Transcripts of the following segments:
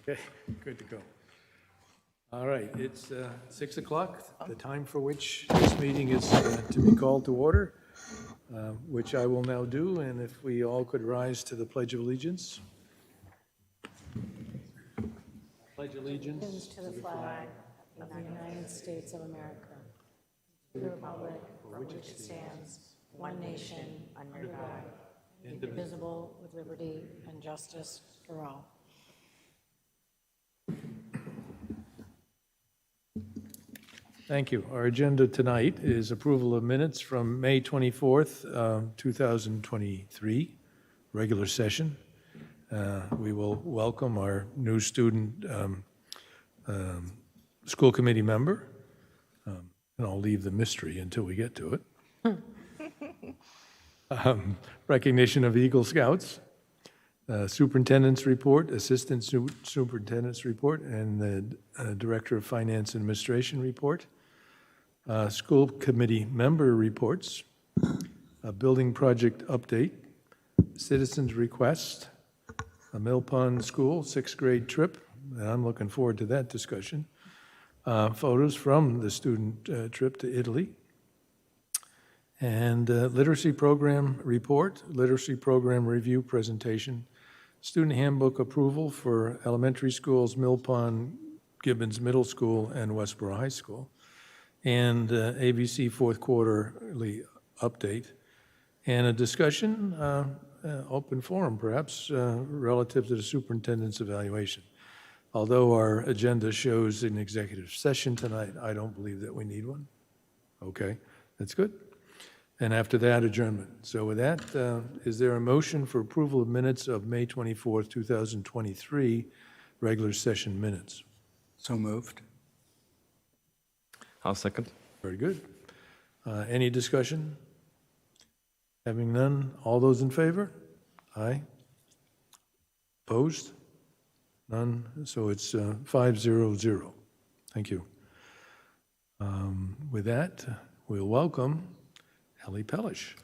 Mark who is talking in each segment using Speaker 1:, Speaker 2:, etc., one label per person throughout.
Speaker 1: Okay, good to go. All right, it's 6 o'clock, the time for which this meeting is to be called to order, which I will now do, and if we all could rise to the Pledge of Allegiance. Pledge allegiance
Speaker 2: To the flag of the United States of America, to the republic for which it stands, one nation, under God, indivisible, with liberty and justice for all.
Speaker 1: Thank you. Our agenda tonight is approval of minutes from May 24th, 2023, regular session. We will welcome our new student school committee member, and I'll leave the mystery until we get to it. Recognition of Eagle Scouts, superintendent's report, assistant superintendent's report, and the director of finance and administration report. School committee member reports, a building project update, citizens request, a Mill Pond School 6th grade trip, and I'm looking forward to that discussion. Photos from the student trip to Italy, and literacy program report, literacy program review presentation, student handbook approval for elementary schools, Mill Pond, Gibbons Middle School, and Westborough High School, and ABC fourth quarterly update, and a discussion, open forum perhaps, relative to the superintendent's evaluation. Although our agenda shows an executive session tonight, I don't believe that we need one. Okay, that's good. And after that, adjournment. So with that, is there a motion for approval of minutes of May 24th, 2023, regular session minutes?
Speaker 3: So moved.
Speaker 4: I'll second.
Speaker 1: Very good. Any discussion? Having none, all those in favor? Aye. Opposed? None. So it's 5-0-0. Thank you. With that, we'll welcome Hallie Pellish.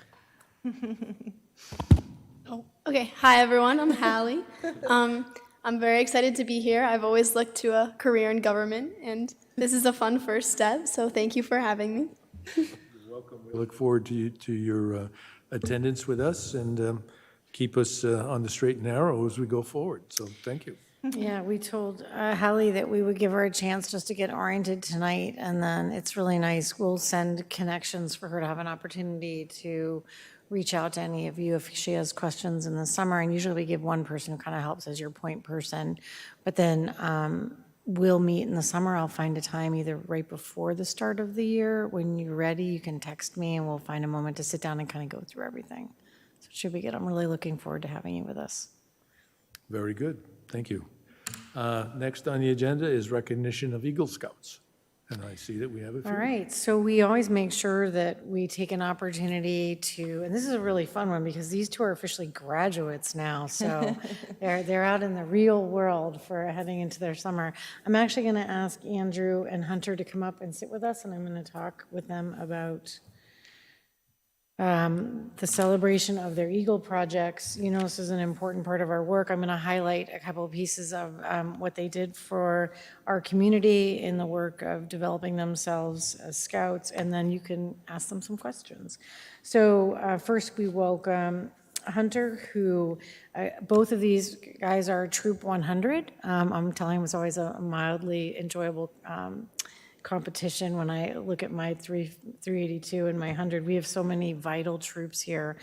Speaker 5: Oh, okay. Hi, everyone. I'm Hallie. I'm very excited to be here. I've always looked to a career in government, and this is a fun first step, so thank you for having me.
Speaker 1: You're welcome. We look forward to your attendance with us, and keep us on the straight and narrow as we go forward. So thank you.
Speaker 2: Yeah, we told Hallie that we would give her a chance just to get oriented tonight, and then it's really nice. We'll send connections for her to have an opportunity to reach out to any of you if she has questions in the summer. And usually we give one person who kind of helps as your point person. But then we'll meet in the summer. I'll find a time either right before the start of the year. When you're ready, you can text me and we'll find a moment to sit down and kind of go through everything. So it should be good. I'm really looking forward to having you with us.
Speaker 1: Very good. Thank you. Next on the agenda is recognition of Eagle Scouts. And I see that we have a few.
Speaker 2: All right, so we always make sure that we take an opportunity to, and this is a really fun one because these two are officially graduates now, so they're out in the real world for heading into their summer. I'm actually going to ask Andrew and Hunter to come up and sit with us, and I'm going to talk with them about the celebration of their Eagle projects. You know, this is an important part of our work. I'm going to highlight a couple of pieces of what they did for our community in the work of developing themselves as scouts, and then you can ask them some questions. So first we welcome Hunter, who both of these guys are Troop 100. I'm telling him it's always a mildly enjoyable competition when I look at my 382 and my 100. We have so many vital troops here.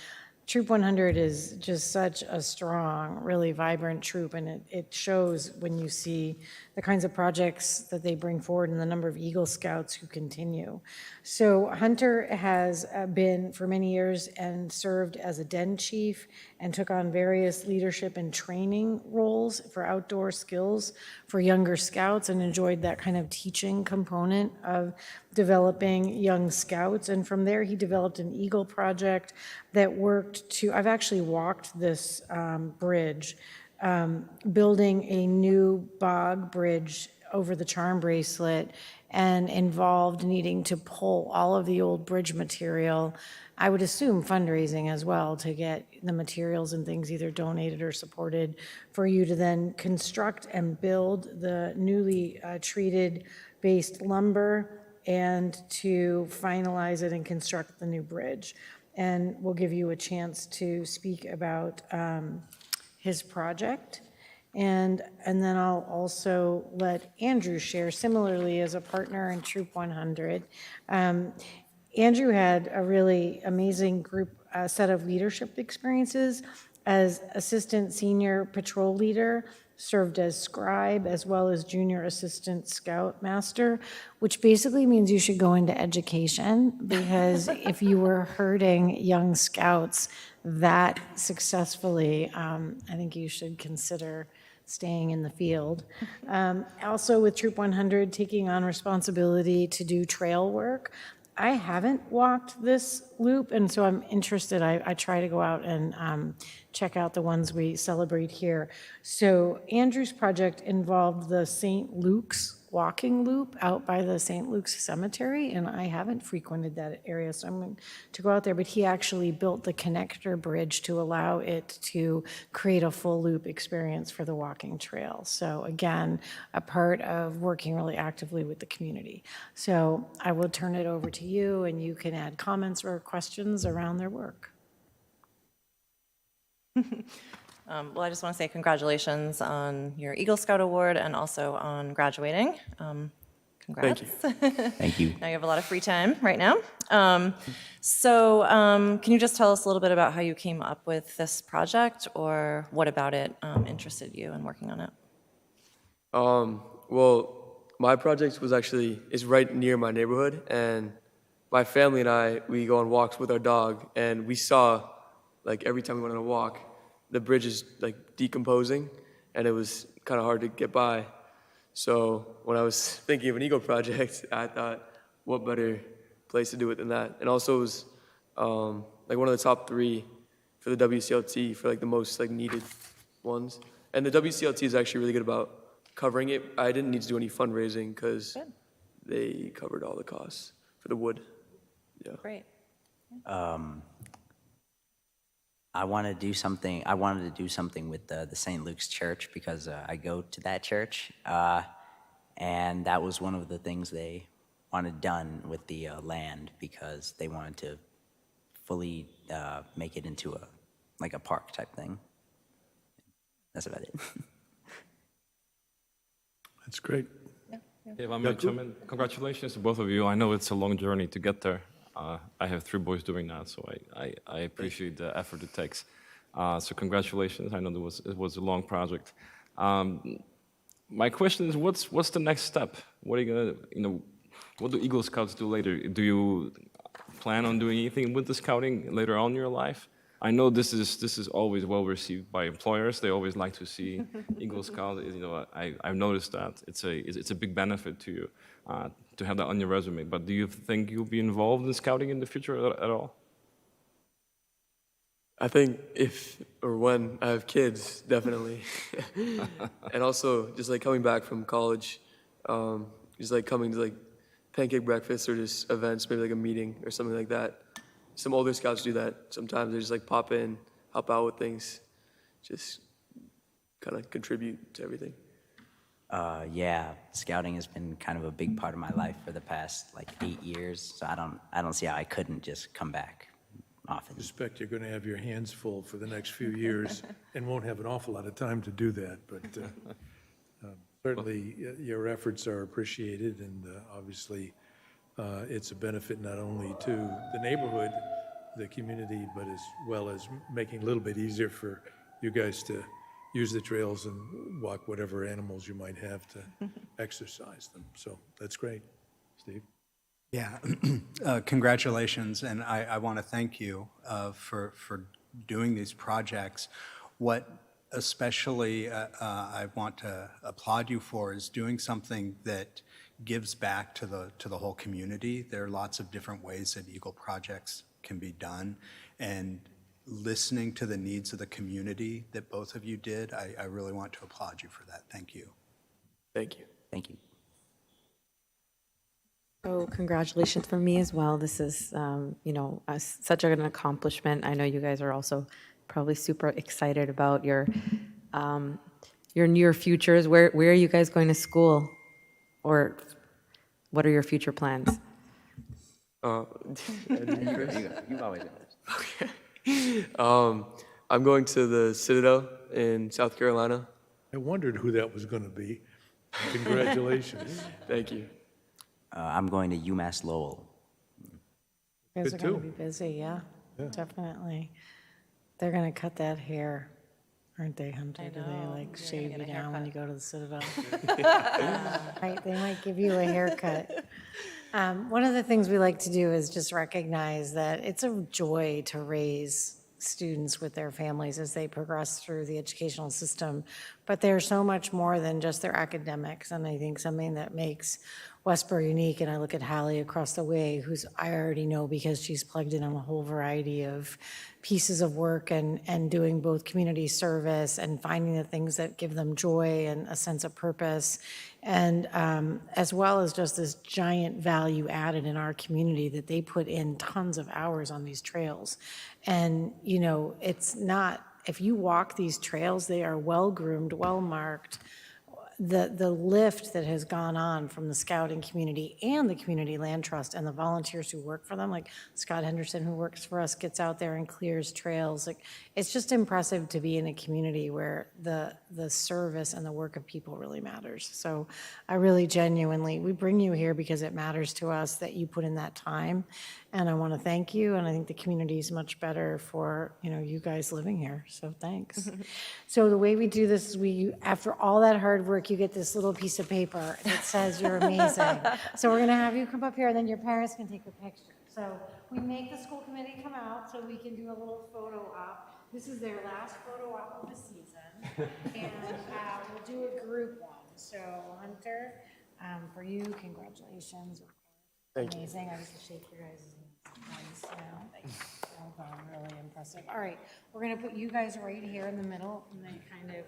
Speaker 2: Troop 100 is just such a strong, really vibrant troop, and it shows when you see the kinds of projects that they bring forward and the number of Eagle Scouts who continue. So Hunter has been for many years and served as a den chief and took on various leadership and training roles for outdoor skills for younger scouts and enjoyed that kind of teaching component of developing young scouts. And from there, he developed an Eagle project that worked to, I've actually walked this bridge, building a new bog bridge over the Charm Bracelet and involved needing to pull all of the old bridge material. I would assume fundraising as well to get the materials and things either donated or supported for you to then construct and build the newly treated based lumber and to finalize it and construct the new bridge. And we'll give you a chance to speak about his project. And then I'll also let Andrew share similarly as a partner in Troop 100. Andrew had a really amazing group set of leadership experiences as assistant senior patrol leader, served as scribe as well as junior assistant scoutmaster, which basically means you should go into education, because if you were herding young scouts that successfully, I think you should consider staying in the field. Also with Troop 100, taking on responsibility to do trail work. I haven't walked this loop, and so I'm interested. I try to go out and check out the ones we celebrate here. So Andrew's project involved the St. Luke's walking loop out by the St. Luke's Cemetery, and I haven't frequented that area, so I'm going to go out there. But he actually built the connector bridge to allow it to create a full loop experience for the walking trail. So again, a part of working really actively with the community. So I will turn it over to you, and you can add comments or questions around their work.
Speaker 3: Well, I just want to say congratulations on your Eagle Scout Award and also on graduating. Congrats.
Speaker 4: Thank you. Thank you.
Speaker 3: Now you have a lot of free time right now. Can you just tell us a little bit about how you came up with this project, or what about it interested you in working on it?
Speaker 4: Well, my project is right near my neighborhood, and my family and we go on walks with our dog, and we saw, like, every time we went on a walk, the bridge is like decomposing, and it was kind of hard to get by. So when I was thinking of an Eagle project, I thought, what better place to do it than that? And also it was like one of the top 3 for the WCLT for like the most like needed ones. And the WCLT is actually really good about covering it. I didn't need to do any fundraising because they covered all the costs for the wood. Yeah.
Speaker 3: Great.
Speaker 6: I wanted to do something with the St. Luke's Church, because I go to that church, and that was one of the things they wanted done with the land, because they wanted to fully make it into a park type thing. That's about it.
Speaker 1: That's great.
Speaker 7: If I may chime in, congratulations to both of you. I know it's a long journey to get there. I have 3 boys doing that, so I appreciate the effort it takes. So congratulations. I know it was a long project. My question is, what's the next step? What are you gonna, what do Eagle Scouts do later? Do you plan on doing anything with the scouting later on in your life? I know this is always well received by employers. They always like to see Eagle Scouts. I've noticed that it's a big benefit to you to have that on your resume. But do you think you'll be involved in scouting in the future at all?
Speaker 4: I think when I have kids, definitely. And also just like coming back from college, just like coming to like pancake breakfast or just events, maybe like a meeting or something like that. Some older scouts do that. Sometimes they just like pop in, help out with things, just kind of contribute to everything.
Speaker 6: Yeah, scouting has been kind of a big part of my life for the past like 8 years. So I don't see how I couldn't just come back often.
Speaker 1: I suspect you're going to have your hands full for the next few years and won't have an awful lot of time to do that. But certainly your efforts are appreciated, and obviously it's a benefit not only to the neighborhood, the community, but as well as making it a little bit easier for you guys to use the trails and walk whatever animals you might have to exercise them. So that's great. Steve?
Speaker 8: Yeah, congratulations, and I want to thank you for doing these projects. What especially I want to applaud you for is doing something that gives back to the whole community. There are lots of different ways that Eagle projects can be done, and listening to the needs of the community that both of you did, I really want to applaud you for that. Thank you.
Speaker 4: Thank you.
Speaker 6: Thank you.
Speaker 9: So congratulations from me as well. This is, such an accomplishment. I know you guys are also probably super excited about your near futures. Where are you guys going to school? Or what are your future plans?
Speaker 6: You've always got this.
Speaker 4: I'm going to the Citadel in South Carolina.
Speaker 1: I wondered who that was going to be. Congratulations.
Speaker 4: Thank you.
Speaker 6: I'm going to UMass Lowell.
Speaker 2: You guys
Speaker 1: Good
Speaker 2: are going to
Speaker 1: too.
Speaker 2: be busy, yeah, definitely. They're going to cut that hair, aren't they, Hunter? Do they like shave you down when you go to the Citadel? Right, they might give you a haircut. One of the things we like to do is just recognize that it's a joy to raise students with their families as they progress through the educational system. But they're so much more than just their academics. And I think something that makes Westborough unique, and I look at Hallie across the way, who's I already know because she's plugged in on a whole variety of pieces of work and doing both community service and finding the things that give them joy and a sense of purpose. And as well as just this giant value added in our community that they put in tons of hours on these trails. And, it's not, if you walk these trails, they are well-groomed, well-marked. The lift that has gone on from the scouting community and the community land trust and the volunteers who work for them, like Scott Henderson, who works for us, gets out there and clears trails. Like, it's just impressive to be in a community where the service and the work of people really matters. So I really genuinely, we bring you here because it matters to us that you put in that time. And I want to thank you, and I think the community is much better for, you guys living here, so thanks. So the way we do this is after all that hard work, you get this little piece of paper that says you're amazing. So we're going to have you come up here, and then your parents can take a picture. So we make the school committee come out so we can do a little photo op. This is their last photo op of the season, and we'll do a group one. So Hunter, for you, congratulations.
Speaker 4: Thank you.
Speaker 2: Amazing. I just shake your guys' hands now. Well done, really impressive. All right, we're gonna put you guys right here in the middle and then kind of.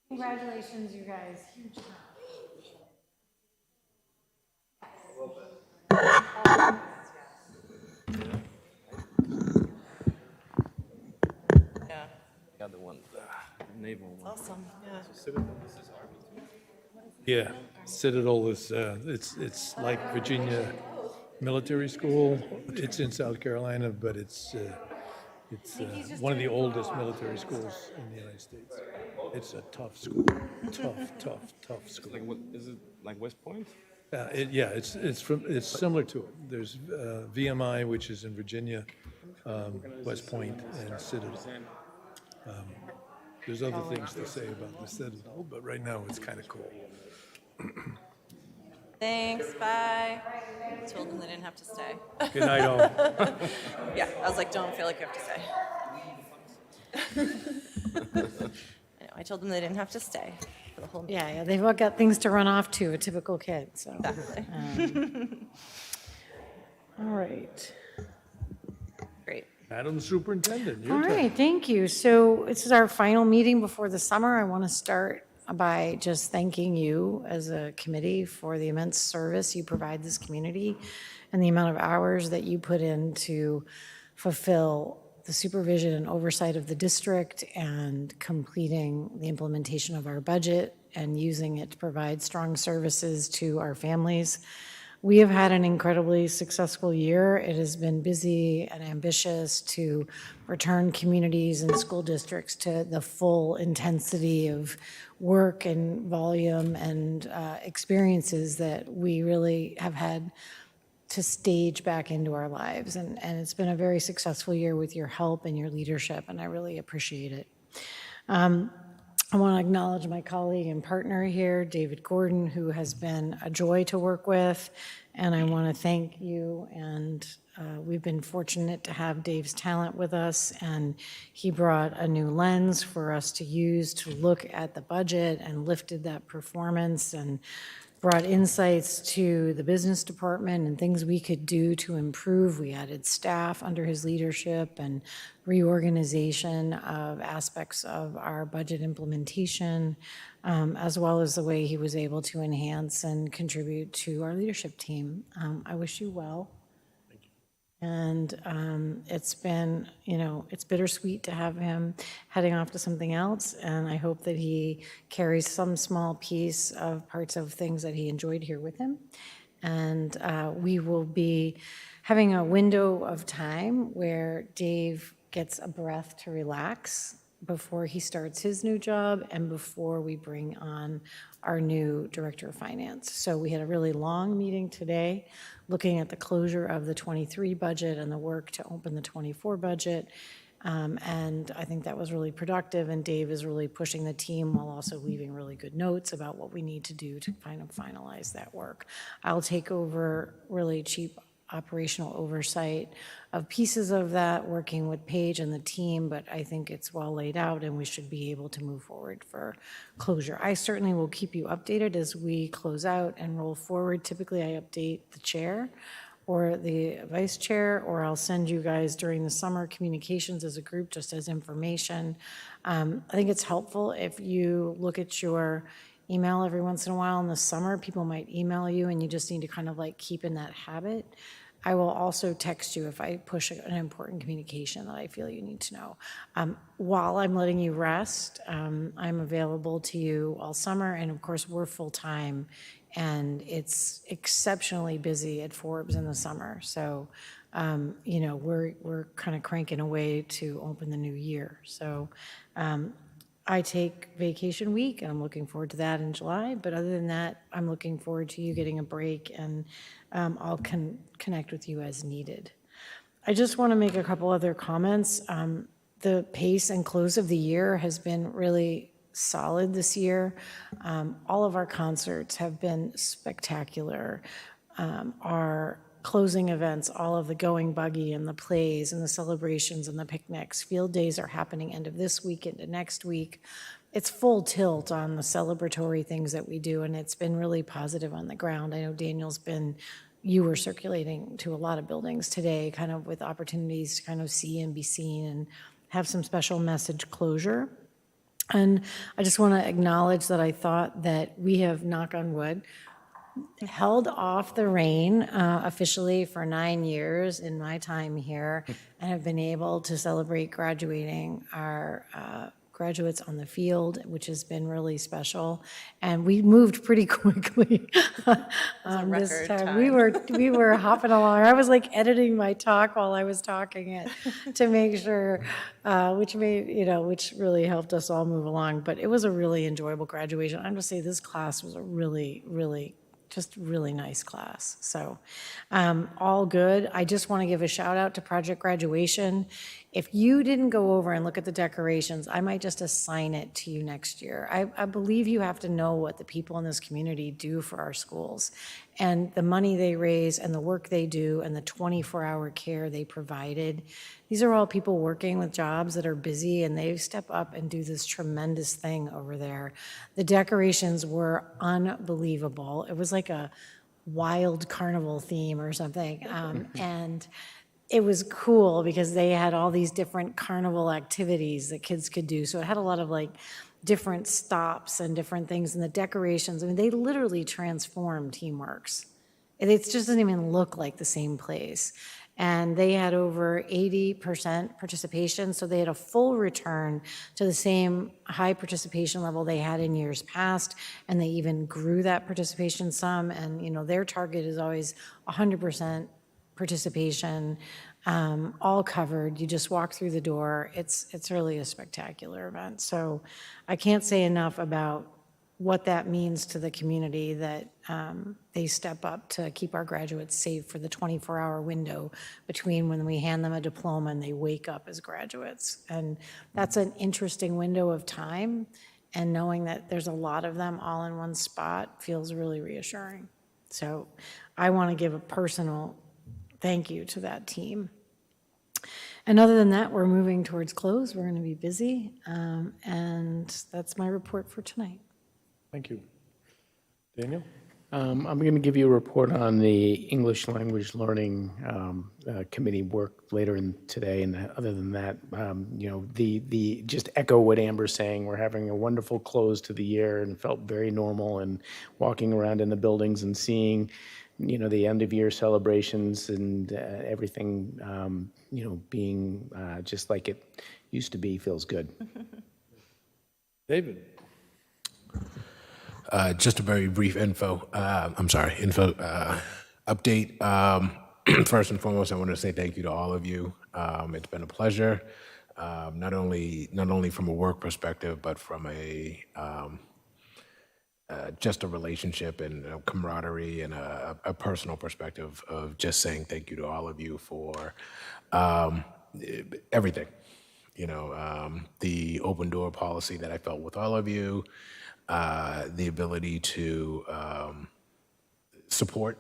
Speaker 2: Congratulations, you guys. Huge job.
Speaker 3: Yeah,
Speaker 7: The other one, naval one.
Speaker 3: awesome, yeah.
Speaker 1: Yeah, Citadel is, it's like Virginia Military School. It's in South Carolina, but it's one of the oldest military schools in the United States. It's a tough school, tough school.
Speaker 7: Like, what, is it like West Point?
Speaker 1: It's similar to it. There's VMI, which is in Virginia, West Point, and Citadel. There's other things to say about the Citadel, but right now it's kind of cool.
Speaker 3: Thanks, bye. I told them they didn't have to stay.
Speaker 1: Good night, all.
Speaker 3: Yeah, I was like, don't feel like you have to stay. I told them they didn't have to stay for the whole.
Speaker 2: Yeah, they've all got things to run off to, a typical kid, so.
Speaker 3: Exactly.
Speaker 2: All right.
Speaker 3: Great.
Speaker 1: Madam Superintendent, your
Speaker 2: All
Speaker 1: turn.
Speaker 2: right, thank you. So this is our final meeting before the summer. I want to start by just thanking you as a committee for the immense service you provide this community and the amount of hours that you put in to fulfill the supervision and oversight of the district and completing the implementation of our budget and using it to provide strong services to our families. We have had an incredibly successful year. It has been busy and ambitious to return communities and school districts to the full intensity of work and volume and experiences that we really have had to stage back into our lives. And it's been a very successful year with your help and your leadership, and I really appreciate it. I want to acknowledge my colleague and partner here, David Gordon, who has been a joy to work with. And I want to thank you. And we've been fortunate to have Dave's talent with us. And he brought a new lens for us to use to look at the budget and lifted that performance and brought insights to the business department and things we could do to improve. We added staff under his leadership and reorganization of aspects of our budget implementation, as well as the way he was able to enhance and contribute to our leadership team. I wish you well. And it's been, it's bittersweet to have him heading off to something else. And I hope that he carries some small piece of parts of things that he enjoyed here with him. And we will be having a window of time where Dave gets a breath to relax before he starts his new job and before we bring on our new director of finance. So we had a really long meeting today looking at the closure of the 23 budget and the work to open the 24 budget. And I think that was really productive, and Dave is really pushing the team while also leaving really good notes about what we need to do to kind of finalize that work. I'll take over really cheap operational oversight of pieces of that, working with Paige and the team, but I think it's well laid out and we should be able to move forward for closure. I certainly will keep you updated as we close out and roll forward. Typically, I update the chair or the vice chair, or I'll send you guys during the summer communications as a group just as information. I think it's helpful if you look at your email every once in a while in the summer. People might email you and you just need to kind of like keep in that habit. I will also text you if I push an important communication that I feel you need to know. While I'm letting you rest, I'm available to you all summer, and of course we're full-time and it's exceptionally busy at Forbes in the summer. So, we're kind of cranking away to open the new year. So, I take vacation week, and I'm looking forward to that in July. But other than that, I'm looking forward to you getting a break, and I'll connect with you as needed. I just want to make a couple other comments. The pace and close of the year has been really solid this year. All of our concerts have been spectacular. Our closing events, all of the going buggy and the plays and the celebrations and the picnics. Field days are happening end of this week into next week. It's full tilt on the celebratory things that we do, and it's been really positive on the ground. I know you were circulating to a lot of buildings today, kind of with opportunities to kind of see and be seen and have some special message closure. And I just want to acknowledge that I thought that we have, knock on wood, held off the rain officially for 9 years in my time here, and have been able to celebrate graduating our graduates on the field, which has been really special. And we moved pretty quickly this time. We were hopping along. I was like editing my talk while I was talking it to make sure, which really helped us all move along. But it was a really enjoyable graduation. I'm going to say this class was a really, really just really nice class. So all good. I just want to give a shout out to Project Graduation. If you didn't go over and look at the decorations, I might just assign it to you next year. I believe you have to know what the people in this community do for our schools, and the money they raise and the work they do and the 24-hour care they provided. These are all people working with jobs that are busy, and they step up and do this tremendous thing over there. The decorations were unbelievable. It was like a wild carnival theme or something. And it was cool because they had all these different carnival activities that kids could do. So it had a lot of like different stops and different things. And the decorations, I mean, they literally transformed Teamworks. It just doesn't even look like the same place. And they had over 80% participation, so they had a full return to the same high participation level they had in years past, and they even grew that participation some. And their target is always 100% participation, all covered. You just walk through the door. It's really a spectacular event. So I can't say enough about what that means to the community that they step up to keep our graduates safe for the 24-hour window between when we hand them a diploma and they wake up as graduates. And that's an interesting window of time. And knowing that there's a lot of them all in one spot feels really reassuring. So I want to give a personal thank you to that team. And other than that, we're moving towards close. We're going to be busy. And that's my report for tonight.
Speaker 1: Thank you. Daniel?
Speaker 10: I'm going to give you a report on the English language learning committee work later in today. And other than that, the just echo what Amber's saying. We're having a wonderful close to the year and felt very normal. And walking around in the buildings and seeing, the end of year celebrations and everything, being just like it used to be feels good.
Speaker 1: David?
Speaker 11: Just a very brief info update. First and foremost, I want to say thank you to all of you. It's been a pleasure, not only from a work perspective, but from a just a relationship and a camaraderie and a personal perspective of just saying thank you to all of you for everything. The open door policy that I felt with all of you, the ability to support.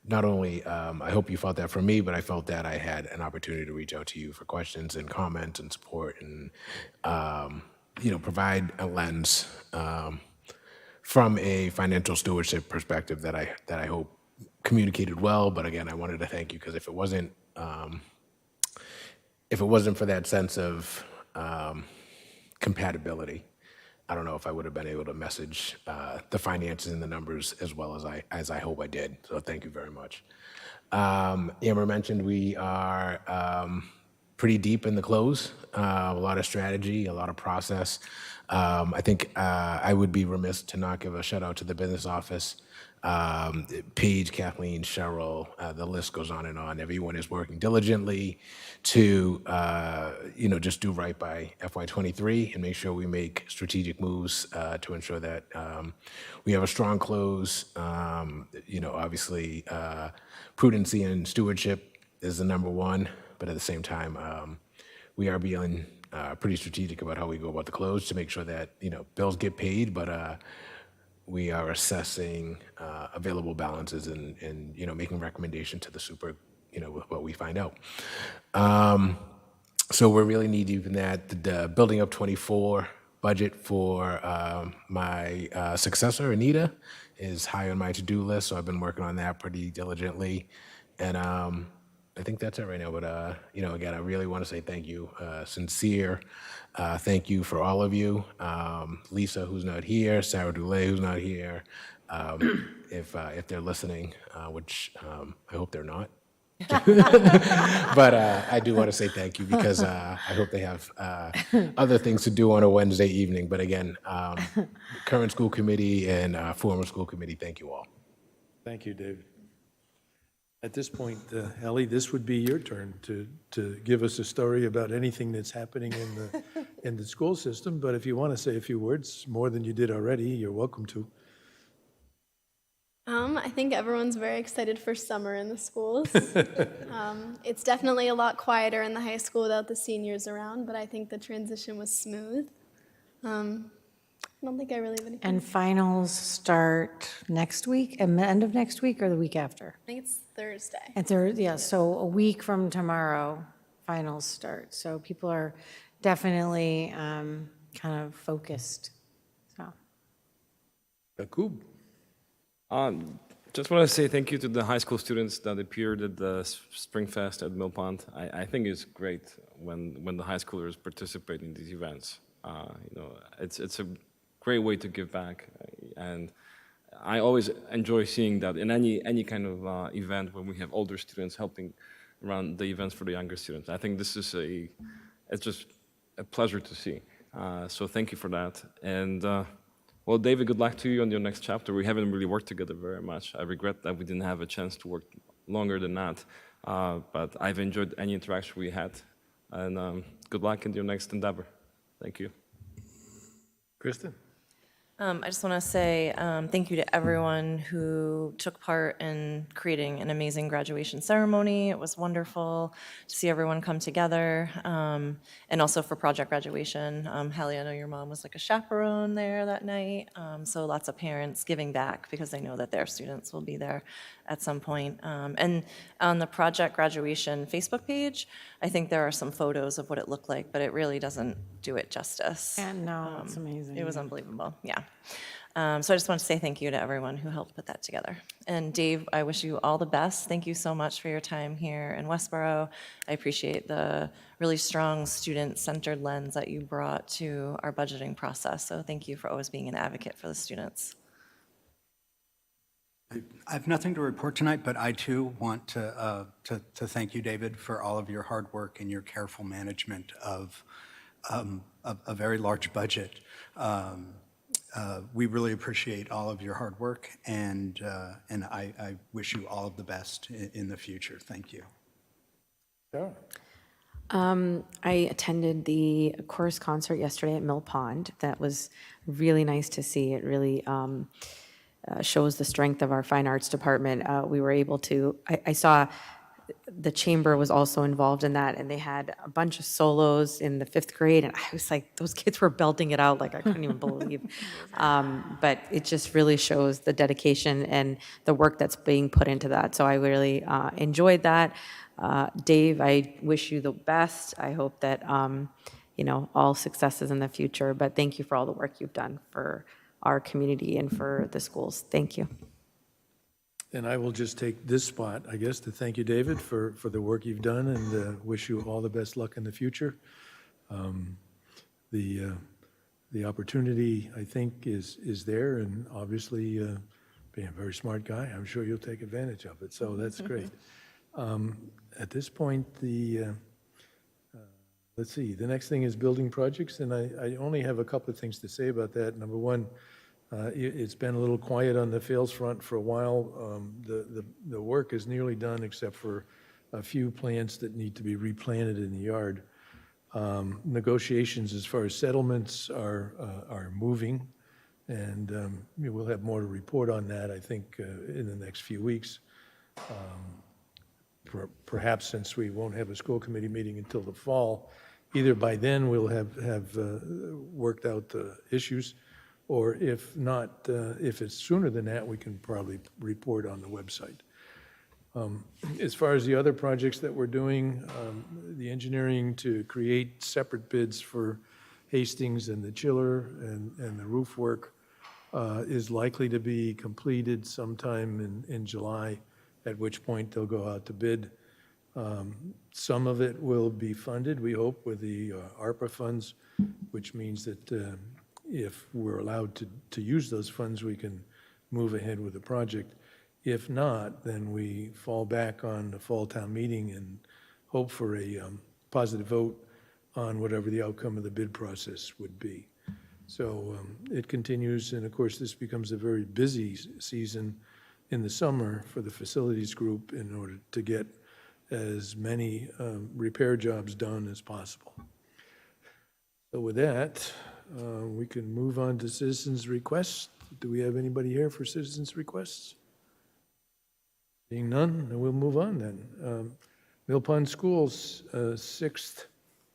Speaker 11: Not only, I hope you felt that from me, but I felt that I had an opportunity to reach out to you for questions and comments and support and, provide a lens from a financial stewardship perspective that I hope communicated well. But again, I wanted to thank you because if it wasn't for that sense of compatibility, I don't know if I would have been able to message the finances and the numbers as well as I hope I did. So thank you very much. Amber mentioned we are pretty deep in the close. A lot of strategy, a lot of process. I think I would be remiss to not give a shout out to the business office. Paige, Kathleen, Cheryl, the list goes on and on. Everyone is working diligently to, just do right by FY23 and make sure we make strategic moves to ensure that we have a strong close. Obviously, prudency and stewardship is the number one, but at the same time, we are being pretty strategic about how we go about the close to make sure that, bills get paid, but we are assessing available balances and making recommendation to the super, with what we find out. So we're really knee deep in that. The Building Up 24 budget for my successor, Anita, is high on my to-do list, so I've been working on that pretty diligently. And I think that's it right now. But, again, I really want to say thank you, sincere thank you for all of you. Lisa, who's not here, Sarah Dulé, who's not here, if they're listening, which I hope they're not. But I do want to say thank you because I hope they have other things to do on a Wednesday evening. But again, current school committee and former school committee, thank you all.
Speaker 1: Thank you, David. At this point, Ellie, this would be your turn to give us a story about anything that's happening in the school system. But if you want to say a few words, more than you did already, you're welcome to.
Speaker 5: I think everyone's very excited for summer in the schools. It's definitely a lot quieter in the high school without the seniors around, but I think the transition was smooth. I don't think I really have anything.
Speaker 2: And finals start next week, at the end of next week or the week after?
Speaker 5: I think it's Thursday.
Speaker 2: It's yeah, so a week from tomorrow, finals start. So people are definitely kind of focused. So.
Speaker 1: Yakub.
Speaker 7: Just want to say thank you to the high school students that appeared at the Spring Fest at Mill Pond. I think it's great when the high schoolers participate in these events. It's a great way to give back, and I always enjoy seeing that in any kind of event when we have older students helping run the events for the younger students. I think this is it's just a pleasure to see. So thank you for that. And well, David, good luck to you on your next chapter. We haven't really worked together very much. I regret that we didn't have a chance to work longer than that. But I've enjoyed any interaction we had. And good luck in your next endeavor. Thank you.
Speaker 1: Kristen.
Speaker 3: I just want to say thank you to everyone who took part in creating an amazing graduation ceremony. It was wonderful to see everyone come together, and also for project graduation. Hallie, I know your mom was like a chaperone there that night, so lots of parents giving back because they know that their students will be there at some point. And on the project graduation Facebook page, I think there are some photos of what it looked like, but it really doesn't do it justice.
Speaker 2: And no, it's amazing.
Speaker 3: It was unbelievable, yeah. So I just want to say thank you to everyone who helped put that together. And Dave, I wish you all the best. Thank you so much for your time here in Westborough. I appreciate the really strong student-centered lens that you brought to our budgeting process. So thank you for always being an advocate for the students.
Speaker 8: I have nothing to report tonight, but I too want to thank you, David, for all of your hard work and your careful management of a very large budget. We really appreciate all of your hard work, and I wish you all of the best in the future. Thank you.
Speaker 9: I attended the chorus concert yesterday at Mill Pond. That was really nice to see. It really shows the strength of our fine arts department. We were able to, I saw the chamber was also involved in that, and they had a bunch of solos in the 5th grade, and I was like, those kids were belting it out like I couldn't even believe. But it just really shows the dedication and the work that's being put into that. So I really enjoyed that. Dave, I wish you the best. I hope that, all successes in the future, but thank you for all the work you've done for our community and for the schools. Thank you.
Speaker 1: And I will just take this spot, I guess, to thank you, David, for the work you've done, and wish you all the best luck in the future. The opportunity, I think, is there, and obviously, being a very smart guy, I'm sure you'll take advantage of it, so that's great. At this point, let's see, the next thing is building projects, and I only have a couple of things to say about that. Number one, it's been a little quiet on the Fails front for a while. The work is nearly done except for a few plants that need to be replanted in the yard. Negotiations as far as settlements are moving, and we'll have more to report on that, I think, in the next few weeks. Perhaps since we won't have a school committee meeting until the fall, either by then we'll have worked out the issues, or if not, if it's sooner than that, we can probably report on the website. As far as the other projects that we're doing, the engineering to create separate bids for Hastings and the chiller and the roof work is likely to be completed sometime in July, at which point they'll go out to bid. Some of it will be funded, we hope, with the ARPA funds, which means that if we're allowed to use those funds, we can move ahead with the project. If not, then we fall back on the fall town meeting and hope for a positive vote on whatever the outcome of the bid process would be. So it continues, and of course, this becomes a very busy season in the summer for the facilities group in order to get as many repair jobs done as possible. So with that, we can move on to citizens' requests. Do we have anybody here for citizens' requests? Seeing none, then we'll move on then. Mill Pond Schools, 6th,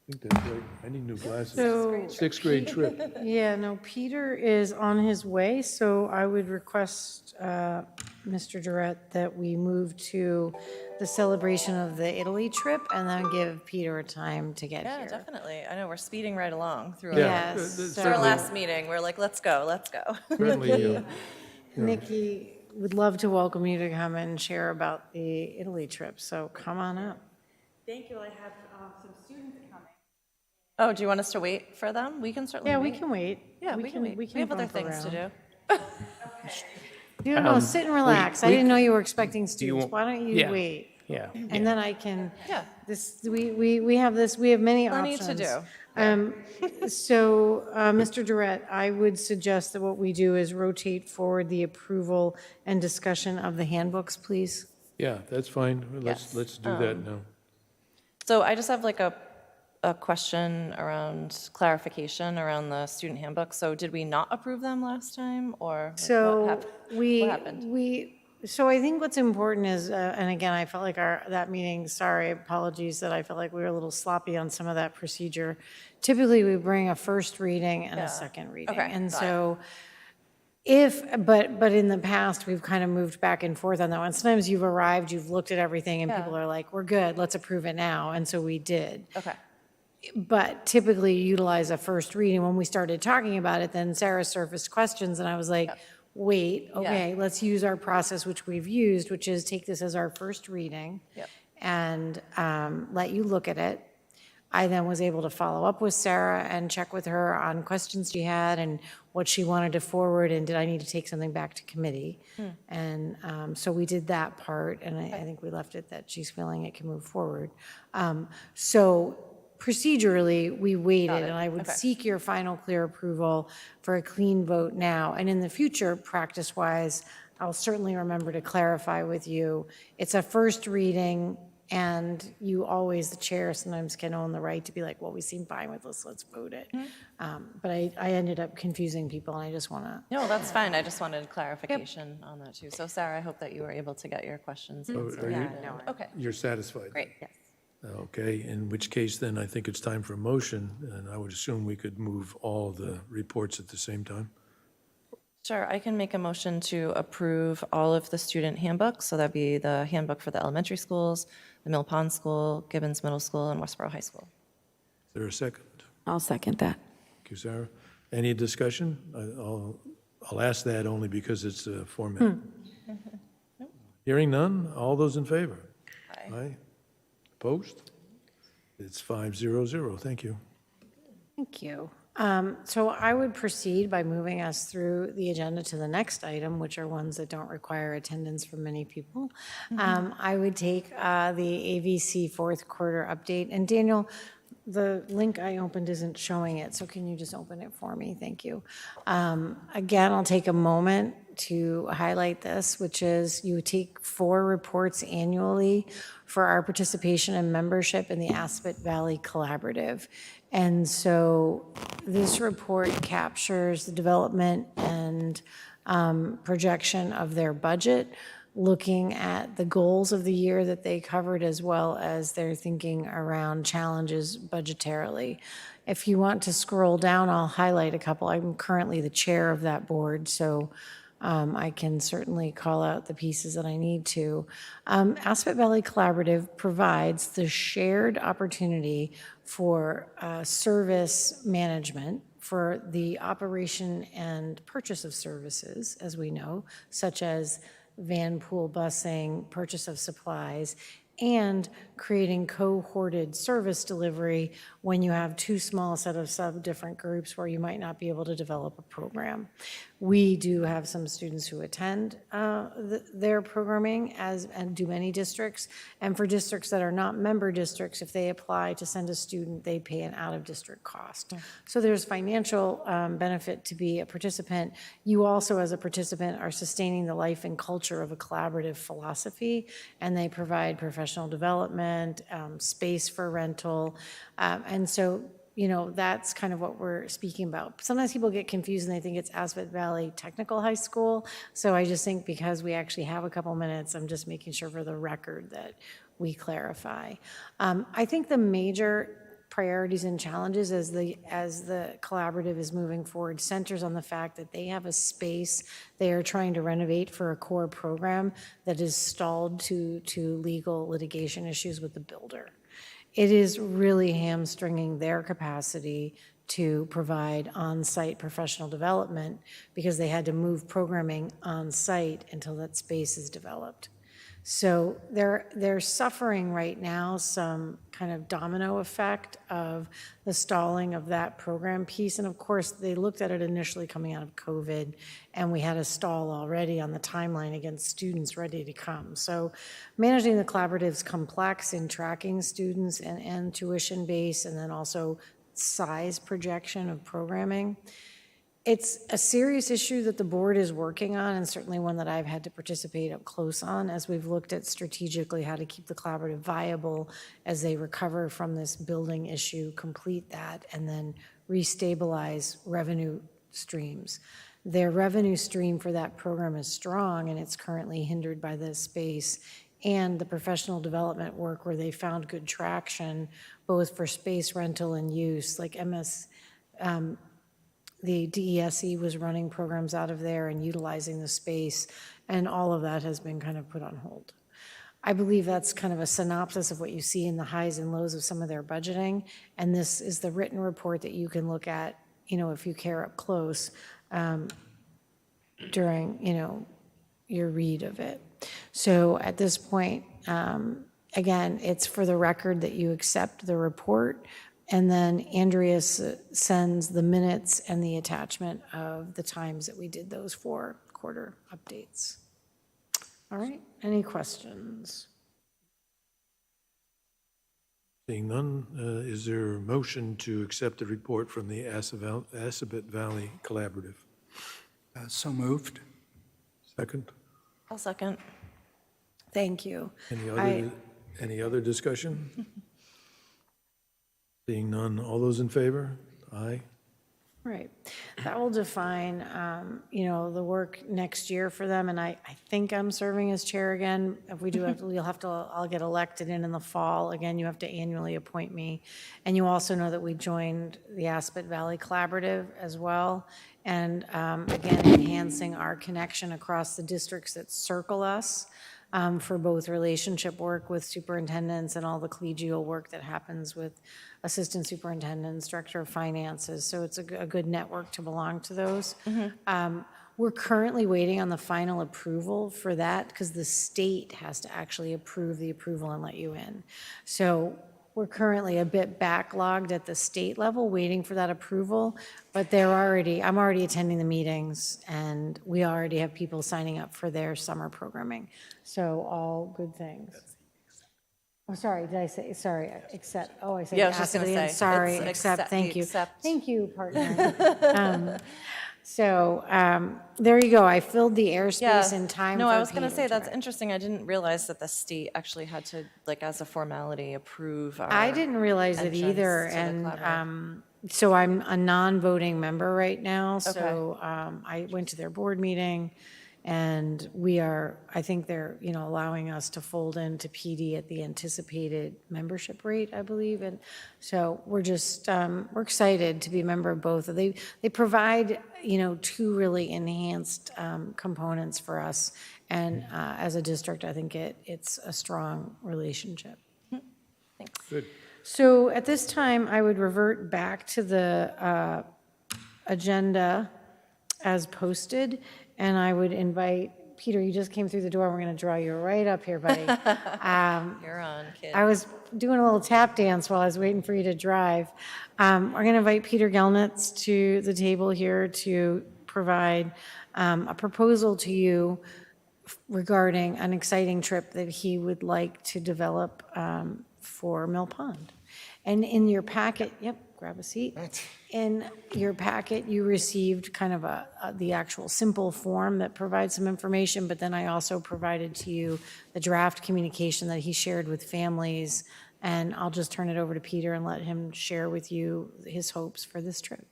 Speaker 1: I think that's right, I need new glasses.
Speaker 2: So,
Speaker 1: 6th grade trip.
Speaker 2: yeah, no, Peter is on his way, so I would request, Mr. Durrett, that we move to the celebration of the Italy trip and then give Peter a time to get
Speaker 3: Yeah,
Speaker 2: here.
Speaker 3: definitely. I know, we're speeding right along through
Speaker 1: Yeah,
Speaker 2: Yes,
Speaker 3: our
Speaker 2: so
Speaker 3: last meeting. We're like, let's go, let's go.
Speaker 1: Certainly,
Speaker 2: Nikki would love to welcome you to come and share about the Italy trip, so come on up.
Speaker 12: Thank you. I have some students coming.
Speaker 3: Oh, do you want us to wait for them? We can certainly
Speaker 2: Yeah,
Speaker 3: wait.
Speaker 2: we can wait.
Speaker 3: Yeah, we can wait. We have other
Speaker 2: bump
Speaker 3: things to
Speaker 2: around.
Speaker 3: do.
Speaker 2: No, sit and relax. I didn't know you were expecting students.
Speaker 10: want-
Speaker 2: Why don't you
Speaker 10: yeah.
Speaker 2: wait?
Speaker 10: Yeah.
Speaker 2: And then I can,
Speaker 3: Yeah.
Speaker 2: we have many
Speaker 3: Plenty
Speaker 2: options.
Speaker 3: to
Speaker 2: do. So, Mr. Durrett, I would suggest that what we do is rotate forward the approval and discussion of the handbooks, please.
Speaker 1: Yeah, that's fine.
Speaker 3: Yes.
Speaker 1: Let's do that now.
Speaker 3: So I just have like a question around clarification around the student handbook. So did we not approve them last time, or what
Speaker 2: So
Speaker 3: happened?
Speaker 2: we,
Speaker 3: What happened?
Speaker 2: so I think what's important is, and again, I felt like that meeting, sorry, apologies that I felt like we were a little sloppy on some of that procedure. Typically, we bring a first reading and a second reading.
Speaker 3: Okay,
Speaker 2: And
Speaker 3: got
Speaker 2: so but in the past, we've kind of moved back and forth on that one. Sometimes you've arrived, you've looked at everything, and people are like, we're good, let's approve it now. And so we did.
Speaker 3: Okay.
Speaker 2: But typically you utilize a first reading. When we started talking about it, then Sarah surfaced questions, and I was like, wait, okay, let's use our process, which we've used, which is take this as our first reading and let you look at it. I then was able to follow up with Sarah and check with her on questions she had and what she wanted to forward, and did I need to take something back to committee? And so we did that part, and I think we left it that she's feeling it can move forward. So procedurally, we waited, and I would seek your final clear approval for a clean vote now. And in the future, practice-wise, I'll certainly remember to clarify with you, it's a first reading, and you always, the chair, sometimes can own the right to be like, well, we seem fine with this, let's vote it. But I ended up confusing people, and I just want to.
Speaker 3: No, that's fine. I just wanted clarification on that too. So Sarah, I hope that you were able to get your questions answered. Okay,
Speaker 1: You're satisfied?
Speaker 3: great.
Speaker 1: Okay, in which case then I think it's time for a motion, and I would assume we could move all the reports at the same time.
Speaker 3: Sure, I can make a motion to approve all of the student handbooks. So that'd be the handbook for the elementary schools, the Mill Pond School, Gibbons Middle School, and Westborough High School.
Speaker 1: Is there a second?
Speaker 9: I'll second that.
Speaker 1: Thank you, Sarah. Any discussion? I'll ask that only because it's a format. Hearing none, all those in favor? Aye. Opposed? It's 5-0-0. Thank you.
Speaker 2: Thank you. So I would proceed by moving us through the agenda to the next item, which are ones that don't require attendance from many people. I would take the AVC fourth quarter update. And Daniel, the link I opened isn't showing it, so can you just open it for me? Thank you. Again, I'll take a moment to highlight this, which is you take 4 reports annually for our participation and membership in the Aspet Valley Collaborative. And so this report captures the development and projection of their budget, looking at the goals of the year that they covered, as well as their thinking around challenges budgetarily. If you want to scroll down, I'll highlight a couple. I'm currently the chair of that board, so I can certainly call out the pieces that I need to. Aspet Valley Collaborative provides the shared opportunity for service management for the operation and purchase of services, as we know, such as van pool busing, purchase of supplies, and creating cohorted service delivery when you have too small a set of sub-different groups where you might not be able to develop a program. We do have some students who attend their programming, and do many districts. And for districts that are not member districts, if they apply to send a student, they pay an out-of-district cost. So there's financial benefit to be a participant. You also, as a participant, are sustaining the life and culture of a collaborative philosophy, and they provide professional development, space for rental. And so, you know, that's kind of what we're speaking about. Sometimes people get confused and they think it's Aspet Valley Technical High School. So I just think because we actually have a couple minutes, I'm just making sure for the record that we clarify. I think the major priorities and challenges as the collaborative is moving forward centers on the fact that they have a space they are trying to renovate for a core program that is stalled to legal litigation issues with the builder. It is really hamstringing their capacity to provide on-site professional development because they had to move programming on-site until that space is developed. So they're suffering right now some kind of domino effect of the stalling of that program piece. And of course, they looked at it initially coming out of COVID, and we had a stall already on the timeline against students ready to come. So managing the collaborative is complex in tracking students and tuition base, and then also size projection of programming. It's a serious issue that the board is working on, and certainly one that I've had to participate up close on as we've looked at strategically how to keep the collaborative viable as they recover from this building issue, complete that, and then restabilize revenue streams. Their revenue stream for that program is strong, and it's currently hindered by this space and the professional development work where they found good traction, both for space rental and use, like the DESE was running programs out of there and utilizing the space, and all of that has been kind of put on hold. I believe that's kind of a synopsis of what you see in the highs and lows of some of their budgeting, and this is the written report that you can look at, if you care up close during, your read of it. So at this point, again, it's for the record that you accept the report. And then Andrea sends the minutes and the attachment of the times that we did those 4 quarter updates. All right, any questions?
Speaker 1: Seeing none, is there a motion to accept the report from the Assabet Valley Collaborative?
Speaker 8: So moved.
Speaker 1: Second?
Speaker 3: I'll second.
Speaker 2: Thank you.
Speaker 1: Any other discussion? Seeing none, all those in favor? Aye.
Speaker 2: Right. That will define, the work next year for them, and I think I'm serving as chair again. If we do, I'll get elected in the fall. Again, you have to annually appoint me. And you also know that we joined the Assabet Valley Collaborative as well. And again, enhancing our connection across the districts that circle us for both relationship work with superintendents and all the collegial work that happens with assistant superintendents, director of finances. So it's a good network to belong to those. We're currently waiting on the final approval for that because the state has to actually approve the approval and let you in. So we're currently a bit backlogged at the state level, waiting for that approval, but I'm already attending the meetings, and we already have people signing up for their summer programming. So all good things. Oh, sorry, did I say, sorry, accept, oh, I said
Speaker 3: Yeah, I was just gonna
Speaker 2: actively,
Speaker 3: say,
Speaker 2: sorry,
Speaker 3: it's
Speaker 2: accept, thank you.
Speaker 3: accept.
Speaker 2: Thank you, partner. So there you go, I filled the airspace in time
Speaker 3: No,
Speaker 2: for
Speaker 3: I was going to
Speaker 2: Peter
Speaker 3: say,
Speaker 2: to
Speaker 3: that's
Speaker 2: write.
Speaker 3: interesting. I didn't realize that the state actually had to, as a formality, approve our.
Speaker 2: I didn't realize it
Speaker 3: entrance
Speaker 2: either,
Speaker 3: to the
Speaker 2: and
Speaker 3: collaborative.
Speaker 2: so I'm a non-voting member right now,
Speaker 3: Okay.
Speaker 2: so I went to their board meeting, and I think they're, allowing us to fold into PD at the anticipated membership rate, I believe, and so we're just, we're excited to be a member of both. They provide, 2 really enhanced components for us, and as a district, I think it's a strong relationship.
Speaker 3: Thanks.
Speaker 1: Good.
Speaker 2: So at this time, I would revert back to the agenda as posted, and I would invite, Peter, you just came through the door, we're going to draw you right up here, buddy.
Speaker 3: You're on, kid.
Speaker 2: I was doing a little tap dance while I was waiting for you to drive. We're going to invite Peter Gelnitz to the table here to provide a proposal to you regarding an exciting trip that he would like to develop for Mill Pond. And in your packet, grab a seat. In your packet, you received kind of the actual simple form that provides some information, but then I also provided to you the draft communication that he shared with families, and I'll just turn it over to Peter and let him share with you his hopes for this trip.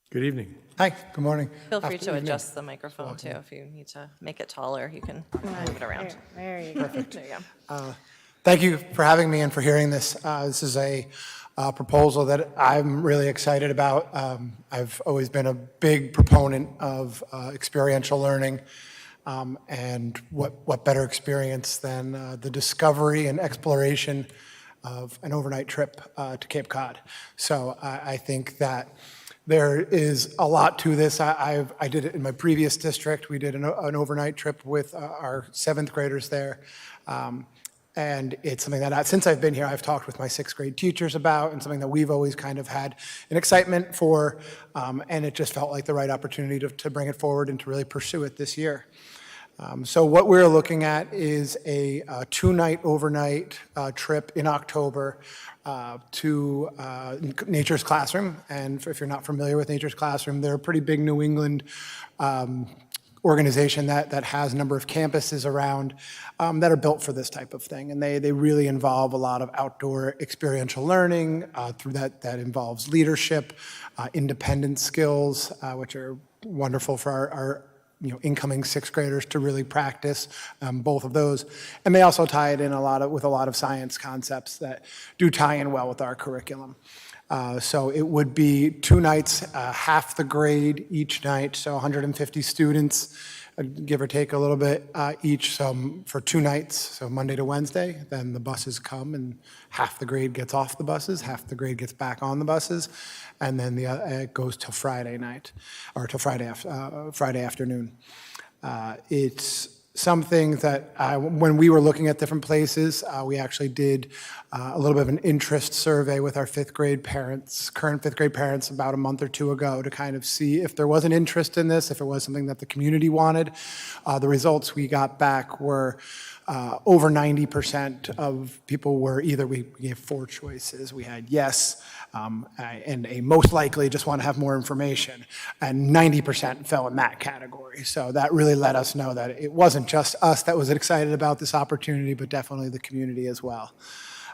Speaker 1: Good evening.
Speaker 13: Hi, good morning.
Speaker 3: Feel free to adjust the microphone, too. If you need to make it taller, you can move it around.
Speaker 2: There you go.
Speaker 3: There you go.
Speaker 13: Thank you for having me and for hearing this. This is a proposal that I'm really excited about. I've always been a big proponent of experiential learning, and what better experience than the discovery and exploration of an overnight trip to Cape Cod. So I think that there is a lot to this. I did it in my previous district. We did an overnight trip with our 7th graders there. And it's something that since I've been here, I've talked with my 6th grade teachers about, and something that we've always kind of had an excitement for, and it just felt like the right opportunity to bring it forward and to really pursue it this year. So what we're looking at is a two-night overnight trip in October to Nature's Classroom. And if you're not familiar with Nature's Classroom, they're a pretty big New England organization that has a number of campuses around that are built for this type of thing. And they really involve a lot of outdoor experiential learning through that involves leadership, independent skills, which are wonderful for our incoming sixth graders to really practice both of those. And they also tie it in with a lot of science concepts that do tie in well with our curriculum. So it would be 2 nights, half the grade each night, so 150 students, give or take a little bit each, for 2 nights, so Monday to Wednesday. Then the buses come and half the grade gets off the buses, half the grade gets back on the buses, and then it goes till Friday night, or till Friday afternoon. It's something that when we were looking at different places, we actually did a little bit of an interest survey with our current fifth grade parents about a month or two ago to kind of see if there was an interest in this, if it was something that the community wanted. The results we got back were over 90% of people were either, we gave 4 choices. We had yes, and a most likely just want to have more information. And 90% fell in that category. So that really let us know that it wasn't just us that was excited about this opportunity, but definitely the community as well.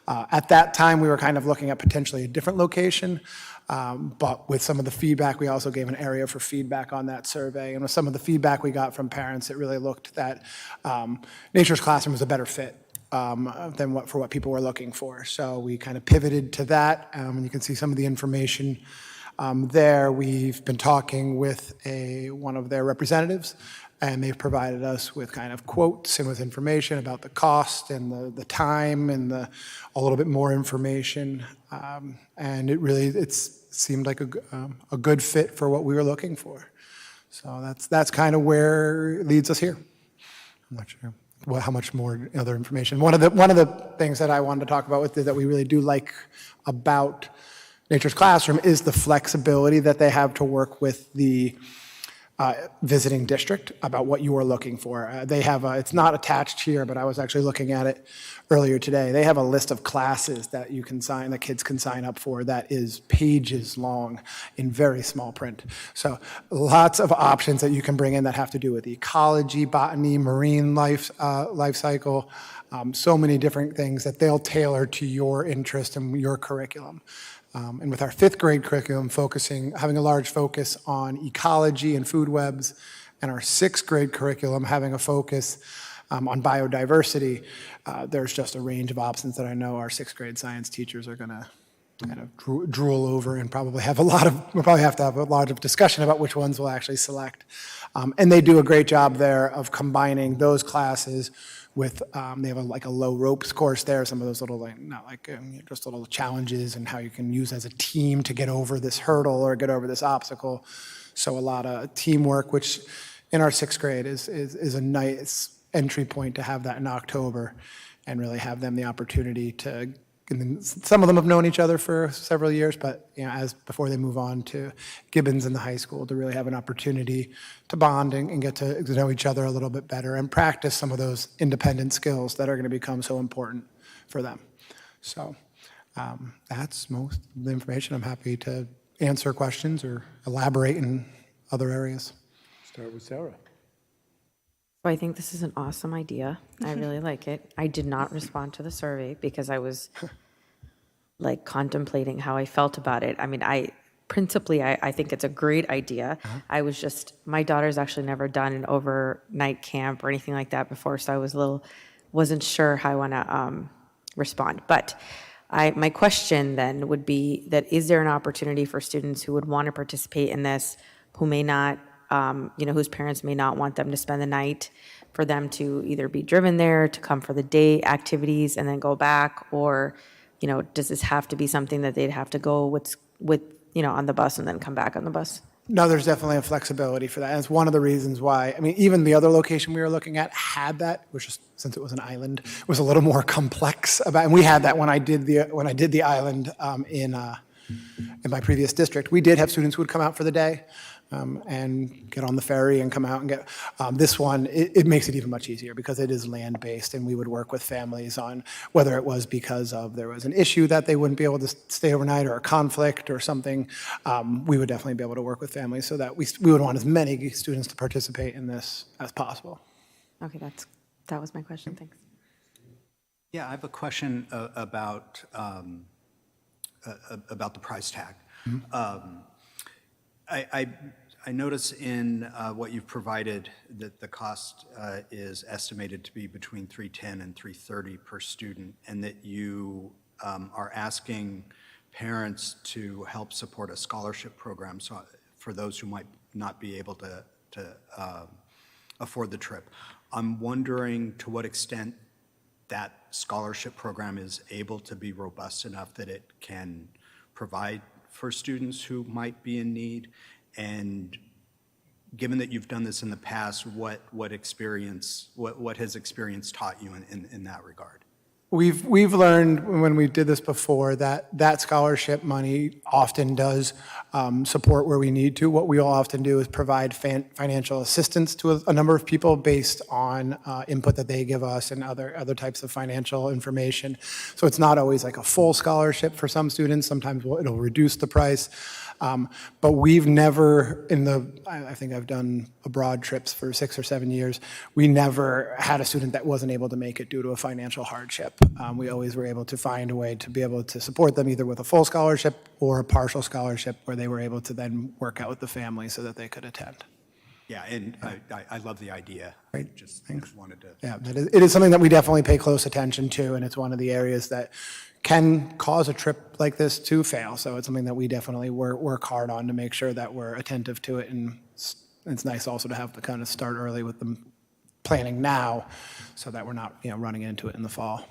Speaker 13: At that time, we were kind of looking at potentially a different location, but with some of the feedback, we also gave an area for feedback on that survey. And with some of the feedback we got from parents, it really looked that Nature's Classroom was a better fit than what people were looking for. So we kind of pivoted to that, and you can see some of the information there. We've been talking with one of their representatives, and they've provided us with kind of quotes and with information about the cost and the time and a little bit more information. And it seemed like a good fit for what we were looking for. So that's kind of where it leads us here. I'm not sure how much more other information. One of the things that I wanted to talk about that we really do like about Nature's Classroom is the flexibility that they have to work with the visiting district about what you are looking for. They have it's not attached here, but I was actually looking at it earlier today. They have a list of classes that kids can sign up for that is pages long in very small print. So lots of options that you can bring in that have to do with ecology, botany, marine life cycle, so many different things that they'll tailor to your interest and your curriculum. And with our 5th grade curriculum having a large focus on ecology and food webs, and our 6th grade curriculum having a focus on biodiversity, there's just a range of options that I know our 6th grade science teachers are going to kind of drool over and probably we'll probably have to have a lot of discussion about which ones we'll actually select. And they do a great job there of combining those classes with, they have a low ropes course there, some of those little, just little challenges and how you can use as a team to get over this hurdle or get over this obstacle. So a lot of teamwork, which in our 6th grade is a nice entry point to have that in October and really have them the opportunity to, and then some of them have known each other for several years, but before they move on to Gibbons in the high school, to really have an opportunity to bond and get to know each other a little bit better and practice some of those independent skills that are going to become so important for them. So that's most of the information. I'm happy to answer questions or elaborate in other areas.
Speaker 1: Start with Sarah.
Speaker 9: So I think this is an awesome idea. I really like it. I did not respond to the survey because I was contemplating how I felt about it. I mean, I think it's a great idea. I was my daughter's actually never done an overnight camp or anything like that before, so I wasn't sure how I want to respond. But my question then would be that is there an opportunity for students who would want to participate in this, who may not, whose parents may not want them to spend the night, for them to either be driven there, to come for the day activities and then go back, or, does this have to be something that they'd have to go with on the bus and then come back on the bus?
Speaker 13: No, there's definitely a flexibility for that. And it's one of the reasons why, even the other location we were looking at had that, which is, since it was an island, was a little more complex and we had that when I did the island in my previous district. We did have students who would come out for the day. and get on the ferry and come out and get, this one, it makes it even much easier because it is land-based, and we would work with families on whether it was because of there was an issue that they wouldn't be able to stay overnight or a conflict or something. We would definitely be able to work with families so that we would want as many students to participate in this as possible.
Speaker 9: Okay, that was my question, thanks.
Speaker 8: Yeah, I have a question about the price tag. I notice in what you've provided that the cost is estimated to be between $310 and $330 per student, and that you are asking parents to help support a scholarship program so for those who might not be able to afford the trip. I'm wondering to what extent that scholarship program is able to be robust enough that it can provide for students who might be in need. And given that you've done this in the past, what has experience taught you in that regard?
Speaker 13: We've learned when we did this before that scholarship money often does support where we need to. What we'll often do is provide financial assistance to a number of people based on input that they give us and other types of financial information. So it's not always like a full scholarship for some students. Sometimes it'll reduce the price. But we've never, I think I've done abroad trips for 6 or 7 years, we never had a student that wasn't able to make it due to a financial hardship. We always were able to find a way to be able to support them either with a full scholarship or a partial scholarship where they were able to then work out with the family so that they could attend.
Speaker 8: Yeah, and I love the idea.
Speaker 13: Great,
Speaker 8: I just
Speaker 13: thanks.
Speaker 8: wanted to.
Speaker 13: Yeah, it is something that we definitely pay close attention to, and it's one of the areas that can cause a trip like this to fail. So it's something that we definitely work hard on to make sure that we're attentive to it. And it's nice also to have to kind of start early with the planning now so that we're not running into it in the fall.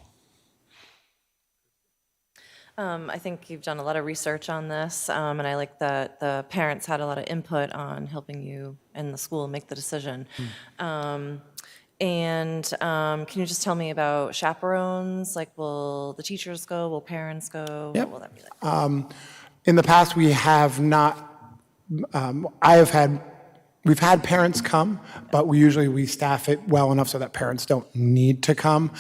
Speaker 3: I think you've done a lot of research on this, and I like that the parents had a lot of input on helping you and the school make the decision. And can you just tell me about chaperones? Like, will the teachers go? Will parents go?
Speaker 13: Yep.
Speaker 3: What will that be like?
Speaker 13: In the past, we have not, we've had parents come, but we staff it well enough so that parents don't need to come.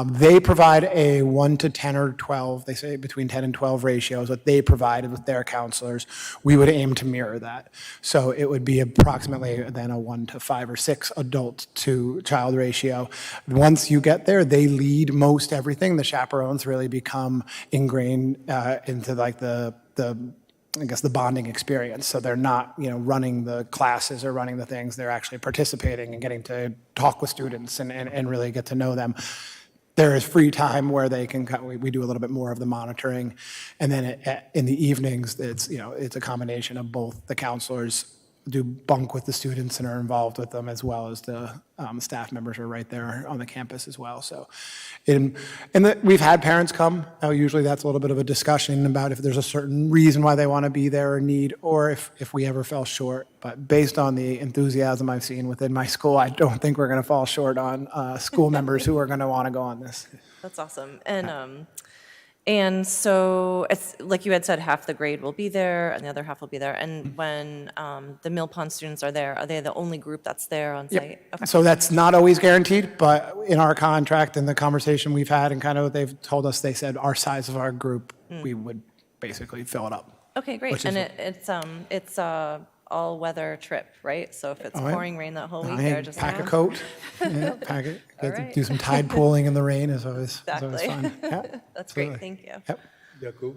Speaker 13: They provide a 1 to 10 or 12, they say between 10 and 12 ratios, what they provided with their counselors. We would aim to mirror that. So it would be approximately then a 1 to 5 or 6 adult to child ratio. Once you get there, they lead most everything. The chaperones really become ingrained into like the bonding experience. So they're not, running the classes or running the things. They're actually participating and getting to talk with students and really get to know them. There is free time where they can, we do a little bit more of the monitoring. And then in the evenings, it's a combination of both. The counselors do bunk with the students and are involved with them, as well as the staff members are right there on the campus as well. So we've had parents come. Usually that's a little bit of a discussion about if there's a certain reason why they want to be there or need, or if we ever fell short. But based on the enthusiasm I've seen within my school, I don't think we're going to fall short on school members who are going to want to go on this.
Speaker 3: That's awesome. And so it's like you had said, half the grade will be there and the other half will be there. And when the Mill Pond students are there, are they the only group that's there on site?
Speaker 13: Yep.
Speaker 3: Okay.
Speaker 13: So that's not always guaranteed, but in our contract and the conversation we've had and kind of what they've told us, they said our size of our group, we would basically fill it up.
Speaker 3: Okay, great.
Speaker 13: Which
Speaker 3: And
Speaker 13: is
Speaker 3: it's a all-weather trip, right? So if it's
Speaker 13: Oh, yeah.
Speaker 3: pouring rain that whole week,
Speaker 13: Hey,
Speaker 3: they're just
Speaker 13: pack a
Speaker 3: around.
Speaker 13: coat, pack it,
Speaker 3: All
Speaker 13: get to
Speaker 3: right.
Speaker 13: do some tide pooling in the rain is always
Speaker 3: Exactly.
Speaker 13: fun. Yeah,
Speaker 3: That's great.
Speaker 13: absolutely.
Speaker 3: Thank you.
Speaker 13: Yep.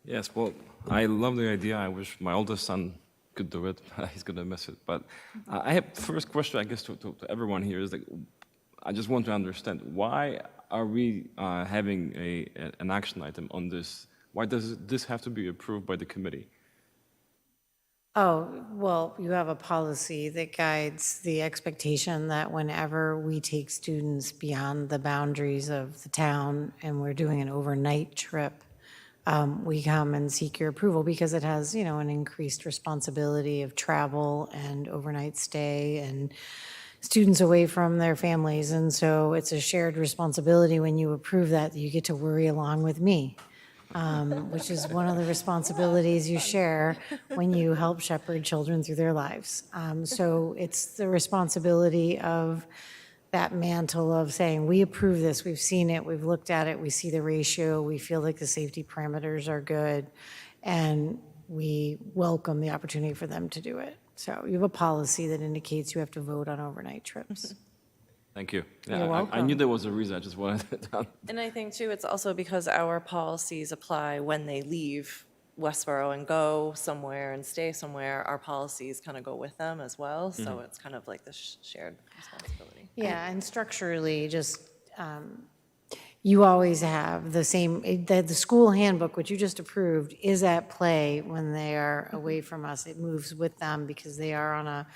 Speaker 7: Yes, well, I love the idea. I wish my oldest son could do it. He's going to miss it. But I have first question, I guess, to everyone here is like, I just want to understand, why are we having an action item on this? Why does this have to be approved by the committee?
Speaker 2: Oh, well, you have a policy that guides the expectation that whenever we take students beyond the boundaries of the town and we're doing an overnight trip, we come and seek your approval because it has, an increased responsibility of travel and overnight stay and students away from their families. And so it's a shared responsibility when you approve that you get to worry along with me. which is one of the responsibilities you share when you help shepherd children through their lives. So it's the responsibility of that mantle of saying, we approve this, we've seen it, we've looked at it, we see the ratio, we feel like the safety parameters are good, and we welcome the opportunity for them to do it. So you have a policy that indicates you have to vote on overnight trips.
Speaker 7: Thank you.
Speaker 2: You're
Speaker 7: I knew
Speaker 2: welcome.
Speaker 7: there was a reason, I just wanted it done.
Speaker 3: And I think too, it's also because our policies apply when they leave Westborough and go somewhere and stay somewhere, our policies kind of go with them as well. So it's kind of like this shared responsibility.
Speaker 2: Yeah, and structurally, just, you always have the same, the school handbook, which you just approved, is at play when they are away from us. It moves with them because they are on a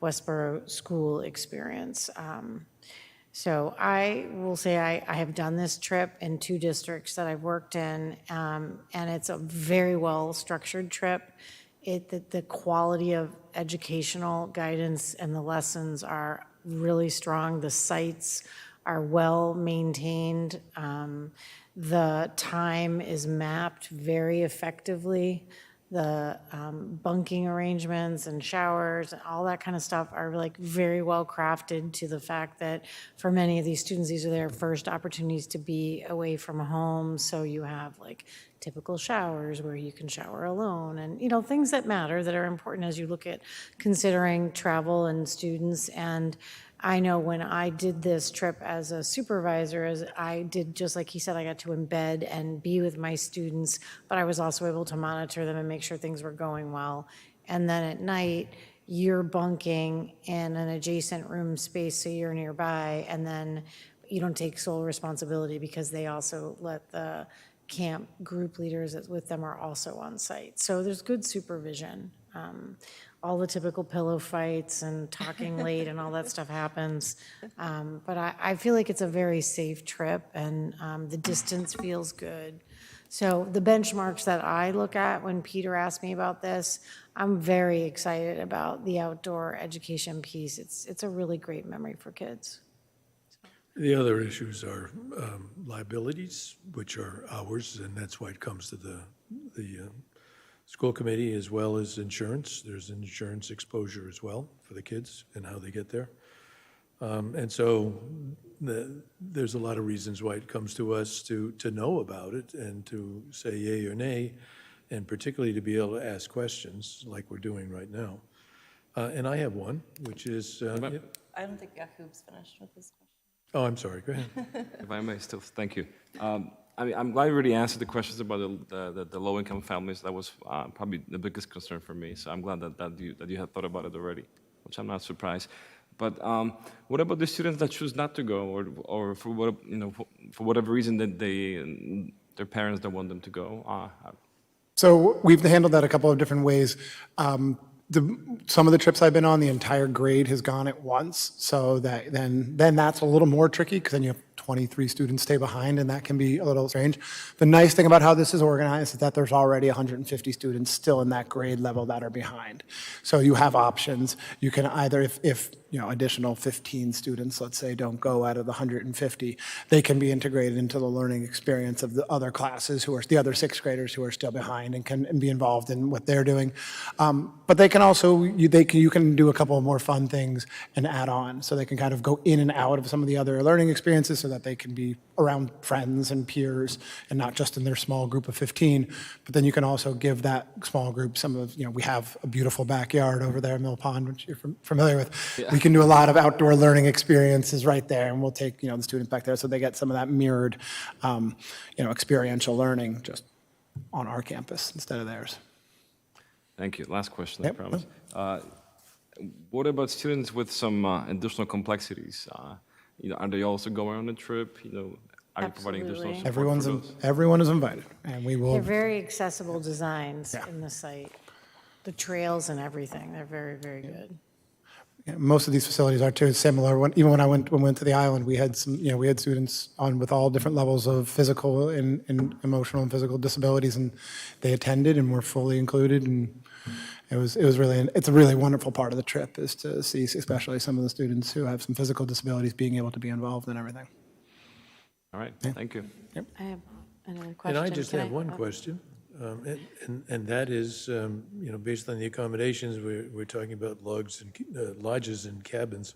Speaker 2: Westborough school experience. So I will say I have done this trip in 2 districts that I've worked in, and it's a very well-structured trip. The quality of educational guidance and the lessons are really strong. The sites are well-maintained. The time is mapped very effectively. The bunking arrangements and showers and all that kind of stuff are like very well crafted to the fact that for many of these students, these are their first opportunities to be away from home. So you have like typical showers where you can shower alone and, you know, things that matter that are important as you look at considering travel and students. And I know when I did this trip as a supervisor, as I did, just like he said, I got to embed and be with my students, but I was also able to monitor them and make sure things were going well. And then at night, you're bunking in an adjacent room space, so you're nearby, and then you don't take sole responsibility because they also let the camp group leaders that's with them are also on site. So there's good supervision. All the typical pillow fights and talking late and all that stuff happens. But I feel like it's a very safe trip, and the distance feels good. So the benchmarks that I look at when Peter asked me about this, I'm very excited about the outdoor education piece. It's a really great memory for kids.
Speaker 1: The other issues are liabilities, which are ours, and that's why it comes to the school committee, as well as insurance. There's insurance exposure as well for the kids and how they get there. And so there's a lot of reasons why it comes to us to know about it and to say yay or nay, and particularly to be able to ask questions like we're doing right now. And I have one, which is,
Speaker 3: I don't think Yakub's finished with his question.
Speaker 1: oh, I'm sorry, go ahead.
Speaker 7: If I may still, thank you. I mean, I'm glad you already answered the questions about the low-income families. That was probably the biggest concern for me. So I'm glad that you had thought about it already, which I'm not surprised. But what about the students that choose not to go, or for what, you know, for whatever reason that their parents don't want them to go?
Speaker 13: So we've handled that a couple of different ways. Some of the trips I've been on, the entire grade has gone at once, so that then that's a little more tricky because then you have 23 students stay behind, and that can be a little strange. The nice thing about how this is organized is that there's already 150 students still in that grade level that are behind. So you have options. You can either, if you know, additional 15 students, let's say, don't go out of the 150, they can be integrated into the learning experience of the other classes who are, the other 6th graders who are still behind and can be involved in what they're doing. But they can also, you can do a couple of more fun things and add on. So they can kind of go in and out of some of the other learning experiences so that they can be around friends and peers and not just in their small group of 15. But then you can also give that small group some of, you know, we have a beautiful backyard over there in Mill Pond, which you're familiar with. Yeah. We can do a lot of outdoor learning experiences right there, and we'll take, you know, the students back there so they get some of that mirrored, you know, experiential learning just on our campus instead of theirs.
Speaker 7: Thank you. Last question,
Speaker 13: Yep.
Speaker 7: I promise. What about students with some additional complexities? You know, are they also going on a trip? You know, are you providing additional support for those?
Speaker 13: Everyone is invited, and we will.
Speaker 2: They're very accessible designs in the site. The trails and everything, they're very, very good.
Speaker 13: Yeah, most of these facilities are too similar. Even when we went to the island, we had some, you know, we had students on with all different levels of physical and emotional and physical disabilities, and they attended and were fully included. And it's a really wonderful part of the trip is to see, especially some of the students who have some physical disabilities, being able to be involved in everything.
Speaker 7: All right, thank you.
Speaker 13: Yep.
Speaker 2: I have
Speaker 9: Another question?
Speaker 1: And I just
Speaker 9: Can
Speaker 1: have one question, and that is, based on the accommodations, we're talking about lodges and cabins.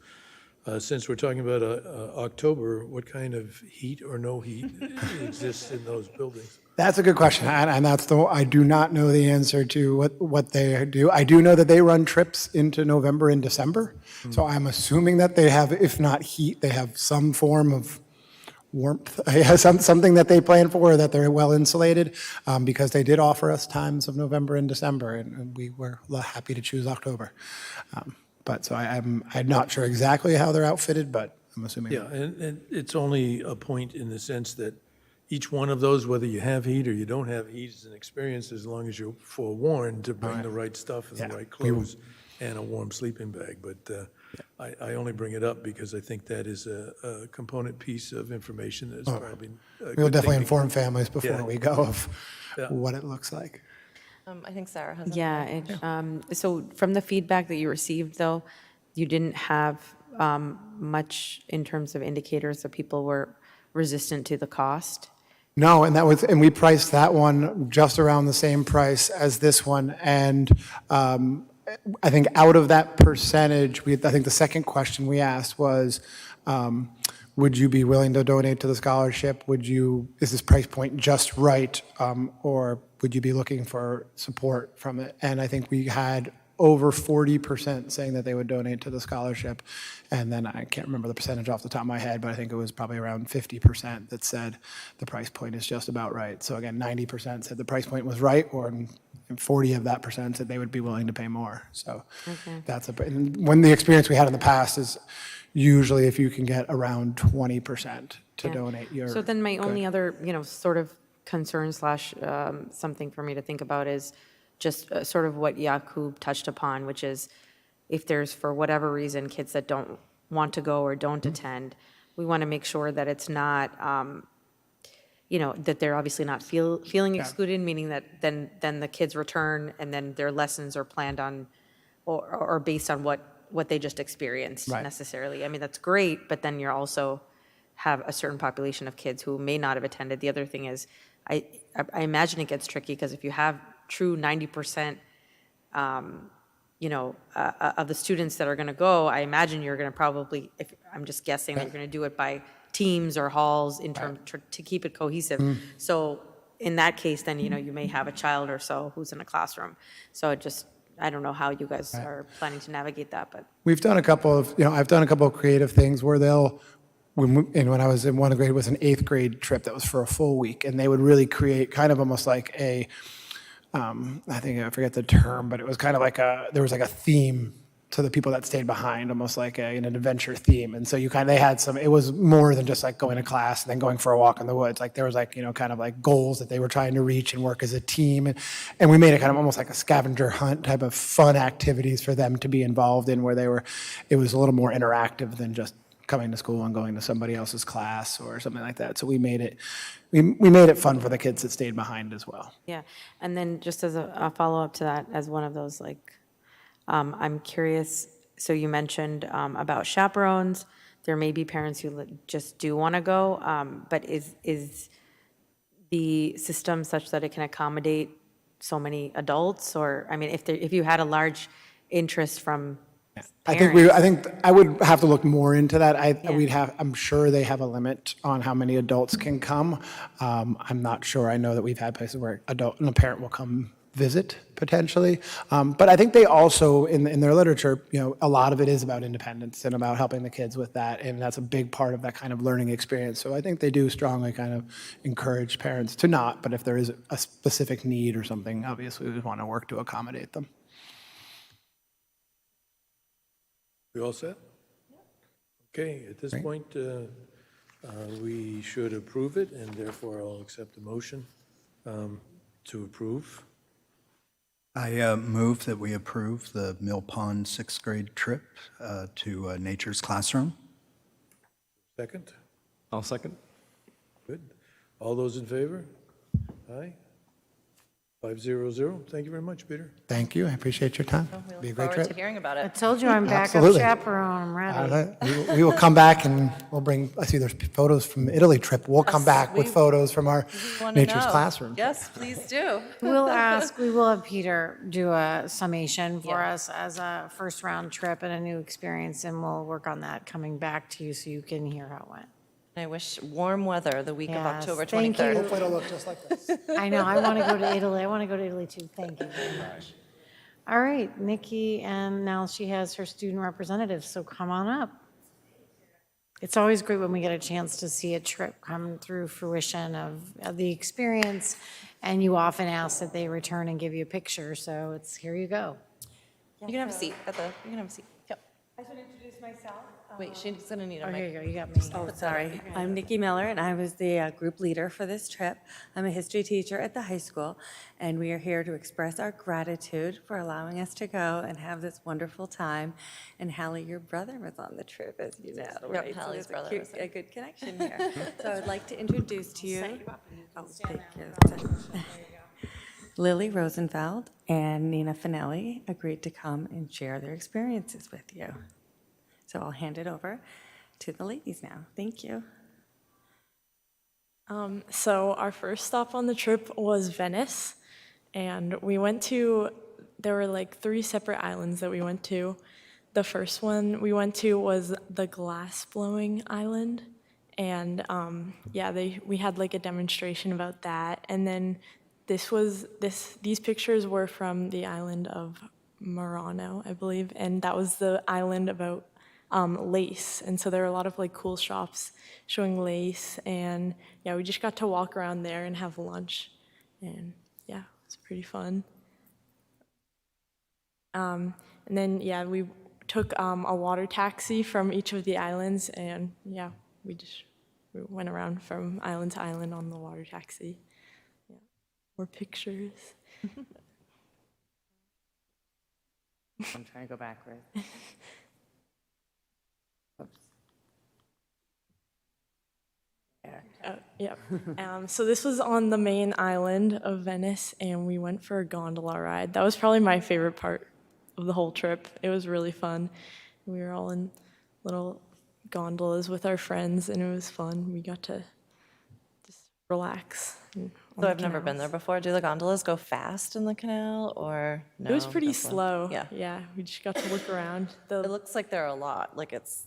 Speaker 1: Since we're talking about October, what kind of heat or no heat exists in those buildings?
Speaker 13: That's a good question, and that's I do not know the answer to what they do. I do know that they run trips into November and December, so I'm assuming that they have, if not heat, they have some form of warmth, something that they plan for, that they're well insulated, because they did offer us times of November and December, and we were happy to choose October. But so I'm not sure exactly how they're outfitted, but I'm assuming.
Speaker 1: Yeah, and it's only a point in the sense that each one of those, whether you have heat or you don't have heat, is an experience as long as you're forewarned to bring the right stuff and the right clothes and a warm sleeping bag. But I only bring it up because I think that is a component piece of information that's probably a
Speaker 13: We'll
Speaker 1: good
Speaker 13: definitely
Speaker 1: thing to
Speaker 13: inform families before
Speaker 1: Yeah.
Speaker 13: we go of
Speaker 1: Yeah.
Speaker 13: what it looks like.
Speaker 3: I think Sarah has.
Speaker 9: Yeah, so from the feedback that you received, though, you didn't have much in terms of indicators that people were resistant to the cost?
Speaker 13: No, and we priced that one just around the same price as this one. And I think out of that percentage, I think the second question we asked was, would you be willing to donate to the scholarship? Is this price point just right? Or would you be looking for support from it? And I think we had over 40% saying that they would donate to the scholarship. And then I can't remember the percentage off the top of my head, but I think it was probably around 50% that said the price point is just about right. So again, 90% said the price point was right, or 40 of that percent said they would be willing to pay more. So that's when the experience we had in the past is usually if you can get around 20% to donate, you're
Speaker 9: So then my
Speaker 13: good.
Speaker 9: only other, sort of concern slash something for me to think about is just sort of what Yakub touched upon, which is if there's, for whatever reason, kids that don't want to go or don't attend, we want to make sure that it's not, that they're obviously not feeling excluded, meaning that then the kids return and then their lessons are planned on or based on what they just experienced necessarily. I mean, that's great, but then you're also have a certain population of kids who may not have attended. The other thing is, I imagine it gets tricky because if you have true 90%, of the students that are going to go, I imagine you're going to probably, if I'm just guessing, that you're going to do it by teams or halls in terms to keep it cohesive. So in that case, then you may have a child or so who's in a classroom. So I don't know how you guys are planning to navigate that, but
Speaker 13: We've done a couple of, I've done a couple of creative things where when I was in one grade, it was an 8th grade trip that was for a full week, and they would really create kind of almost like I forget the term, but it was kind of like there was like a theme to the people that stayed behind, almost like an adventure theme. And so they had it was more than just like going to class and then going for a walk in the woods. Like there was kind of like goals that they were trying to reach and work as a team. And we made it kind of almost like a scavenger hunt type of fun activities for them to be involved in, where it was a little more interactive than just coming to school and going to somebody else's class or something like that. So we made it fun for the kids that stayed behind as well.
Speaker 9: yeah. And then just as a follow-up to that, as one of those, I'm curious, so you mentioned about chaperones. There may be parents who just do want to go, but is the system such that it can accommodate so many adults? Or, I mean, if you had a large interest from parents.
Speaker 13: I think I would have to look more into that. I'm sure they have a limit on how many adults can come. I'm not sure. I know that we've had places where adult and a parent will come visit potentially. But I think they also, in their literature, a lot of it is about independence and about helping the kids with that. And that's a big part of that kind of learning experience. So I think they do strongly kind of encourage parents to not, but if there is a specific need or something, obviously we would want to work to accommodate them.
Speaker 1: We all set? Okay, at this point, we should approve it, and therefore I'll accept the motion to approve.
Speaker 8: I move that we approve the Mill Pond 6th grade trip to Nature's Classroom.
Speaker 1: Second?
Speaker 7: I'll second.
Speaker 1: Good. All those in favor? Aye? 500. Thank you very much, Peter.
Speaker 13: Thank you. I appreciate your time.
Speaker 3: We
Speaker 13: Be a
Speaker 3: look
Speaker 13: great
Speaker 3: forward to
Speaker 13: trip.
Speaker 3: hearing about
Speaker 2: I
Speaker 3: it.
Speaker 2: told you I'm backup
Speaker 13: Absolutely.
Speaker 2: chaperone, I'm ready.
Speaker 13: We will come back and we'll bring, I see there's photos from Italy trip. We'll come back with photos from our
Speaker 3: Wanna
Speaker 13: nature's
Speaker 3: know.
Speaker 13: classroom.
Speaker 3: Yes, please do.
Speaker 2: We will have Peter do a summation for
Speaker 3: Yeah.
Speaker 2: us as a first round trip and a new experience, and we'll work on that coming back to you so you can hear how it went.
Speaker 3: I wish warm weather the week of
Speaker 2: Yes,
Speaker 3: October
Speaker 2: thank
Speaker 3: 23rd.
Speaker 2: you.
Speaker 13: Hopefully it'll look just like this.
Speaker 2: I know, I want to go to Italy. I want to go to Italy too. Thank you very much. All right, Nikki, and now she has her student representative, so come on up. It's always great when we get a chance to see a trip come through fruition of the experience, and you often ask that they return and give you a picture, so it's, here you go.
Speaker 3: You can have a seat you can have a seat. Yep.
Speaker 12: I should introduce myself.
Speaker 3: Wait, she's gonna need a
Speaker 2: Oh, here
Speaker 3: mic.
Speaker 2: you go, you got me.
Speaker 12: Oh, sorry. I'm Nikki Miller, and I was the group leader for this trip. I'm a history teacher at the high school, and we are here to express our gratitude for allowing us to go and have this wonderful time. And Hallie, your brother was on the trip, as you know, right? So
Speaker 3: Hallie's
Speaker 12: there's
Speaker 3: brother was there.
Speaker 12: a good connection here. So I'd like to introduce to you. Oh, thank you. Lily Rosenfeld and Nina Finelli agreed to come and share their experiences with you. So I'll hand it over to the ladies now. Thank you.
Speaker 14: So our first stop on the trip was Venice, and there were like 3 separate islands that we went to. The first one we went to was the glass-blowing island, and we had like a demonstration about that. And then these pictures were from the island of Murano, I believe, and that was the island about lace. And so there were a lot of like cool shops showing lace, and yeah, we just got to walk around there and have lunch, and yeah, it was pretty fun. And then yeah, we took a water taxi from each of the islands, and yeah, we went around from island to island on the water taxi. Yeah, more pictures.
Speaker 6: I'm trying to go backwards.
Speaker 14: Yeah. So this was on the main island of Venice, and we went for a gondola ride. That was probably my favorite part of the whole trip. It was really fun. We were all in little gondolas with our friends, and it was fun. We got to just relax.
Speaker 3: So I've never been there before. Do the gondolas go fast in the canal, or no?
Speaker 14: It was pretty
Speaker 3: That's
Speaker 14: slow.
Speaker 3: Yeah.
Speaker 14: Yeah, we just got to look around.
Speaker 3: It looks like there are a lot. Like is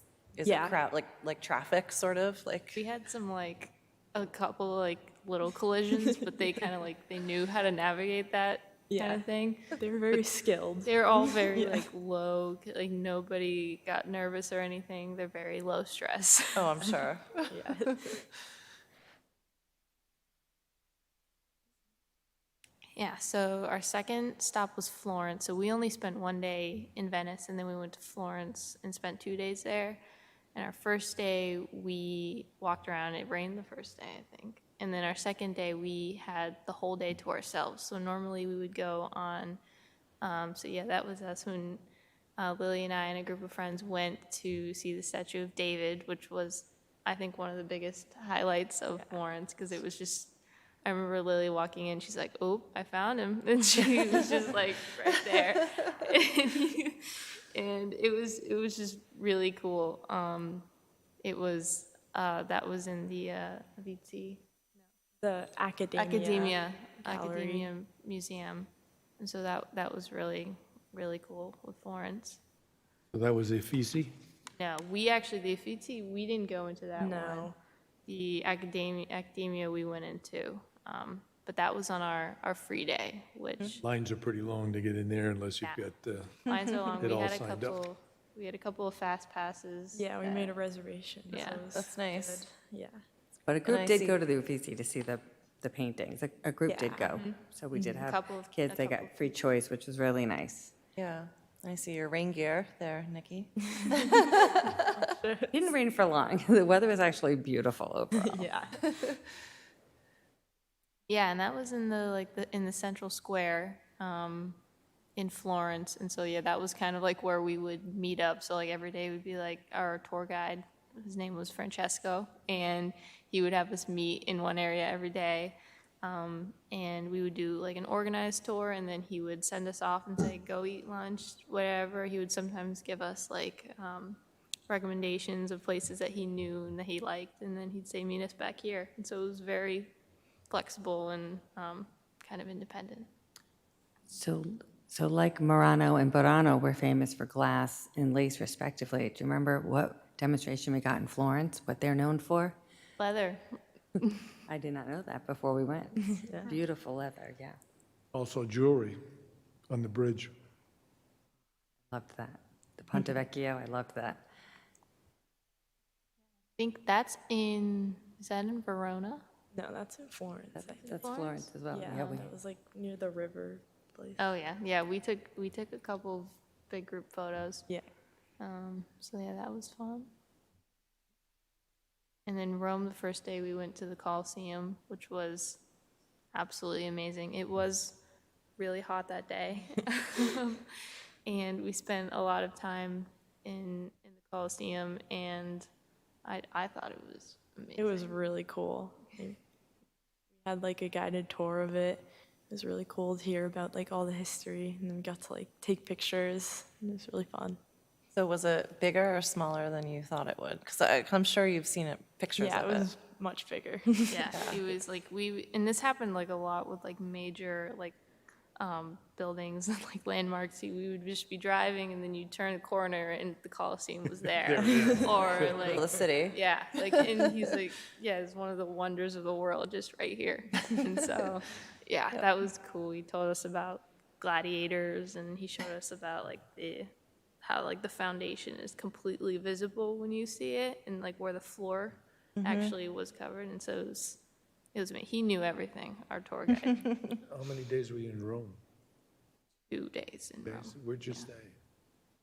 Speaker 14: Yeah.
Speaker 3: it crowd like traffic sort of like?
Speaker 15: We had some like a couple like little collisions, but they kind of like they knew how to navigate that kind of thing.
Speaker 14: They were very skilled.
Speaker 15: They're all very like low, like nobody got nervous or anything. They're very low stress.
Speaker 3: Oh, I'm sure.
Speaker 14: Yeah.
Speaker 15: Yeah, so our second stop was Florence. So we only spent 1 day in Venice, and then we went to Florence and spent 2 days there. And our first day, we walked around. It rained the first day, I think. And then our second day, we had the whole day to ourselves. So normally we would go on, so yeah, that was us when Lily and I and a group of friends went to see the Statue of David, which was, I think, one of the biggest highlights of Florence, because it was just, I remember Lily walking in, she's like, oh, I found him. And she was just like right there. And it was just really cool. It was, that was in the Vici.
Speaker 14: The
Speaker 15: Academia
Speaker 14: Gallery.
Speaker 15: Museum. And so that was really, really cool with Florence.
Speaker 1: So that was the Uffizi?
Speaker 15: No, the Uffizi, we didn't go into that one.
Speaker 14: No.
Speaker 15: The Academia we went into. But that was on our free day, which
Speaker 1: Lines are pretty long to get in there unless you've
Speaker 15: Yeah.
Speaker 1: got,
Speaker 15: lines are long.
Speaker 1: It all signed up.
Speaker 15: We had a couple of fast passes.
Speaker 14: Yeah, we made a reservation. so
Speaker 15: Yeah.
Speaker 14: it was
Speaker 3: That's nice.
Speaker 14: good. Yeah.
Speaker 12: But a
Speaker 3: I
Speaker 12: group did
Speaker 3: see-
Speaker 12: go to the Uffizi to see the paintings. A group did go. So we did have
Speaker 15: Couple of-
Speaker 12: kids.
Speaker 15: a
Speaker 12: They
Speaker 15: couple.
Speaker 12: got free choice, which was really nice.
Speaker 3: Yeah. I see your rain gear there, Nikki.
Speaker 12: It didn't rain for long. The weather was actually beautiful overall.
Speaker 14: Yeah.
Speaker 15: Yeah, and that was in the central square in Florence, and so yeah, that was kind of like where we would meet up. So like every day would be like our tour guide. His name was Francesco, and he would have us meet in one area every day. And we would do like an organized tour, and then he would send us off and say, go eat lunch, whatever. He would sometimes give us like recommendations of places that he knew and that he liked, and then he'd say, meet us back here. And so it was very flexible and kind of independent.
Speaker 12: So like Murano and Burano were famous for glass and lace respectively. Do you remember what demonstration we got in Florence, what they're known for?
Speaker 15: Leather.
Speaker 12: I did not know that before we went. Beautiful leather, yeah.
Speaker 1: Also jewelry on the bridge.
Speaker 12: Loved that. The Ponte Vecchio, I loved that.
Speaker 15: I think is that in Verona?
Speaker 14: No, that's in Florence. I think.
Speaker 12: That's Florence as well.
Speaker 14: Yeah,
Speaker 12: Yeah,
Speaker 14: that was like near the river place.
Speaker 15: Oh, yeah. Yeah, we took a couple of big group photos.
Speaker 14: Yeah.
Speaker 15: So yeah, that was fun. And then Rome, the first day we went to the Colosseum, which was absolutely amazing. It was really hot that day. And we spent a lot of time in the Colosseum, and I thought it was amazing.
Speaker 14: It was really cool. We had like a guided tour of it. It was really cool to hear about like all the history, and then we got to like take pictures, and it was really fun.
Speaker 3: So was it bigger or smaller than you thought it would? Because I'm sure you've seen pictures
Speaker 14: Yeah,
Speaker 3: of
Speaker 14: it
Speaker 3: it.
Speaker 14: was much bigger.
Speaker 15: Yeah, it was like and this happened like a lot with like major like buildings and like landmarks. We would just be driving, and then you'd turn a corner, and the Colosseum was there. Or like
Speaker 3: The city.
Speaker 15: yeah, like, and he's like, yeah, it's one of the wonders of the world just right here. And so, yeah, that was cool. He told us about gladiators, and he showed us about like how like the foundation is completely visible when you see it, and like where the floor actually was covered. And so it was he knew everything, our tour guide.
Speaker 1: How many days were you in Rome?
Speaker 15: 2 days in Rome.
Speaker 1: Where'd you stay?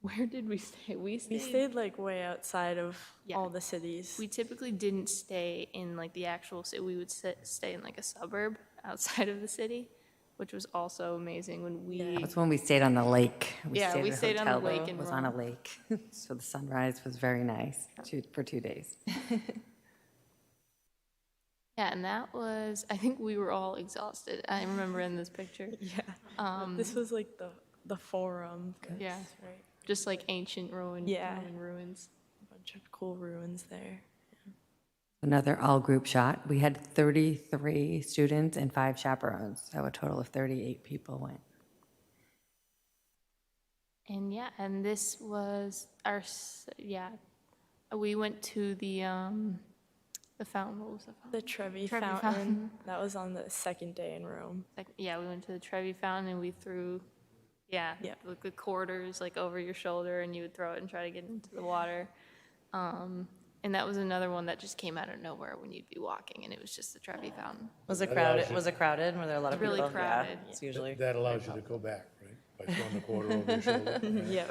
Speaker 15: Where did we stay? We
Speaker 14: We stayed like way outside of
Speaker 15: Yeah.
Speaker 14: all the cities.
Speaker 15: We typically didn't stay in like the actual city. We would stay in like a suburb outside of the city, which was also amazing when we.
Speaker 12: That's when we stayed on the lake.
Speaker 15: Yeah, we
Speaker 12: at a
Speaker 15: stayed on the
Speaker 12: hotel
Speaker 15: lake
Speaker 12: that
Speaker 15: in
Speaker 12: was on a
Speaker 15: Rome.
Speaker 12: lake. So the sunrise was very nice for 2 days.
Speaker 15: Yeah, and that was. I think we were all exhausted. I remember in this picture.
Speaker 14: Yeah. This was like the forum.
Speaker 15: Yeah.
Speaker 14: Right.
Speaker 15: Just like ancient Roman ruins.
Speaker 14: A bunch of cool ruins there.
Speaker 12: Another all-group shot. We had 33 students and 5 chaperones, so a total of 38 people went.
Speaker 15: And yeah, and this was we went to the fountain. What was the fountain?
Speaker 14: The Trevi
Speaker 15: Trevi
Speaker 14: Fountain.
Speaker 15: Fountain.
Speaker 14: That was on the second day in Rome.
Speaker 15: Yeah, we went to the Trevi Fountain, and we threw, like the quarters like over your shoulder, and you would throw it and try to get into the water. And that was another one that just came out of nowhere when you'd be walking, and it was just the Trevi Fountain.
Speaker 3: Was it crowded? Was it crowded? Were there a lot of
Speaker 15: Really
Speaker 3: people?
Speaker 15: crowded.
Speaker 3: Yeah, it's usually.
Speaker 1: That allows you to go back, right? By throwing the quarter over your shoulder.
Speaker 14: Yeah.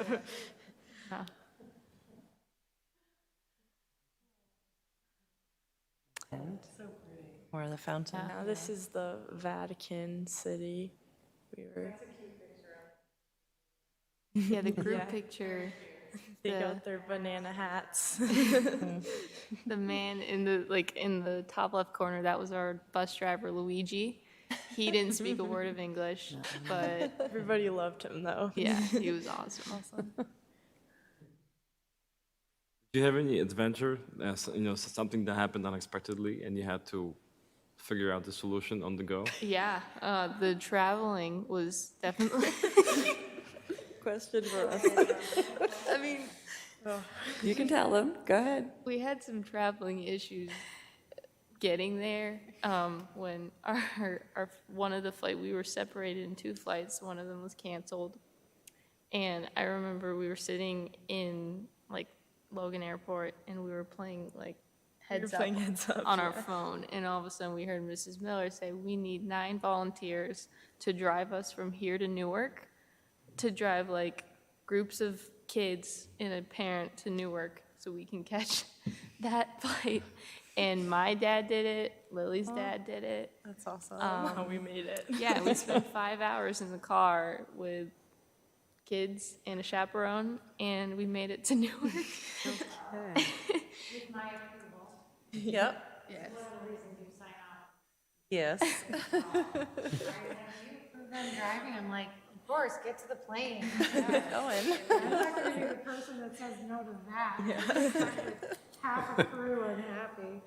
Speaker 3: Or the fountain.
Speaker 14: Now this is the Vatican City. We were.
Speaker 15: Yeah, the group
Speaker 14: Yeah.
Speaker 15: picture.
Speaker 14: They
Speaker 15: the-
Speaker 14: got their banana hats.
Speaker 15: The man in the top left corner, that was our bus driver, Luigi. He didn't speak a word of English, but
Speaker 14: Everybody loved him though.
Speaker 15: yeah, he was awesome.
Speaker 7: Do you have any adventure, something that happened unexpectedly and you had to figure out the solution on the go?
Speaker 15: Yeah, the traveling was definitely.
Speaker 14: Question for us.
Speaker 15: I mean,
Speaker 12: You can tell them. Go ahead.
Speaker 15: we had some traveling issues getting there. When our one of the flight, we were separated in 2 flights. One of them was canceled, and I remember we were sitting in like Logan Airport, and we were playing like Heads Up
Speaker 14: playing Heads Up,
Speaker 15: on our
Speaker 14: yeah.
Speaker 15: phone, and all of a sudden we heard Mrs. Miller say, "We need 9 volunteers to drive us from here to Newark, to drive like groups of kids and a parent to Newark so we can catch that flight." And my dad did it, Lily's dad did it.
Speaker 3: That's awesome.
Speaker 14: How we made it.
Speaker 15: Yeah, we spent 5 hours in the car with kids and a chaperone, and we made it to Newark.
Speaker 3: Yep.
Speaker 15: Yes.
Speaker 3: Yes.
Speaker 2: Driving, I'm like, of course, get to the plane.
Speaker 3: Going.
Speaker 2: I'm not going to be the person that says no to that. Half a crew unhappy.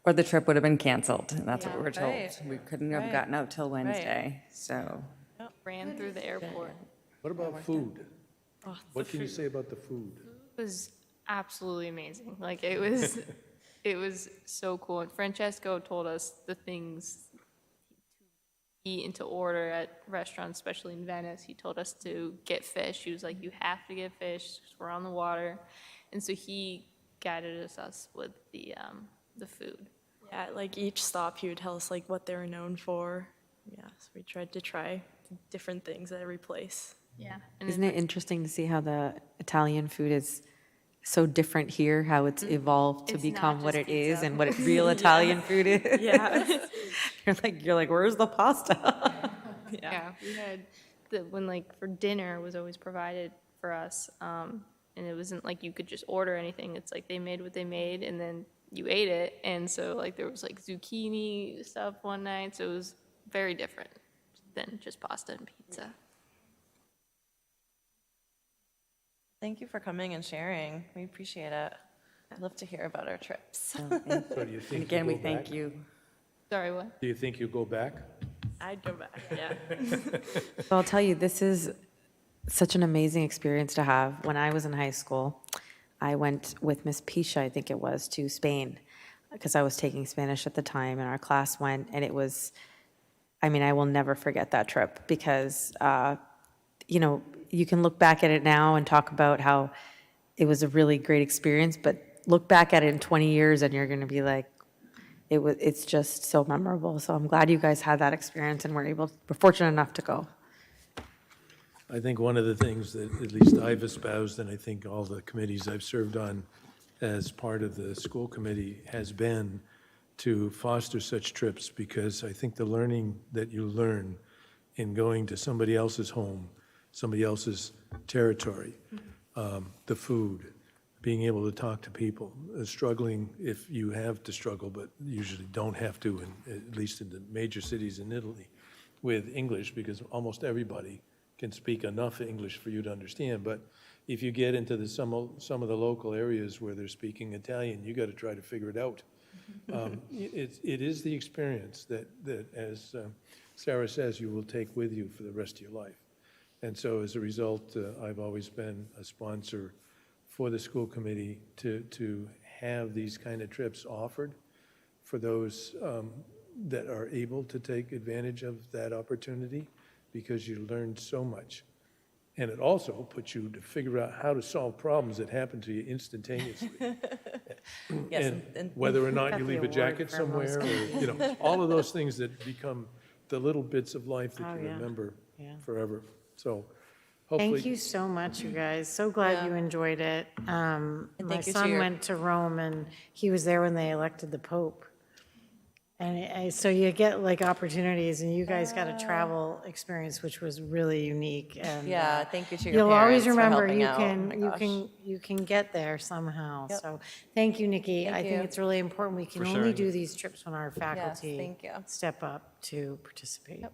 Speaker 12: Or the trip would have been canceled, and that's what we were told.
Speaker 3: Right.
Speaker 12: We couldn't have
Speaker 3: Right.
Speaker 12: gotten out till Wednesday, so.
Speaker 15: Ran through the airport.
Speaker 1: What about food? What can you say about the food?
Speaker 15: It was absolutely amazing. Like it was so cool. And Francesco told us the things to eat and to order at restaurants, especially in Venice. He told us to get fish. He was like, you have to get fish 'cause we're on the water. And so he guided us with the food.
Speaker 14: Yeah, like each stop, he would tell us like what they were known for. Yeah, so we tried to try different things at every place.
Speaker 15: Yeah. And
Speaker 9: Isn't it interesting to see how the Italian food is so different here, how it's evolved to
Speaker 15: It's not
Speaker 9: become what
Speaker 15: just
Speaker 9: it is
Speaker 15: pizza.
Speaker 9: and what real Italian food is?
Speaker 14: Yeah.
Speaker 9: You're like, where's the pasta?
Speaker 15: Yeah, we had when like for dinner was always provided for us, and it wasn't like you could just order anything. It's like they made what they made, and then you ate it. And so like there was like zucchini stuff one night, so it was very different than just pasta and pizza.
Speaker 3: Thank you for coming and sharing. We appreciate it. I'd love to hear about our trips.
Speaker 1: So do you think
Speaker 12: And again,
Speaker 1: you'll
Speaker 12: we
Speaker 1: go
Speaker 12: thank
Speaker 1: back?
Speaker 12: you.
Speaker 15: Sorry, what?
Speaker 1: Do you think you'll go back?
Speaker 14: I'd go back, yeah.
Speaker 9: So I'll tell you, this is such an amazing experience to have. When I was in high school, I went with Miss Pisha, I think it was, to Spain because I was taking Spanish at the time, and our class went, and it was, I mean, I will never forget that trip because, you know, you can look back at it now and talk about how it was a really great experience, but look back at it in 20 years and you're going to be like, it's just so memorable. So I'm glad you guys had that experience and we're fortunate enough to go.
Speaker 1: I think one of the things that at least I've espoused, and I think all the committees I've served on as part of the school committee, has been to foster such trips, because I think the learning that you learn in going to somebody else's home, somebody else's territory, the food, being able to talk to people, struggling if you have to struggle, but usually don't have to, at least in the major cities in Italy, with English, because almost everybody can speak enough English for you to understand. But if you get into some of the local areas where they're speaking Italian, you got to try to figure it out. It is the experience that as Sarah says, you will take with you for the rest of your life. And so as a result, I've always been a sponsor for the school committee to have these kind of trips offered for those that are able to take advantage of that opportunity, because you learn so much. And it also puts you to figure out how to solve problems that happen to you instantaneously.
Speaker 3: Yes,
Speaker 1: And whether or not
Speaker 9: Got
Speaker 1: you
Speaker 9: the
Speaker 1: leave a
Speaker 9: award
Speaker 1: jacket
Speaker 9: for most
Speaker 1: somewhere, or, you know, all of those things that become the little bits of life that
Speaker 9: Oh,
Speaker 1: you
Speaker 9: yeah.
Speaker 1: remember
Speaker 9: Yeah.
Speaker 1: forever. So
Speaker 2: Thank
Speaker 1: hopefully.
Speaker 2: you so much, you guys. So glad you enjoyed it. My
Speaker 3: thank you to
Speaker 2: son
Speaker 3: your-
Speaker 2: went to Rome, and he was there when they elected the Pope. And so you get like opportunities, and you guys got a travel experience, which was really unique. And
Speaker 3: Yeah, thank you to your
Speaker 2: you'll always
Speaker 3: parents for
Speaker 2: remember
Speaker 3: helping
Speaker 2: you
Speaker 3: out.
Speaker 2: can
Speaker 3: Oh my gosh.
Speaker 2: you can get there somehow.
Speaker 3: Yep.
Speaker 2: So thank you, Nikki.
Speaker 3: Thank
Speaker 2: I think
Speaker 3: you.
Speaker 2: it's really important. We can
Speaker 1: For
Speaker 2: only
Speaker 1: sharing
Speaker 2: do
Speaker 1: it.
Speaker 2: these trips when our faculty
Speaker 3: thank you.
Speaker 2: step up to participate.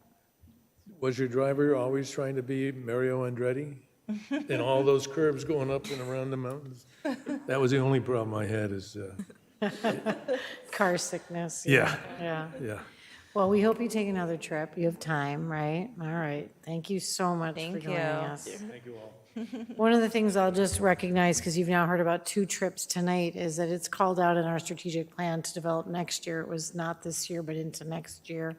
Speaker 1: Was your driver always trying to be Mario Andretti? And all those curves going up and around the mountains? That was the only problem I had is,
Speaker 2: Car sickness.
Speaker 1: yeah,
Speaker 2: Yeah.
Speaker 1: yeah.
Speaker 2: Well, we hope you take another trip. You have time, right? All right. Thank you so much for
Speaker 3: Thank
Speaker 2: joining
Speaker 3: you.
Speaker 2: us.
Speaker 1: Thank you all.
Speaker 2: One of the things I'll just recognize, because you've now heard about 2 trips tonight, is that it's called out in our strategic plan to develop next year. It was not this year, but into next year.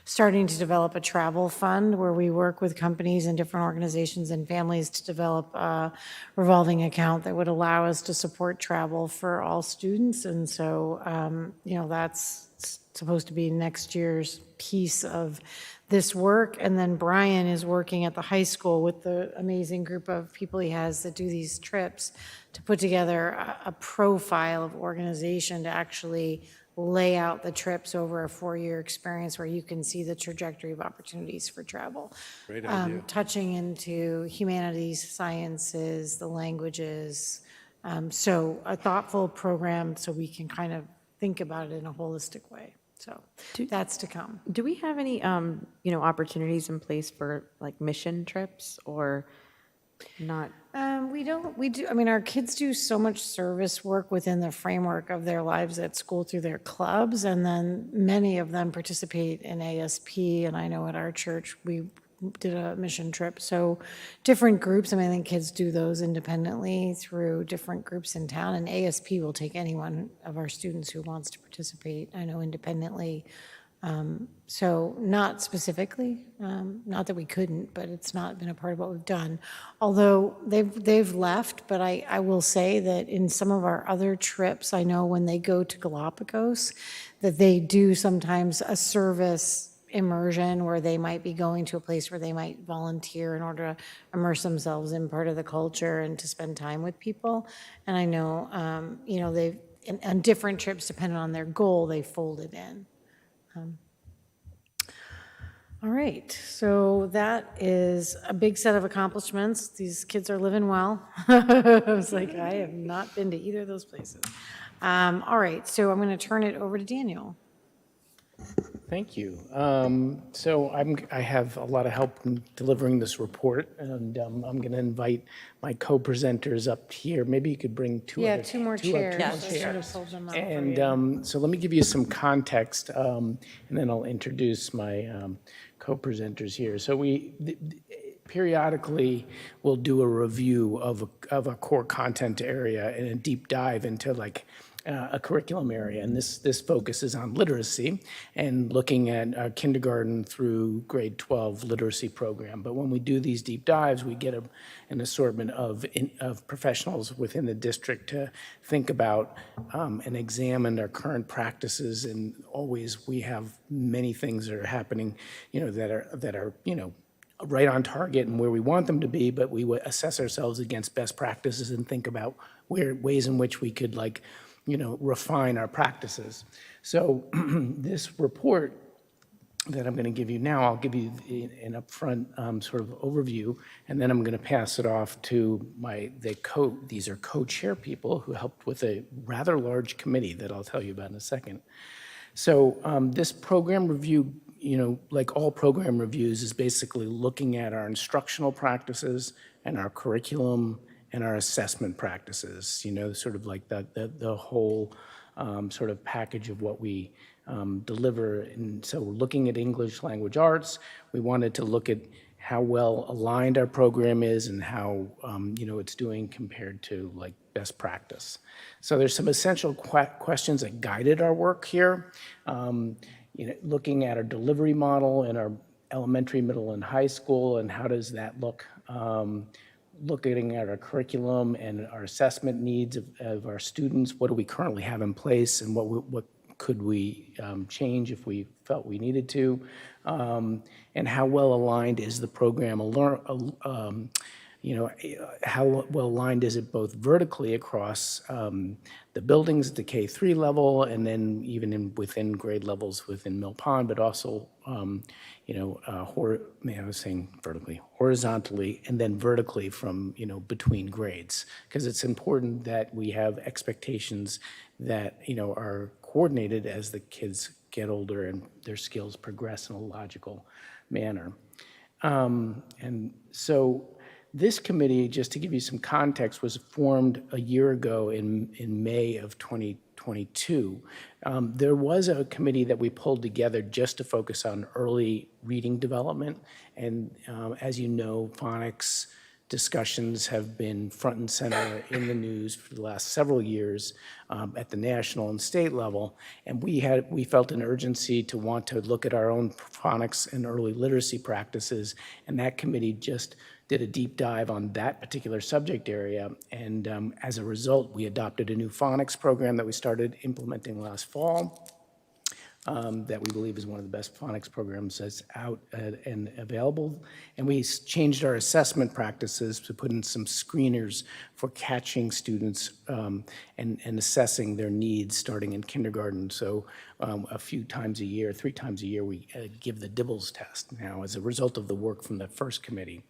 Speaker 2: Starting to develop a travel fund where we work with companies and different organizations and families to develop a revolving account that would allow us to support travel for all students. And so, you know, that's supposed to be next year's piece of this work. And then Brian is working at the high school with the amazing group of people he has that do these trips to put together a profile of organization to actually lay out the trips over a 4-year experience where you can see the trajectory of opportunities for travel.
Speaker 1: Great idea.
Speaker 2: Touching into humanities, sciences, the languages. So a thoughtful program so we can kind of think about it in a holistic way. So that's to come.
Speaker 9: Do we have any, opportunities in place for like mission trips or not?
Speaker 2: Our kids do so much service work within the framework of their lives at school through their clubs, and then many of them participate in ASP, and I know at our church, we did a mission trip. So different groups, I think kids do those independently through different groups in town, and ASP will take anyone of our students who wants to participate, I know independently. So not specifically, not that we couldn't, but it's not been a part of what we've done. Although they've left, but I will say that in some of our other trips, I know when they go to Galapagos, that they do sometimes a service immersion where they might be going to a place where they might volunteer in order to immerse themselves in part of the culture and to spend time with people. And I know, they've, on different trips, depending on their goal, they fold it in. All right, so that is a big set of accomplishments. These kids are living well. I was like, I have not been to either of those places. All right, so I'm going to turn it over to Daniel.
Speaker 10: Thank you. So I have a lot of help in delivering this report, and I'm going to invite my co-presenters up here. Maybe you could bring two
Speaker 2: More chairs.
Speaker 10: more
Speaker 2: I sort of pulled them up for you.
Speaker 10: And so let me give you some context, and then I'll introduce my co-presenters here. So periodically we'll do a review of a core content area and a deep dive into a curriculum area, and this focuses on literacy and looking at kindergarten through grade 12 literacy program. But when we do these deep dives, we get an assortment of professionals within the district to think about and examine our current practices. And always we have many things that are happening, that are right on target and where we want them to be, but we would assess ourselves against best practices and think about ways in which we could refine our practices. So this report that I'm going to give you now, I'll give you an upfront sort of overview, and then I'm going to pass it off to these are co-chair people who helped with a rather large committee that I'll tell you about in a second. So this program review, like all program reviews, is basically looking at our instructional practices and our curriculum and our assessment practices, sort of like the whole sort of package of what we deliver. And so looking at English language arts, we wanted to look at how well aligned our program is and how it's doing compared to best practice. So there's some essential questions that guided our work here. Looking at our delivery model in our elementary, middle, and high school, and how does that look? Looking at our curriculum and our assessment needs of our students, what do we currently have in place, and what could we change if we felt we needed to, and how well aligned is the program, how well aligned is it both vertically across the buildings at the K-3 level, and then even within grade levels within Mill Pond, but also I was saying vertically, horizontally, and then vertically from between grades, because it's important that we have expectations that are coordinated as the kids get older and their skills progress in a logical manner. And so this committee, just to give you some context, was formed a year ago in May of 2022. There was a committee that we pulled together just to focus on early reading development. And as you know, phonics discussions have been front and center in the news for the last several years at the national and state level. And we felt an urgency to want to look at our own phonics and early literacy practices. And that committee just did a deep dive on that particular subject area. And as a result, we adopted a new phonics program that we started implementing last fall that we believe is one of the best phonics programs that's out and available. And we changed our assessment practices to put in some screeners for catching students and assessing their needs starting in kindergarten. So a few times a year, 3 times a year, we give the Dibbles test now as a result of the work from the first committee.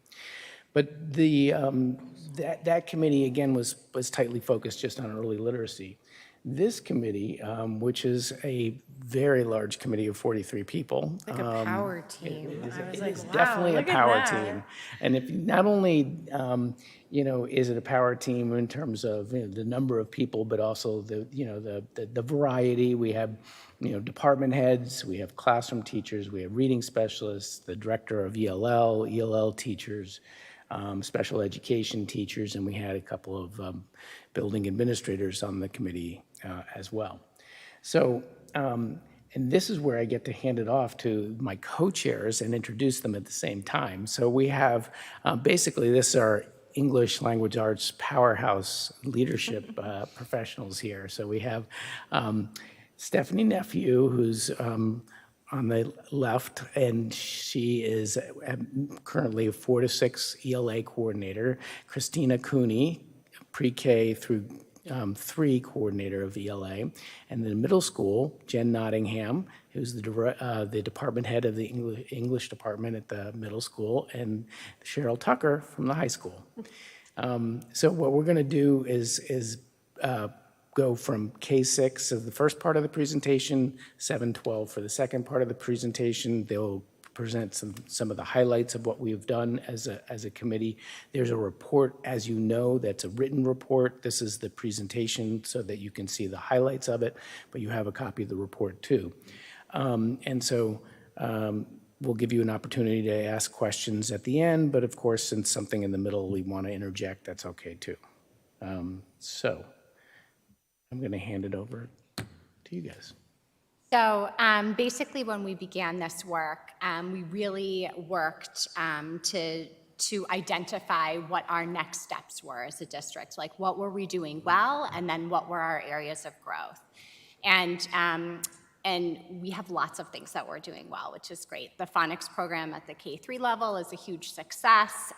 Speaker 10: But that committee, again, was tightly focused just on early literacy. This committee, which is a very large committee of 43 people.
Speaker 2: Like a power team. I was like,
Speaker 10: It's
Speaker 2: wow,
Speaker 10: definitely a
Speaker 2: look at
Speaker 10: power
Speaker 2: that.
Speaker 10: team. And if not only, is it a power team in terms of the number of people, but also the variety. We have, department heads, we have classroom teachers, we have reading specialists, the director of ELL teachers, special education teachers, and we had a couple of building administrators on the committee as well. So, and this is where I get to hand it off to my co-chairs and introduce them at the same time. So we have, basically, this is our English language arts powerhouse leadership professionals here. So we have Stephanie Nephew, who's on the left, and she is currently a 4 to 6 ELA coordinator. Christina Cooney, pre-K through 3 coordinator of ELA. And then middle school, Jen Nottingham, who's the department head of the English department at the middle school, and Cheryl Tucker from the high school. So what we're going to do is go from K6 as the first part of the presentation, 7-12 for the second part of the presentation. They'll present some of the highlights of what we've done as a committee. There's a report, as you know, that's a written report. This is the presentation so that you can see the highlights of it, but you have a copy of the report too. And so we'll give you an opportunity to ask questions at the end, but of course, since something in the middle we want to interject, that's okay too. So I'm going to hand it over to you guys.
Speaker 16: So basically, when we began this work, we really worked to identify what our next steps were as a district, like what were we doing well, and then what were our areas of growth. And we have lots of things that we're doing well, which is great. The phonics program at the K3 level is a huge success.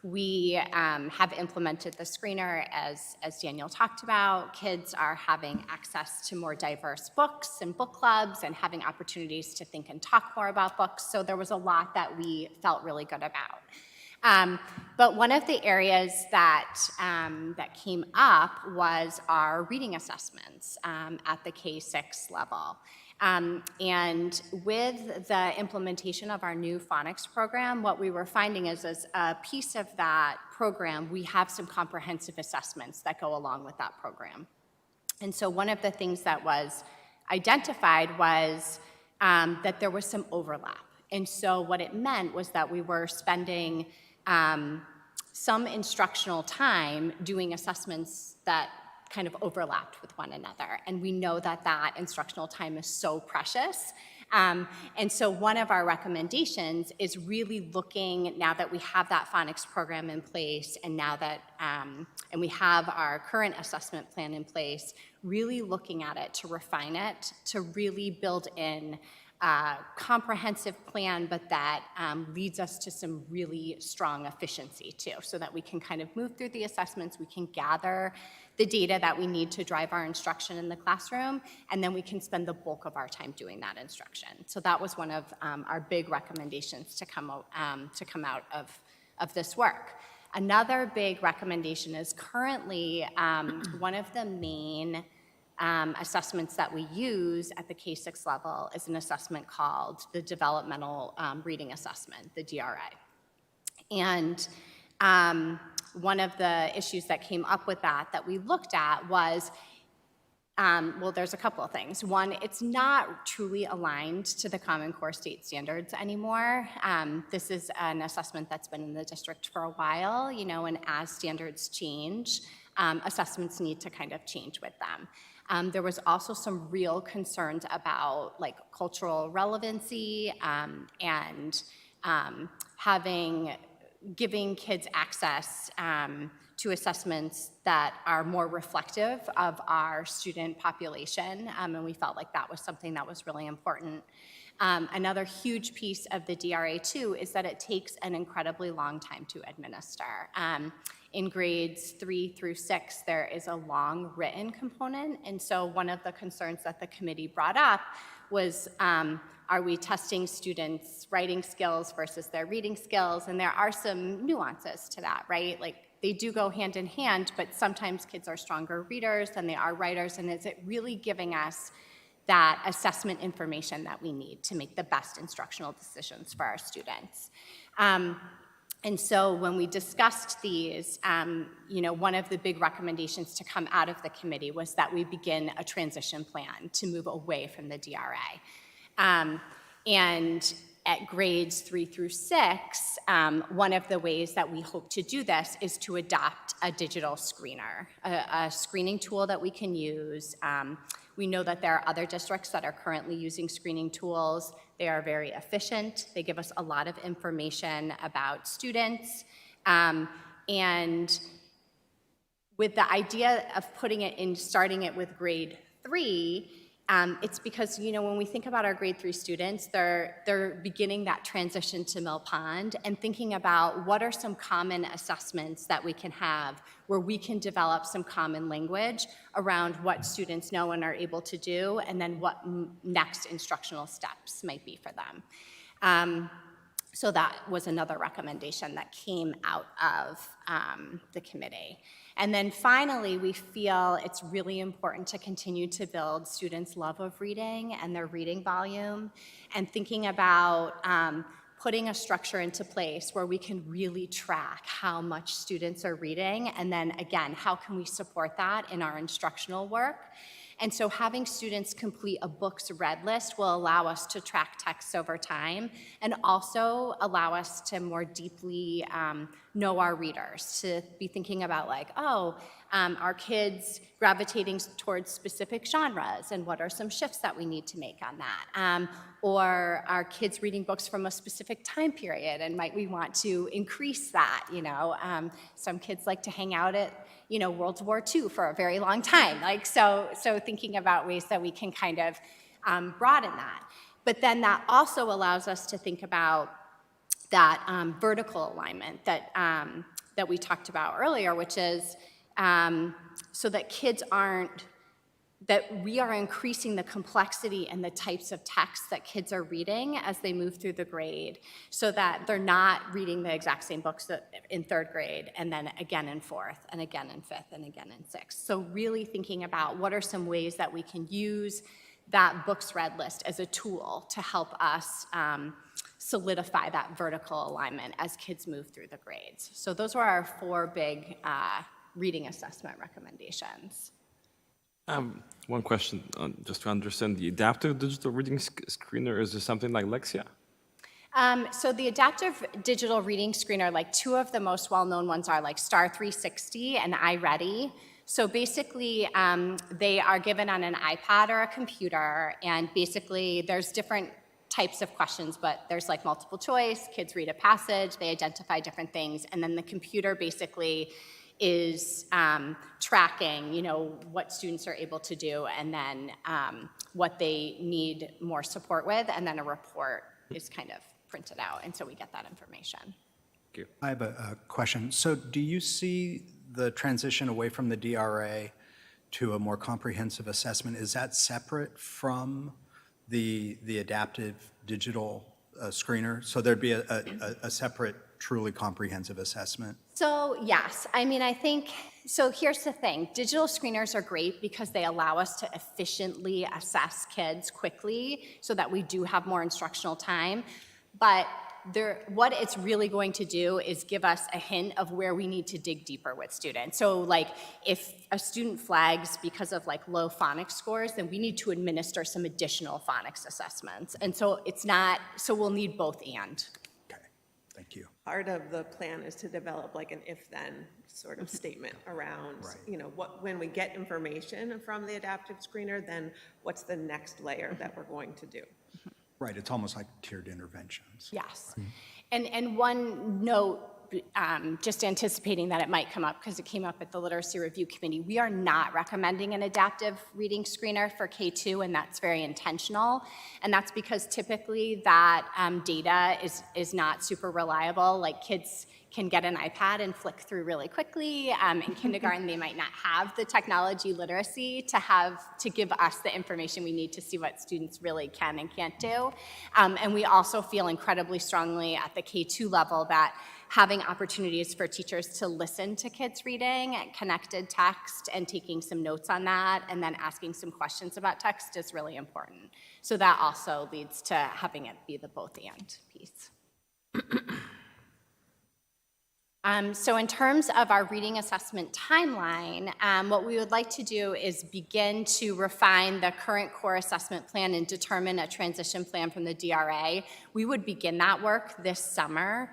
Speaker 16: We have implemented the screener, as Daniel talked about. Kids are having access to more diverse books and book clubs and having opportunities to think and talk more about books. So there was a lot that we felt really good about. But one of the areas that came up was our reading assessments at the K6 level. And with the implementation of our new phonics program, what we were finding is as a piece of that program, we have some comprehensive assessments that go along with that program. And so one of the things that was identified was that there was some overlap. And so what it meant was that we were spending some instructional time doing assessments that kind of overlapped with one another. And we know that that instructional time is so precious. And so one of our recommendations is really looking, now that we have that phonics program in place, and now that, and we have our current assessment plan in place, really looking at it to refine it, to really build in a comprehensive plan, but that leads us to some really strong efficiency too, so that we can kind of move through the assessments, we can gather the data that we need to drive our instruction in the classroom, and then we can spend the bulk of our time doing that instruction. So that was one of our big recommendations to come out of this work. Another big recommendation is currently one of the main assessments that we use at the K6 level is an assessment called the Developmental Reading Assessment, the DRA. And one of the issues that came up with that we looked at was, well, there's a couple of things. One, it's not truly aligned to the Common Core state standards anymore. This is an assessment that's been in the district for a while, and as standards change, assessments need to kind of change with them. There was also some real concerns about cultural relevancy and giving kids access to assessments that are more reflective of our student population, and we felt like that was something that was really important. Another huge piece of the DRA too is that it takes an incredibly long time to administer. In grades 3 through 6, there is a long written component, and so one of the concerns that the committee brought up was, are we testing students' writing skills versus their reading skills? And there are some nuances to that, right? they do go hand in hand, but sometimes kids are stronger readers than they are writers, and is it really giving us that assessment information that we need to make the best instructional decisions for our students? And so when we discussed these, one of the big recommendations to come out of the committee was that we begin a transition plan to move away from the DRA. And at grades 3 through 6, one of the ways that we hope to do this is to adopt a digital screener, a screening tool that we can use. We know that there are other districts that are currently using screening tools. They are very efficient. They give us a lot of information about students. And with the idea of starting it with grade 3, it's because, when we think about our grade 3 students, they're beginning that transition to Mill Pond and thinking about what are some common assessments that we can have where we can develop some common language around what students know and are able to do, and then what next instructional steps might be for them. So that was another recommendation that came out of the committee. And then finally, we feel it's really important to continue to build students' love of reading and their reading volume, and thinking about putting a structure into place where we can really track how much students are reading, and then again, how can we support that in our instructional work. And so having students complete a books read list will allow us to track texts over time, and also allow us to more deeply know our readers, to be thinking about are kids gravitating towards specific genres, and what are some shifts that we need to make on that? Or are kids reading books from a specific time period, and might we want to increase that? Some kids like to hang out at World War II for a very long time. So thinking about ways that we can kind of broaden that. But then that also allows us to think about that vertical alignment that we talked about earlier, which is so that we are increasing the complexity and the types of texts that kids are reading as they move through the grade, so that they're not reading the exact same books in 3rd grade, and then again in 4th, and again in 5th, and again in 6th. So really thinking about what are some ways that we can use that books read list as a tool to help us solidify that vertical alignment as kids move through the grades. So those were our 4 big reading assessment recommendations.
Speaker 7: One question, just to understand, the adaptive digital reading screener, is this something like Lexia?
Speaker 16: So the adaptive digital reading screener, 2 of the most well-known ones are Star 360 and iReady. So basically, they are given on an iPad or a computer, and basically there's different types of questions, but there's multiple choice, kids read a passage, they identify different things, and then the computer basically is tracking, what students are able to do, and then what they need more support with, and then a report is kind of printed out, and so we get that information.
Speaker 7: Thank you.
Speaker 8: I have a question. So do you see the transition away from the DRA to a more comprehensive assessment, is that separate from the adaptive digital screener? So there'd be a separate, truly comprehensive assessment?
Speaker 16: So yes, I think, so here's the thing. Digital screeners are great because they allow us to efficiently assess kids quickly so that we do have more instructional time. But what it's really going to do is give us a hint of where we need to dig deeper with students. So if a student flags because of low phonics scores, then we need to administer some additional phonics assessments. And so so we'll need both and.
Speaker 8: Okay, thank you.
Speaker 17: Part of the plan is to develop an if-then sort of statement around, when we get information from the adaptive screener, then what's the next layer that we're going to do?
Speaker 8: Right, it's almost like tiered interventions.
Speaker 16: Yes. And one note, just anticipating that it might come up because it came up at the Literacy Review Committee, we are not recommending an adaptive reading screener for K2, and that's very intentional. And that's because typically that data is not super reliable. Kids can get an iPad and flick through really quickly. In kindergarten, they might not have the technology literacy to give us the information we need to see what students really can and can't do. And we also feel incredibly strongly at the K2 level that having opportunities for teachers to listen to kids reading, connected text, and taking some notes on that, and then asking some questions about text is really important. So that also leads to having it be the both and piece. So in terms of our reading assessment timeline, what we would like to do is begin to refine the current core assessment plan and determine a transition plan from the DRA. We would begin that work this summer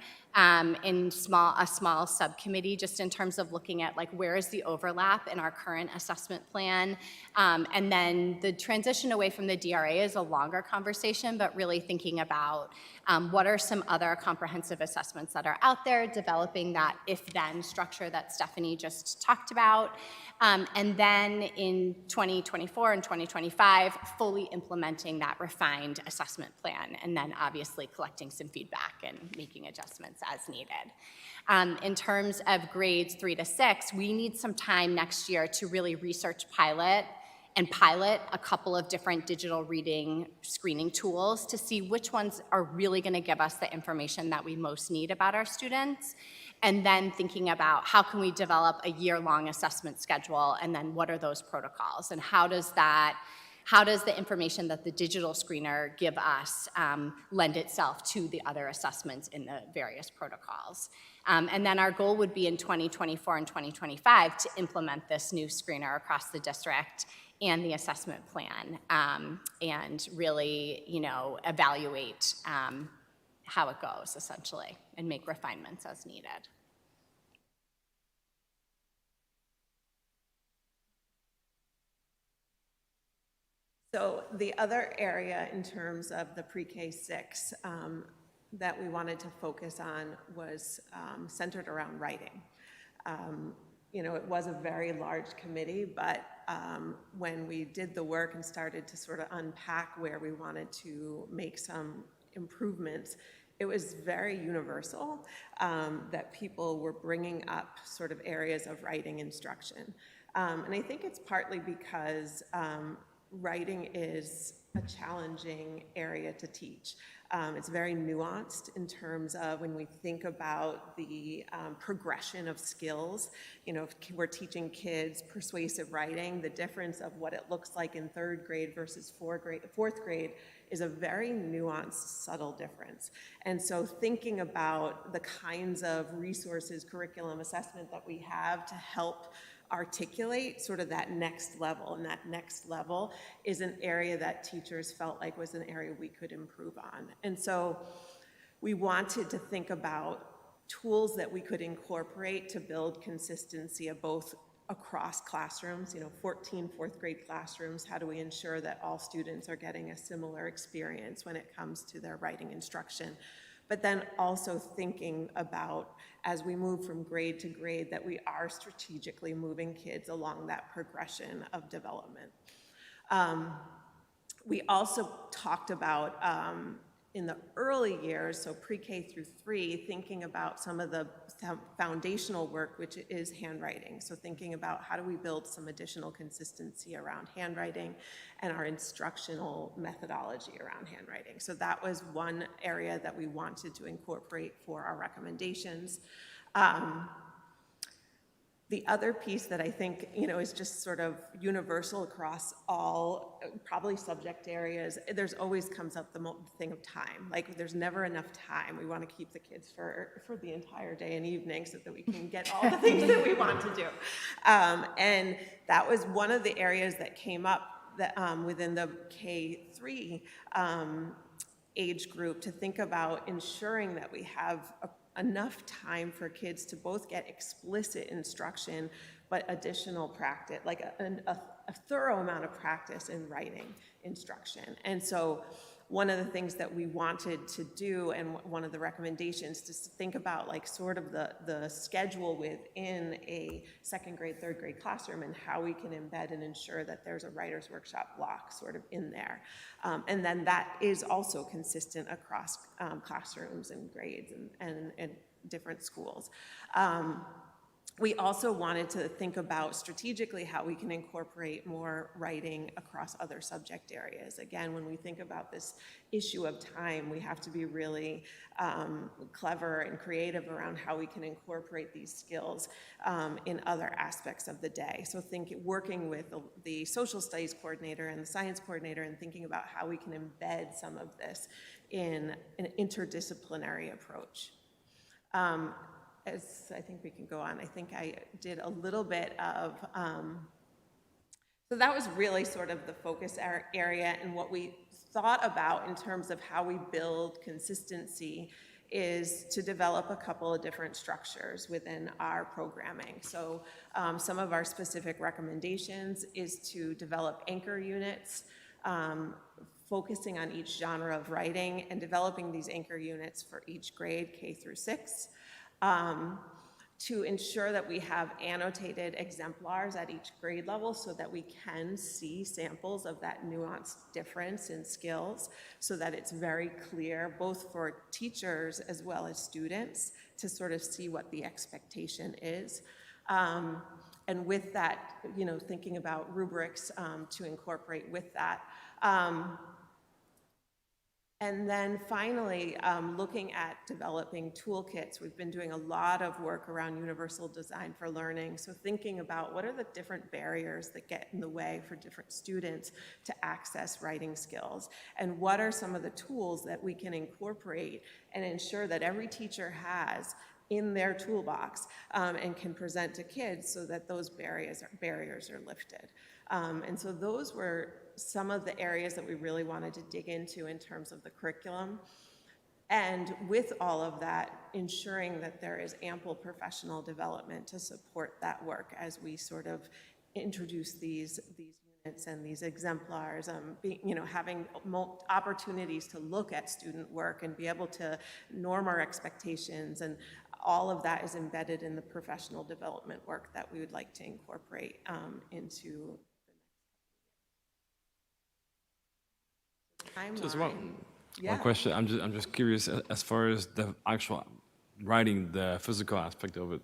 Speaker 16: in a small subcommittee, just in terms of looking at like where is the overlap in our current assessment plan. And then the transition away from the DRA is a longer conversation, but really thinking about what are some other comprehensive assessments that are out there, developing that if-then structure that Stephanie just talked about. And then in 2024 and 2025, fully implementing that refined assessment plan, and then obviously collecting some feedback and making adjustments as needed. In terms of grades 3 to 6, we need some time next year to really research pilot a couple of different digital reading screening tools to see which ones are really going to give us the information that we most need about our students, and then thinking about how can we develop a year-long assessment schedule, and then what are those protocols, and how does the information that the digital screener give us lend itself to the other assessments in the various protocols. And then our goal would be in 2024 and 2025 to implement this new screener across the district and the assessment plan, and really, evaluate how it goes, essentially, and make refinements as needed.
Speaker 17: So the other area in terms of the pre-K 6 that we wanted to focus on was centered around writing. It was a very large committee, but when we did the work and started to sort of unpack where we wanted to make some improvements, it was very universal that people were bringing up sort of areas of writing instruction. And I think it's partly because writing is a challenging area to teach. It's very nuanced in terms of when we think about the progression of skills. If we're teaching kids persuasive writing, the difference of what it looks like in 3rd grade versus 4th grade is a very nuanced, subtle difference. And so thinking about the kinds of resources, curriculum, assessment that we have to help articulate sort of that next level, and that next level is an area that teachers felt like was an area we could improve on. And so we wanted to think about tools that we could incorporate to build consistency of both across classrooms, 14 4th grade classrooms. How do we ensure that all students are getting a similar experience when it comes to their writing instruction? But then also thinking about, as we move from grade to grade, that we are strategically moving kids along that progression of development. We also talked about, in the early years, so pre-K through 3, thinking about some of the foundational work, which is handwriting. So thinking about how do we build some additional consistency around handwriting and our instructional methodology around handwriting. So that was one area that we wanted to incorporate for our recommendations. The other piece that I think, is just sort of universal across all probably subject areas, there's always comes up the thing of time. Like, there's never enough time. We want to keep the kids for the entire day and evening so that we can get all the things that we want to do. And that was one of the areas that came up that, within the K3 age group, to think about ensuring that we have enough time for kids to both get explicit instruction, but additional practice, like a thorough amount of practice in writing instruction. And so one of the things that we wanted to do, and one of the recommendations, is to think about like sort of the schedule within a 2nd grade, 3rd grade classroom, and how we can embed and ensure that there's a writer's workshop block sort of in there. And then that is also consistent across classrooms and grades and different schools. We also wanted to think about strategically how we can incorporate more writing across other subject areas. Again, when we think about this issue of time, we have to be really clever and creative around how we can incorporate these skills in other aspects of the day. So working with the social studies coordinator and the science coordinator and thinking about how we can embed some of this in an interdisciplinary approach. As I think we can go on, I think I did a little bit of, so that was really sort of the focus area, and what we thought about in terms of how we build consistency is to develop a couple of different structures within our programming. So some of our specific recommendations is to develop anchor units, focusing on each genre of writing and developing these anchor units for each grade, K through 6. To ensure that we have annotated exemplars at each grade level so that we can see samples of that nuanced difference in skills, so that it's very clear both for teachers as well as students to sort of see what the expectation is. And with that, you know, thinking about rubrics to incorporate with that. And then finally, looking at developing toolkits. We've been doing a lot of work around universal design for learning. So thinking about what are the different barriers that get in the way for different students to access writing skills, and what are some of the tools that we can incorporate and ensure that every teacher has in their toolbox and can present to kids so that those barriers are lifted. And so those were some of the areas that we really wanted to dig into in terms of the curriculum. And with all of that, ensuring that there is ample professional development to support that work as we sort of introduce these units and these exemplars, having opportunities to look at student work and be able to norm our expectations, and all of that is embedded in the professional development work that we would like to incorporate into
Speaker 7: Just
Speaker 17: timeline.
Speaker 7: one question. I'm just curious, as far as the actual writing, the physical aspect of it.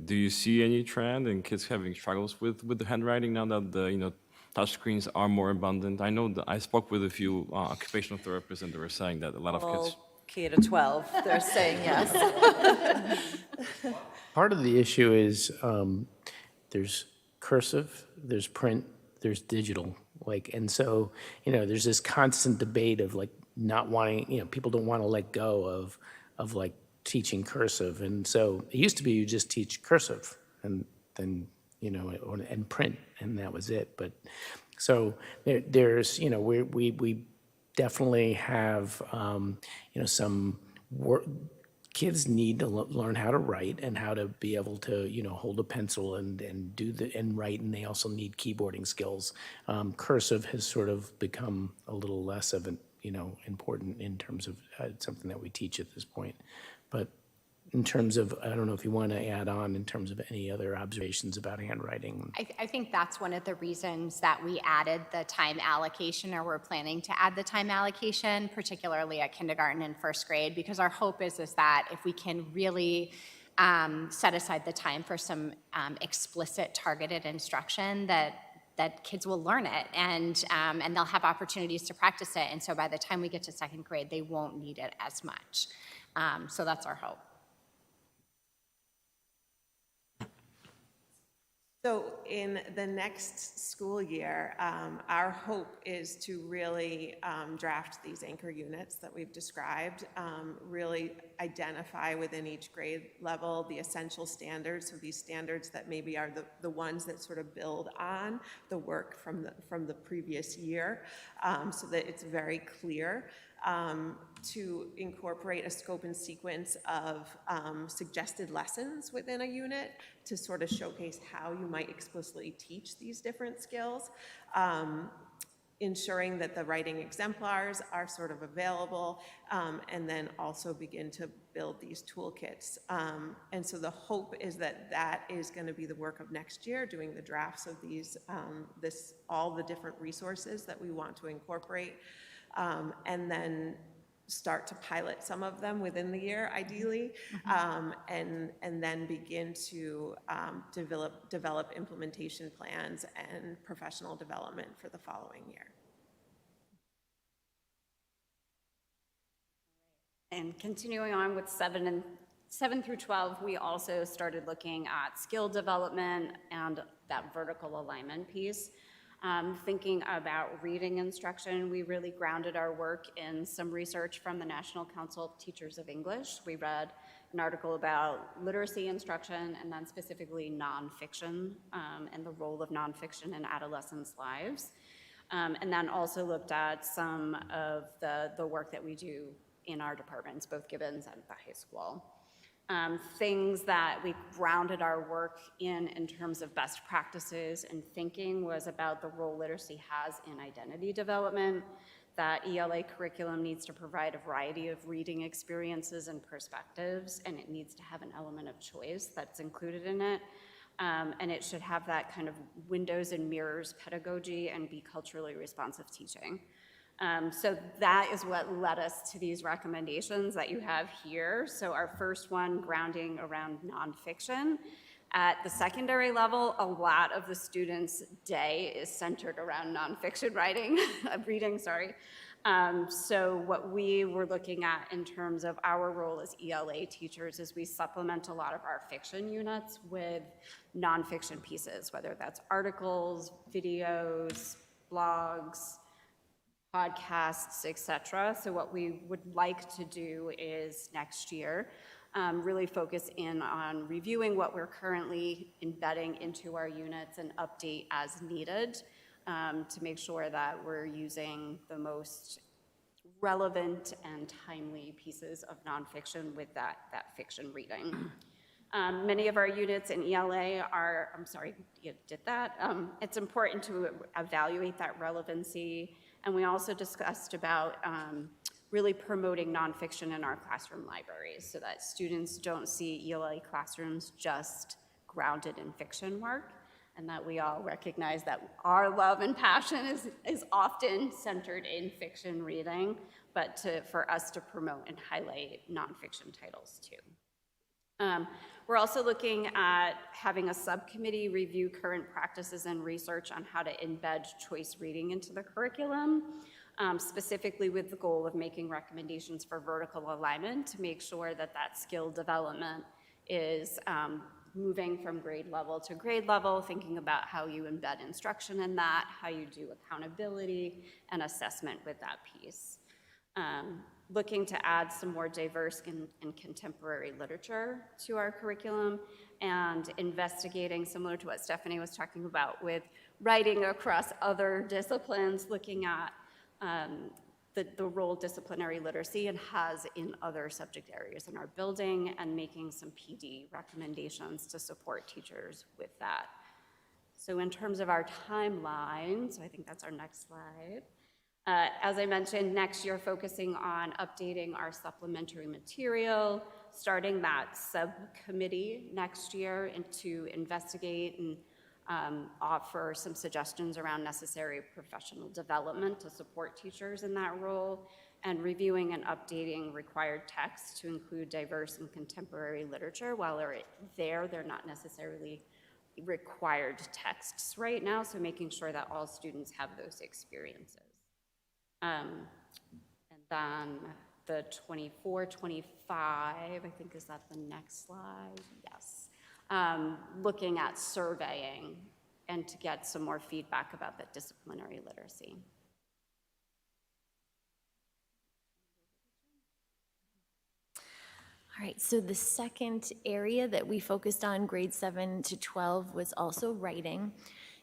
Speaker 7: Do you see any trend in kids having struggles with the handwriting now that the touchscreens are more abundant? I know that I spoke with a few occupational therapists, and they were saying that a lot of kids.
Speaker 3: K to 12, they're saying yes.
Speaker 10: Part of the issue is there's cursive, there's print, there's digital. And so, there's this constant debate of not wanting, people don't want to let go of teaching cursive. And so it used to be you just teach cursive and then, and print, and that was it. But so there's, we definitely have, some work. Kids need to learn how to write and how to be able to, hold a pencil and write, and they also need keyboarding skills. Cursive has sort of become a little less of an, important in terms of something that we teach at this point. But in terms of, I don't know if you want to add on in terms of any other observations about handwriting.
Speaker 16: I think that's one of the reasons that we added the time allocation, or we're planning to add the time allocation, particularly at kindergarten and first grade, because our hope is that if we can really set aside the time for some explicit targeted instruction, that kids will learn it, and they'll have opportunities to practice it. And so by the time we get to second grade, they won't need it as much. So that's our hope.
Speaker 17: So in the next school year, our hope is to really draft these anchor units that we've described, really identify within each grade level the essential standards, so these standards that maybe are the ones that sort of build on the work from the previous year, so that it's very clear. To incorporate a scope and sequence of suggested lessons within a unit to sort of showcase how you might explicitly teach these different skills, ensuring that the writing exemplars are sort of available, and then also begin to build these toolkits. And so the hope is that that is going to be the work of next year, doing the drafts of these, all the different resources that we want to incorporate. And then start to pilot some of them within the year, ideally, and then begin to develop implementation plans and professional development for the following year.
Speaker 16: And continuing on with 7 through 12, we also started looking at skill development and that vertical alignment piece. Thinking about reading instruction, we really grounded our work in some research from the National Council of Teachers of English. We read an article about literacy instruction and then specifically nonfiction and the role of nonfiction in adolescents' lives. And then also looked at some of the work that we do in our departments, both Gibbons and the high school. Things that we grounded our work in terms of best practices and thinking was about the role literacy has in identity development, that ELA curriculum needs to provide a variety of reading experiences and perspectives, and it needs to have an element of choice that's included in it. And it should have that kind of windows and mirrors pedagogy and be culturally responsive teaching. So that is what led us to these recommendations that you have here. So our first one, grounding around nonfiction. At the secondary level, a lot of the students' day is centered around nonfiction reading. So what we were looking at in terms of our role as ELA teachers is we supplement a lot of our fiction units with nonfiction pieces, whether that's articles, videos, blogs, podcasts, etc. So what we would like to do is next year really focus in on reviewing what we're currently embedding into our units and update as needed to make sure that we're using the most relevant and timely pieces of nonfiction with that fiction reading. Many of our units in ELA are, you did that. It's important to evaluate that relevancy. And we also discussed about really promoting nonfiction in our classroom libraries so that students don't see ELA classrooms just grounded in fiction work, and that we all recognize that our love and passion is often centered in fiction reading, but for us to promote and highlight nonfiction titles too. We're also looking at having a subcommittee review current practices and research on how to embed choice reading into the curriculum, specifically with the goal of making recommendations for vertical alignment to make sure that skill development is moving from grade level to grade level, thinking about how you embed instruction in that, how you do accountability and assessment with that piece. Looking to add some more diverse and contemporary literature to our curriculum and investigating, similar to what Stephanie was talking about, with writing across other disciplines, looking at the role disciplinary literacy has in other subject areas in our building and making some PD recommendations to support teachers with that. So in terms of our timeline, so I think that's our next slide. As I mentioned, next year focusing on updating our supplementary material, starting that subcommittee next year and to investigate and offer some suggestions around necessary professional development to support teachers in that role, and reviewing and updating required texts to include diverse and contemporary literature. While they're not necessarily required texts right now, so making sure that all students have those experiences. And then the 24, 25, I think, is that the next slide? Yes. Looking at surveying and to get some more feedback about that disciplinary literacy.
Speaker 15: All right, so the second area that we focused on, grades 7 to 12, was also writing.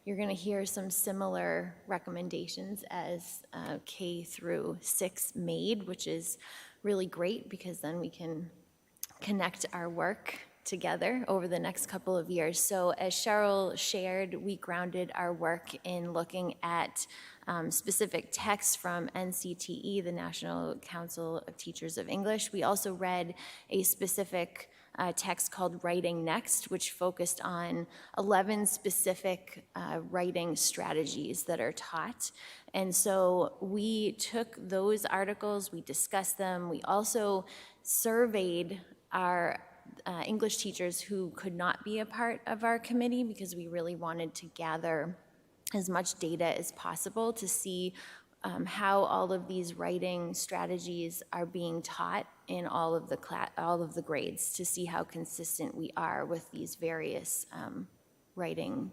Speaker 15: You're going to hear some similar recommendations as K through 6 made, which is really great because then we can connect our work together over the next couple of years. So as Cheryl shared, we grounded our work in looking at specific texts from NCTE, the National Council of Teachers of English. We also read a specific
Speaker 18: text called Writing Next, which focused on 11 specific writing strategies that are taught. And so we took those articles, we discussed them, we also surveyed our English teachers who could not be a part of our committee because we really wanted to gather as much data as possible to see how all of these writing strategies are being taught in all of the grades, to see how consistent we are with these various writing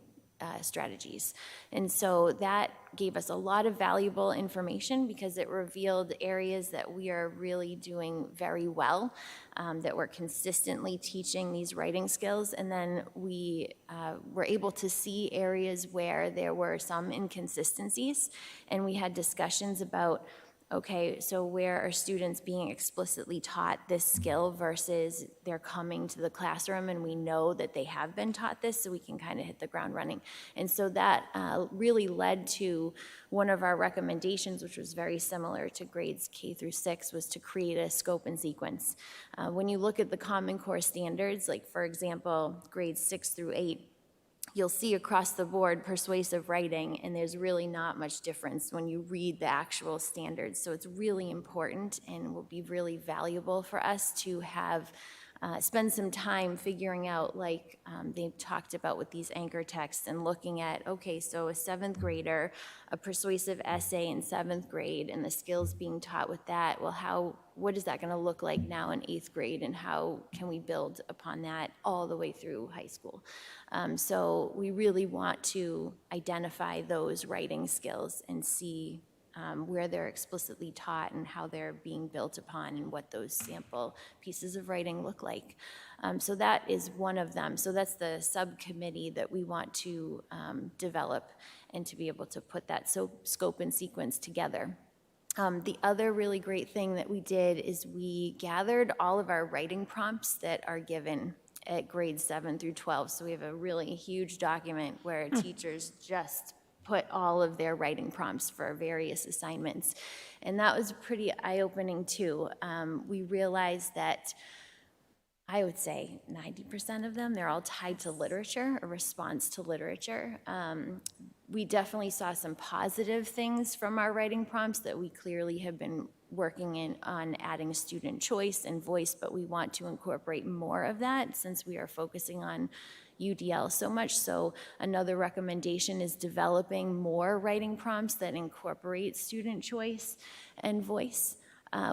Speaker 18: strategies. And so that gave us a lot of valuable information because it revealed areas that we are really doing very well, that we're consistently teaching these writing skills. And then we were able to see areas where there were some inconsistencies, and we had discussions about, okay, so where are students being explicitly taught this skill versus they're coming to the classroom and we know that they have been taught this, so we can kind of hit the ground running. And so that really led to one of our recommendations, which was very similar to grades K through 6, was to create a scope and sequence. When you look at the Common Core standards, like for example, grades 6 through 8, you'll see across the board persuasive writing, and there's really not much difference when you read the actual standards. So it's really important and will be really valuable for us to have spend some time figuring out, like they've talked about with these anchor texts, and looking at, okay, so a 7th grader, a persuasive essay in 7th grade, and the skills being taught with that, well, what is that going to look like now in 8th grade, and how can we build upon that all the way through high school? So we really want to identify those writing skills and see where they're explicitly taught and how they're being built upon and what those sample pieces of writing look like. So that is one of them. So that's the subcommittee that we want to develop and to be able to put that scope and sequence together. The other really great thing that we did is we gathered all of our writing prompts that are given at grades 7 through 12. So we have a really huge document where teachers just put all of their writing prompts for various assignments. And that was pretty eye-opening too. We realized that I would say 90% of them, they're all tied to literature, a response to literature. We definitely saw some positive things from our writing prompts that we clearly have been working on adding student choice and voice, but we want to incorporate more of that since we are focusing on UDL so much. So another recommendation is developing more writing prompts that incorporate student choice and voice.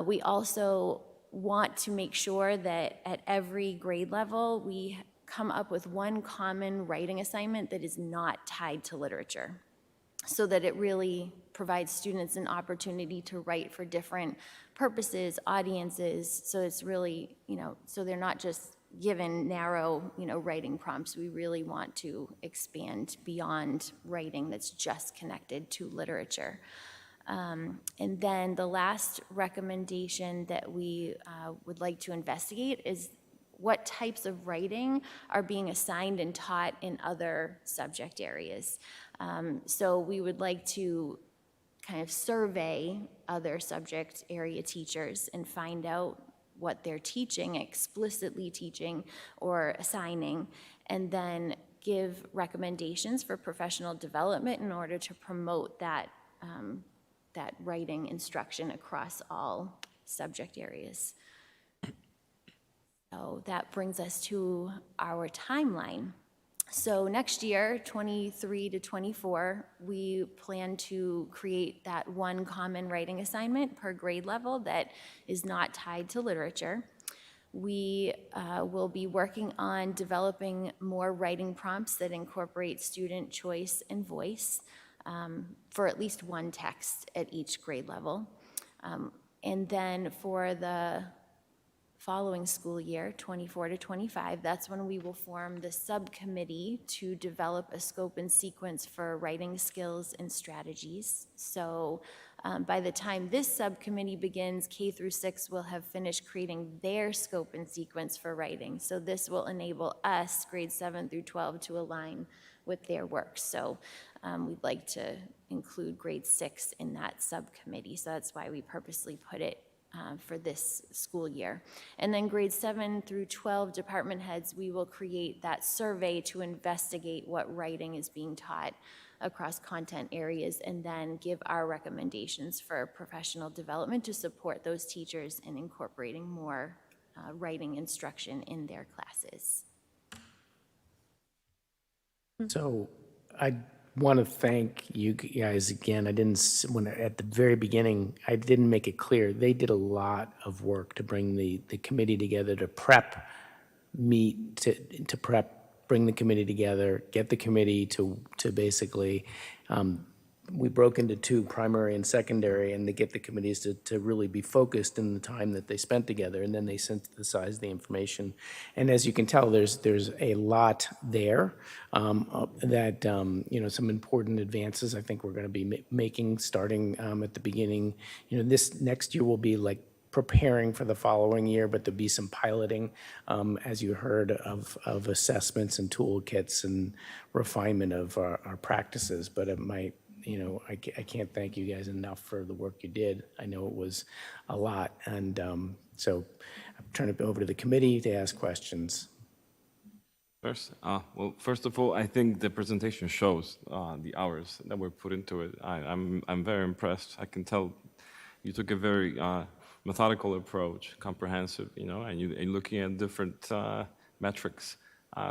Speaker 18: We also want to make sure that at every grade level, we come up with one common writing assignment that is not tied to literature, so that it really provides students an opportunity to write for different purposes, audiences. So it's really, so they're not just given narrow, writing prompts. We really want to expand beyond writing that's just connected to literature. And then the last recommendation that we would like to investigate is what types of writing are being assigned and taught in other subject areas. So we would like to kind of survey other subject area teachers and find out what they're teaching, explicitly teaching or assigning, and then give recommendations for professional development in order to promote that writing instruction across all subject areas. So that brings us to our timeline. So next year, 23 to 24, we plan to create that one common writing assignment per grade level that is not tied to literature. We will be working on developing more writing prompts that incorporate student choice and voice for at least one text at each grade level. And then for the following school year, 24 to 25, that's when we will form the subcommittee to develop a scope and sequence for writing skills and strategies. So by the time this subcommittee begins, K through 6 will have finished creating their scope and sequence for writing. So this will enable us, grades 7 through 12, to align with their work. So we'd like to include grade 6 in that subcommittee. So that's why we purposely put it for this school year. And then grades 7 through 12 department heads, we will create that survey to investigate what writing is being taught across content areas and then give our recommendations for professional development to support those teachers in incorporating more writing instruction in their classes.
Speaker 10: So I want to thank you guys again. I didn't, when at the very beginning, I didn't make it clear. They did a lot of work to bring the committee together, to prep, to prep, bring the committee together, get the committee to basically, we broke into 2, primary and secondary, and to get the committees to really be focused in the time that they spent together, and then they synthesized the information. And as you can tell, there's a lot there that, you know, some important advances I think we're going to be making starting at the beginning. You know, this next year will be like preparing for the following year, but there'll be some piloting, as you heard, of assessments and toolkits and refinement of our practices. But it might, you know, I can't thank you guys enough for the work you did. I know it was a lot. And so I'm turning it over to the committee to ask questions.
Speaker 7: Well, first of all, I think the presentation shows the hours that were put into it. I'm very impressed. I can tell you took a very methodical approach, comprehensive, you know, and you're looking at different metrics.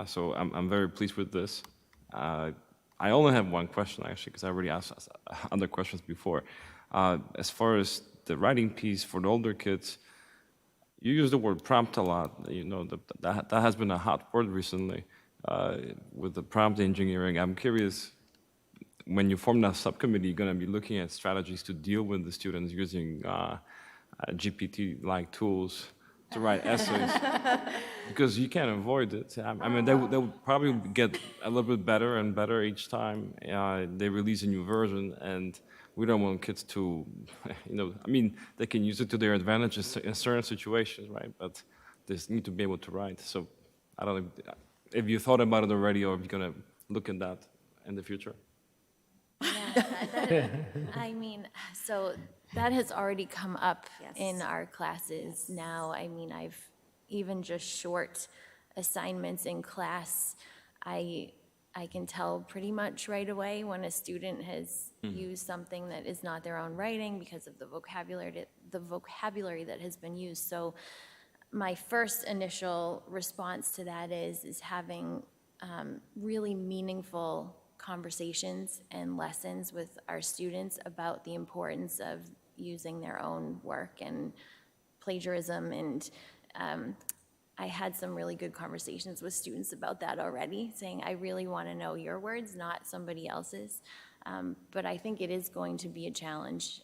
Speaker 7: So I'm very pleased with this. I only have one question, actually, because I already asked other questions before. As far as the writing piece for the older kids, you use the word prompt a lot. You know, that has been a hot word recently with the prompt engineering. I'm curious, when you form that subcommittee, you're going to be looking at strategies to deal with the students using GPT-like tools to write essays, because you can't avoid it. I mean, they will probably get a little bit better and better each time they release a new version, and we don't want kids to, you know, I mean, they can use it to their advantage in certain situations, right? But they need to be able to write. So I don't know if you thought about it already, or if you're going to look at that in the future.
Speaker 18: I mean, so that has already come up in our classes now. I mean, I've even just short assignments in class, I can tell pretty much right away when a student has used something that is not their own writing because of the vocabulary that has been used. So my first initial response to that is having really meaningful conversations and lessons with our students about the importance of using their own work and plagiarism. And I had some really good conversations with students about that already, saying, I really want to know your words, not somebody else's. But I think it is going to be a challenge.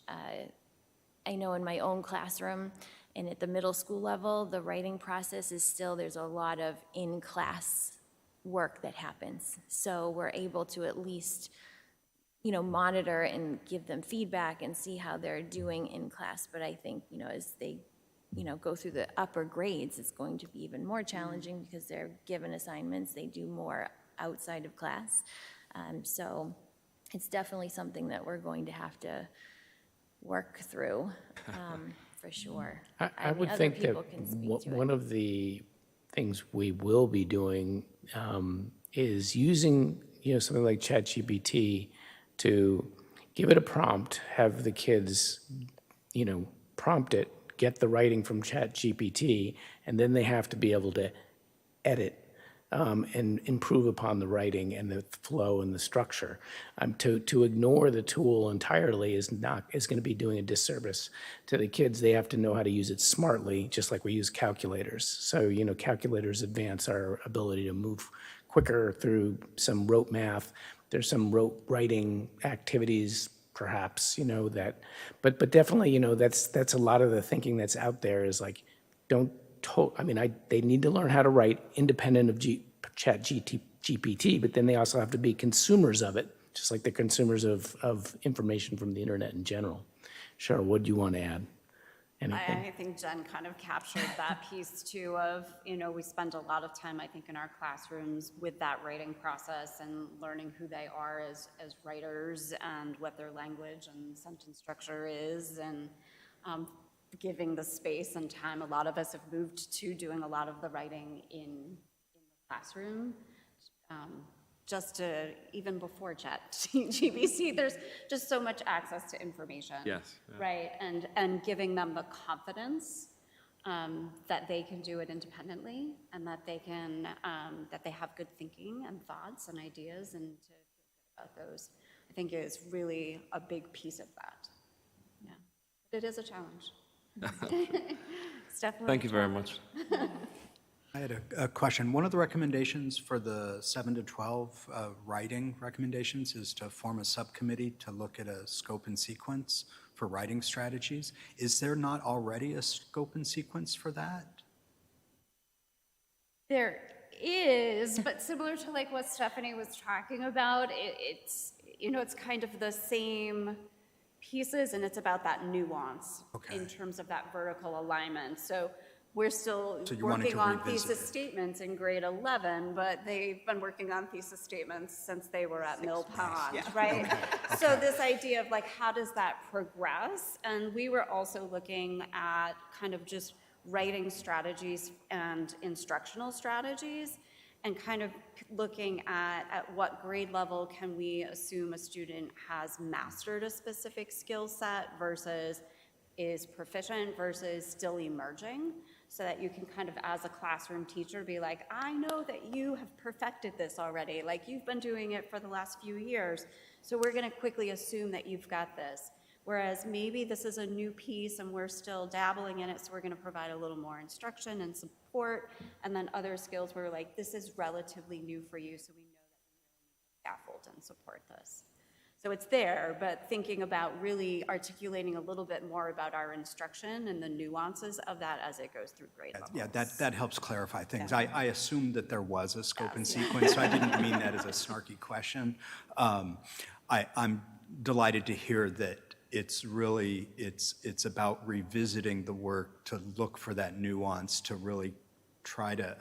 Speaker 18: I know in my own classroom and at the middle school level, the writing process is still, there's a lot of in-class work that happens. So we're able to at least, you know, monitor and give them feedback and see how they're doing in class. But I think, you know, as they, you know, go through the upper grades, it's going to be even more challenging because they're given assignments, they do more outside of class. So it's definitely something that we're going to have to work through, for sure.
Speaker 10: I would think that one of the things we will be doing is using, you know, something like ChatGPT to give it a prompt, have the kids, you know, prompt it, get the writing from ChatGPT, and then they have to be able to edit and improve upon the writing and the flow and the structure. To ignore the tool entirely is going to be doing a disservice to the kids. They have to know how to use it smartly, just like we use calculators. So, you know, calculators advance our ability to move quicker through some rote math. There's some rote writing activities, perhaps, you know, that, but definitely, you know, that's a lot of the thinking that's out there is like, they need to learn how to write independent of ChatGPT, but then they also have to be consumers of it, just like the consumers of information from the internet in general. Cheryl, what do you want to add? Anything?
Speaker 19: I think Jen kind of captured that piece too of, you know, we spend a lot of time, I think, in our classrooms with that writing process and learning who they are as writers and what their language and sentence structure is. And giving the space and time. A lot of us have moved to doing a lot of the writing in the classroom. Just to, even before GBC, there's just so much access to information.
Speaker 7: Yes. Yeah.
Speaker 19: Right, and giving them the confidence that they can do it independently, and that they can, that they have good thinking and thoughts and ideas, and to feel good about those, I think is really a big piece of that. Yeah, but it is a challenge. It's definitely.
Speaker 7: Thank you very much.
Speaker 8: I had a question. One of the recommendations for the 7 to 12 writing recommendations is to form a subcommittee to look at a scope and sequence for writing strategies. Is there not already a scope and sequence for that?
Speaker 19: There is, but similar to like what Stephanie was talking about, it's, you know, it's kind of the same pieces, and it's about that nuance in terms of that vertical alignment. So we're still working on thesis statements in grade 11, but they've been working on thesis statements since they were at Mill Pond, right? So this idea of like, how does that progress? And we were also looking at kind of just writing strategies and instructional strategies, and kind of looking at what grade level can we assume a student has mastered a specific skill set versus is proficient versus still emerging, so that you can kind of, as a classroom teacher, be like, I know that you have perfected this already, like you've been doing it for the last few years, so we're gonna quickly assume that you've got this. Whereas maybe this is a new piece and we're still dabbling in it, so we're gonna provide a little more instruction and support, and then other skills where like, this is relatively new for you, so we know that we really need to scaffold and support this. So it's there, but thinking about really articulating a little bit more about our instruction and the nuances of that as it goes through grade levels.
Speaker 8: Yeah, that helps clarify things. I assumed that there was a scope and sequence, so I didn't mean that as a snarky question. I'm delighted to hear that it's really, it's about revisiting the work to look for that nuance, to really try to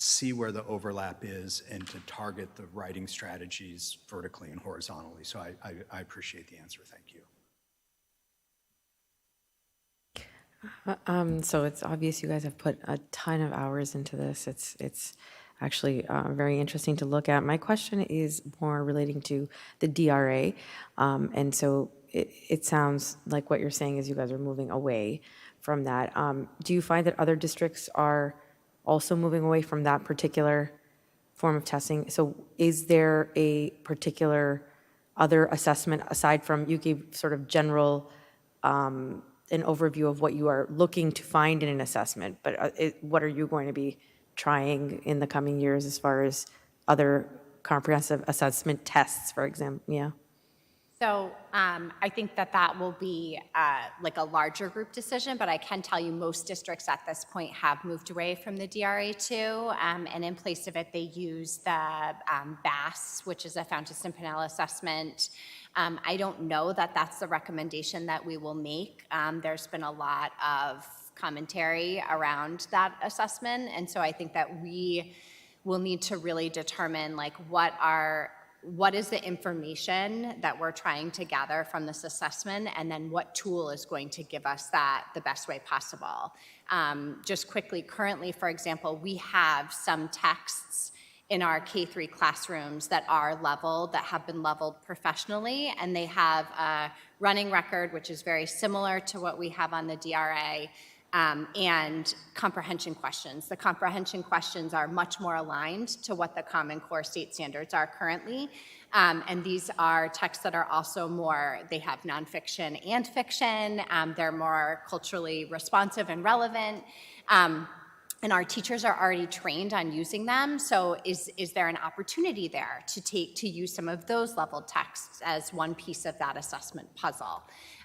Speaker 8: see where the overlap is and to target the writing strategies vertically and horizontally. So I appreciate the answer. Thank you.
Speaker 9: So it's obvious you guys have put a ton of hours into this. It's actually very interesting to look at. My question is more relating to the DRA. And so it sounds like what you're saying is you guys are moving away from that. Do you find that other districts are also moving away from that particular form of testing? So is there a particular other assessment aside from, you gave sort of general, an overview of what you are looking to find in an assessment, but what are you going to be trying in the coming years as far as other comprehensive assessment tests, for example? Yeah.
Speaker 16: So I think that will be like a larger group decision, but I can tell you most districts at this point have moved away from the DRA2, and in place of it, they use the BAS, which is a Fountas Pinnell assessment. I don't know that that's the recommendation that we will make. There's been a lot of commentary around that assessment, and so I think that we will need to really determine like what is the information that we're trying to gather from this assessment, and then what tool is going to give us that the best way possible. Just quickly, currently, for example, we have some texts in our K-3 classrooms that are leveled, that have been leveled professionally, and they have a running record, which is very similar to what we have on the DRA, and comprehension questions. The comprehension questions are much more aligned to what the Common Core state standards are currently. And these are texts that are also more, they have nonfiction and fiction. They're more culturally responsive and relevant. And our teachers are already trained on using them. So is there an opportunity there to use some of those leveled texts as one piece of that assessment puzzle?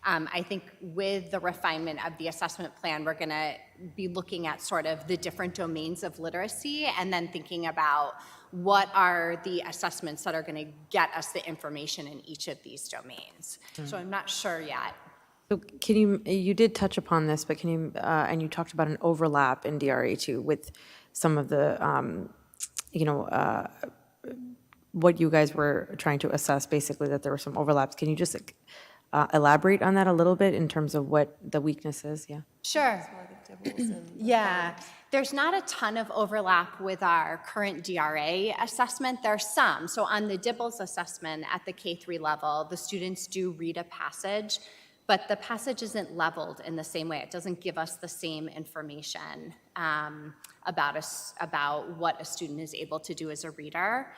Speaker 16: I think with the refinement of the assessment plan, we're gonna be looking at sort of the different domains of literacy, and then thinking about what are the assessments that are gonna get us the information in each of these domains. So I'm not sure yet.
Speaker 9: So can you did touch upon this, but can you, and you talked about an overlap in DRA2 with some of the, what you guys were trying to assess, basically, that there were some overlaps. Can you just elaborate on that a little bit in terms of what the weakness is? Yeah.
Speaker 16: Sure. Yeah, there's not a ton of overlap with our current DRA assessment. There's some. So on the Dibbles assessment at the K-3 level, the students do read a passage, but the passage isn't leveled in the same way. It doesn't give us the same information about what a student is able to do as a reader.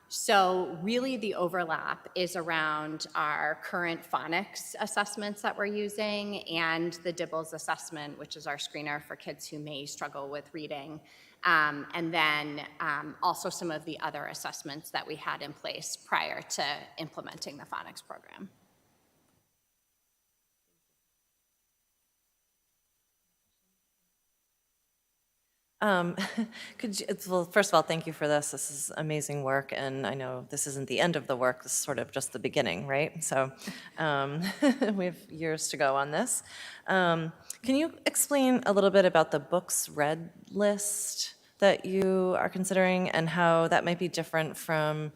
Speaker 16: So really the overlap is around our current phonics assessments that we're using and the Dibbles assessment, which is our screener for kids who may struggle with reading. And then also some of the other assessments that we had in place prior to implementing the phonics program.
Speaker 3: Well, first of all, thank you for this. This is amazing work, and I know this isn't the end of the work. This is sort of just the beginning, right? So we have years to go on this. Can you explain a little bit about the books read list that you are considering and how that might be different from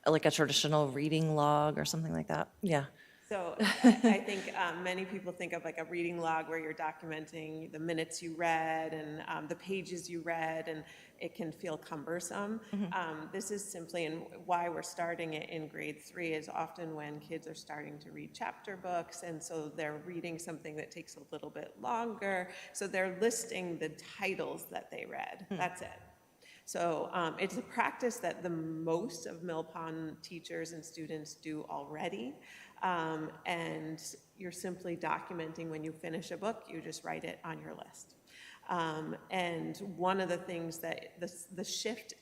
Speaker 3: like a traditional reading log or something like that? Yeah.
Speaker 20: So I think many people think of like a reading log where you're documenting the minutes you read and the pages you read, and it can feel cumbersome. This is simply, and why we're starting it in grade 3 is often when kids are starting to read chapter books, and so they're reading something that takes a little bit longer. So they're listing the titles that they read. That's it. So it's a practice that the most of Mill Pond teachers and students do already. And you're simply documenting when you finish a book, you just write it on your list. And one of the things that the shift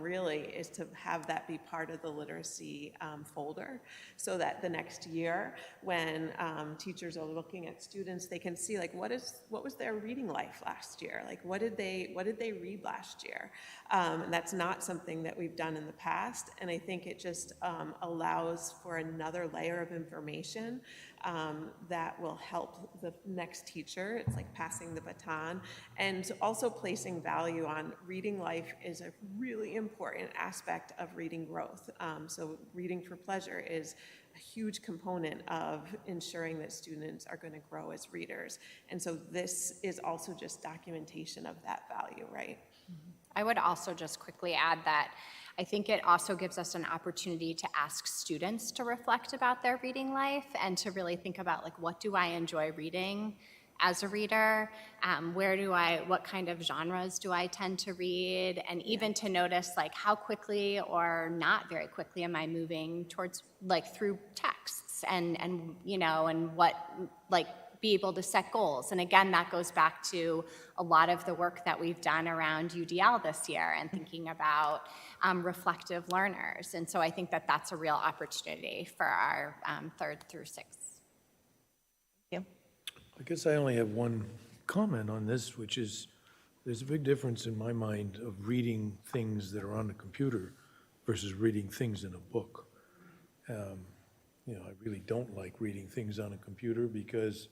Speaker 20: really is to have that be part of the literacy folder, so that the next year when teachers are looking at students, they can see like what was their reading life last year, like what did they read last year. And that's not something that we've done in the past, and I think it just allows for another layer of information that will help the next teacher. It's like passing the baton, and also placing value on reading life is a really important aspect of reading growth. So reading for pleasure is a huge component of ensuring that students are going to grow as readers. And so this is also just documentation of that value, right?
Speaker 16: I would also just quickly add that I think it also gives us an opportunity to ask students to reflect about their reading life and to really think about like, what do I enjoy reading as a reader? What kind of genres do I tend to read? And even to notice like how quickly or not very quickly am I moving towards like through texts and what like be able to set goals. And again, that goes back to a lot of the work that we've done around UDL this year and thinking about reflective learners. And so I think that that's a real opportunity for our 3rd through 6th.
Speaker 3: Thank you.
Speaker 1: I guess I only have one comment on this, which is there's a big difference in my mind of reading things that are on the computer versus reading things in a book. I really don't like reading things on a computer because,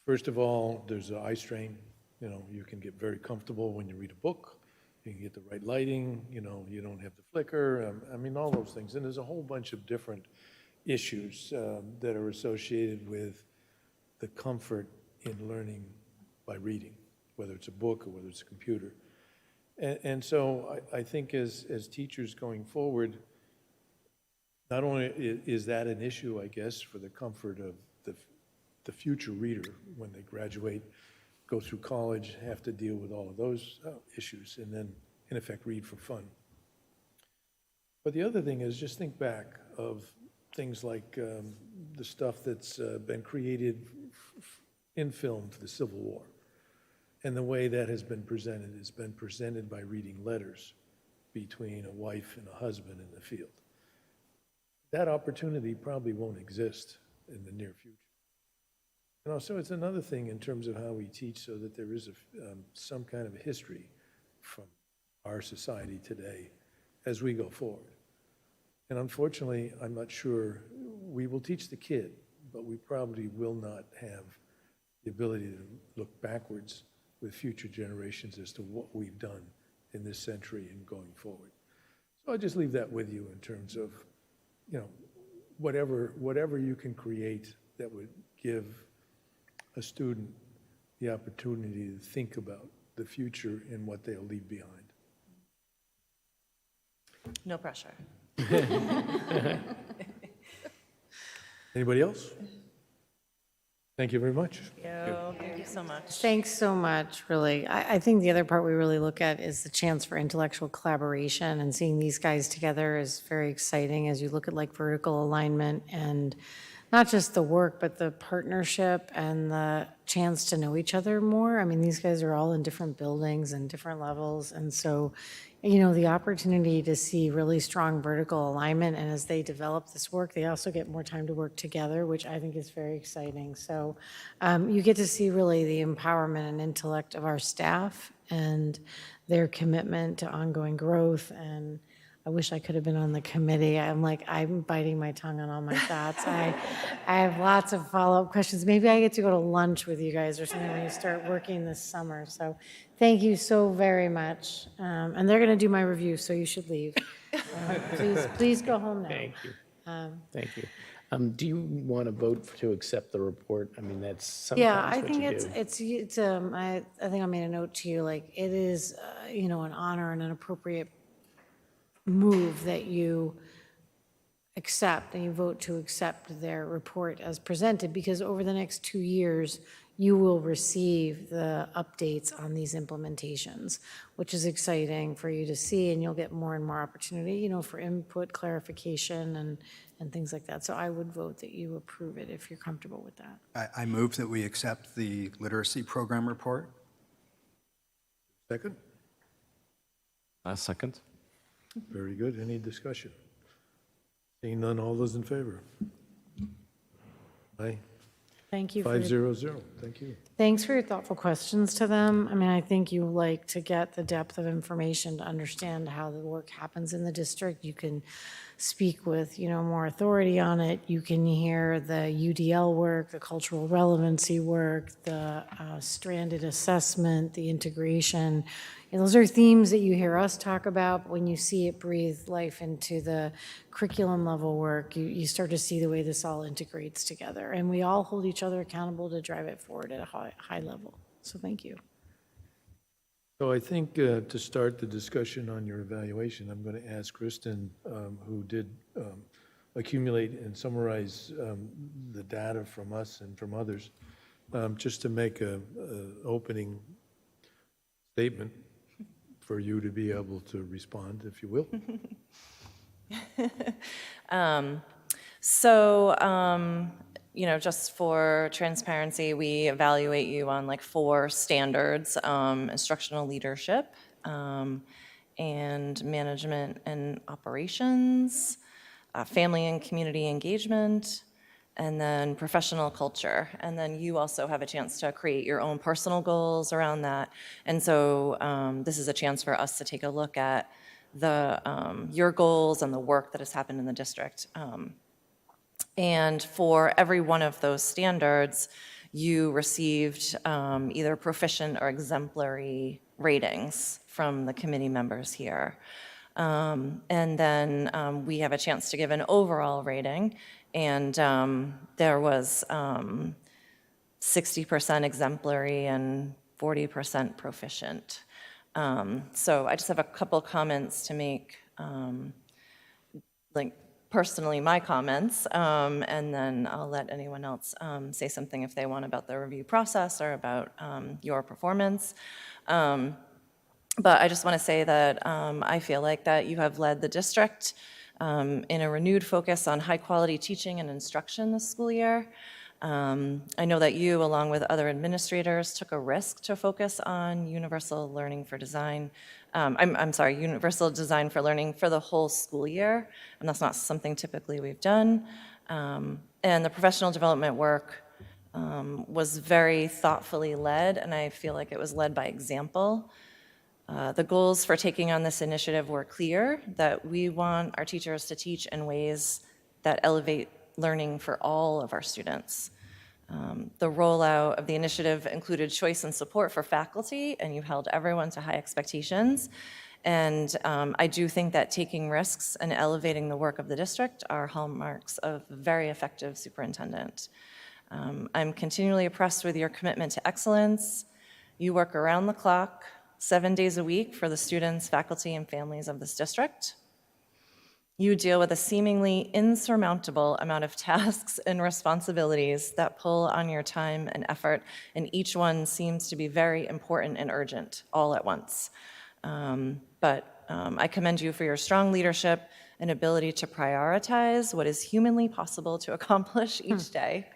Speaker 1: first of all, there's an eye strain. You can get very comfortable when you read a book. You can get the right lighting, you don't have the flicker, all those things. And there's a whole bunch of different issues that are associated with the comfort in learning by reading, whether it's a book or whether it's a computer. And so I think as teachers going forward, not only is that an issue, I guess, for the comfort of the future reader when they graduate, go through college, have to deal with all of those issues, and then, in effect, read for fun. But the other thing is just think back of things like the stuff that's been created in film for the Civil War, and the way that has been presented. It's been presented by reading letters between a wife and a husband in the field. That opportunity probably won't exist in the near future. And also, it's another thing in terms of how we teach, so that there is some kind of history from our society today as we go forward. And unfortunately, I'm not sure we will teach the kid, but we probably will not have the ability to look backwards with future generations as to what we've done in this century and going forward. So I'll just leave that with you in terms of, whatever you can create that would give a student the opportunity to think about the future and what they'll leave behind.
Speaker 3: No pressure.
Speaker 1: Anybody else? Thank you very much.
Speaker 3: Thank you so much.
Speaker 2: Thanks so much, really. I think the other part we really look at is the chance for intellectual collaboration, and seeing these guys together is very exciting as you look at like vertical alignment and not just the work, but the partnership and the chance to know each other more. I mean, these guys are all in different buildings and different levels, and so, you know, the opportunity to see really strong vertical alignment, and as they develop this work, they also get more time to work together, which I think is very exciting. So you get to see really the empowerment and intellect of our staff and their commitment to ongoing growth. And I wish I could have been on the committee. I'm biting my tongue on all my thoughts. I have lots of follow-up questions. Maybe I get to go to lunch with you guys or something when you start working this summer. So thank you so very much. And they're going to do my review, so you should leave. Please go home now.
Speaker 10: Thank you. Thank you. Do you want to vote to accept the report? I mean, that's sometimes
Speaker 2: Yeah, I
Speaker 10: what
Speaker 2: think
Speaker 10: you do.
Speaker 2: I think I made a note to you, like, it is, you know, an honor and an appropriate move that you accept and you vote to accept their report as presented, because over the next 2 years, you will receive the updates on these implementations, which is exciting for you to see, and you'll get more and more opportunity, you know, for input, clarification, and things like that. So I would vote that you approve it if you're comfortable with that.
Speaker 8: I move that we accept the literacy program report.
Speaker 1: Second?
Speaker 7: Second.
Speaker 1: Very good. Any discussion? Seeing none, all those in favor? Aye.
Speaker 2: Thank you.
Speaker 1: 500. Thank you.
Speaker 2: Thanks for your thoughtful questions to them. I mean, I think you like to get the depth of information to understand how the work happens in the district. You can speak with, you know, more authority on it. You can hear the UDL work, the cultural relevancy work, the stranded assessment, the integration. And those are themes that you hear us talk about, but when you see it breathe life into the curriculum level work, you start to see the way this all integrates together. And we all hold each other accountable to drive it forward at a high level. So thank you.
Speaker 1: So I think to start the discussion on your evaluation, I'm going to ask Kristen, who did accumulate and summarize the data from us and from others, just to make an opening statement for you to be able to respond, if you will.
Speaker 3: You know, just for transparency, we evaluate you on like 4 standards: instructional leadership, and management and operations, family and community engagement, and then professional culture. And then you also have a chance to create your own personal goals around that. And so this is a chance for us to take a look at your goals and the work that has happened in the district. And for every one of those standards, you received either proficient or exemplary ratings from the committee members here. And then we have a chance to give an overall rating, and there was 60% exemplary and 40% proficient. So I just have a couple comments to make, like personally my comments, and then I'll let anyone else say something if they want about the review process or about your performance. But I just want to say that I feel like that you have led the district in a renewed focus on high-quality teaching and instruction this school year. I know that you, along with other administrators, took a risk to focus on universal learning for design. Universal design for learning for the whole school year, and that's not something typically we've done. And the professional development work was very thoughtfully led, and I feel like it was led by example. The goals for taking on this initiative were clear, that we want our teachers to teach in ways that elevate learning for all of our students. The rollout of the initiative included choice and support for faculty, and you held everyone to high expectations. And I do think that taking risks and elevating the work of the district are hallmarks of a very effective superintendent. I'm continually impressed with your commitment to excellence. You work around the clock, 7 days a week for the students, faculty, and families of this district. You deal with a seemingly insurmountable amount of tasks and responsibilities that pull on your time and effort, and each one seems to be very important and urgent all at once. But I commend you for your strong leadership and ability to prioritize what is humanly possible to accomplish each day.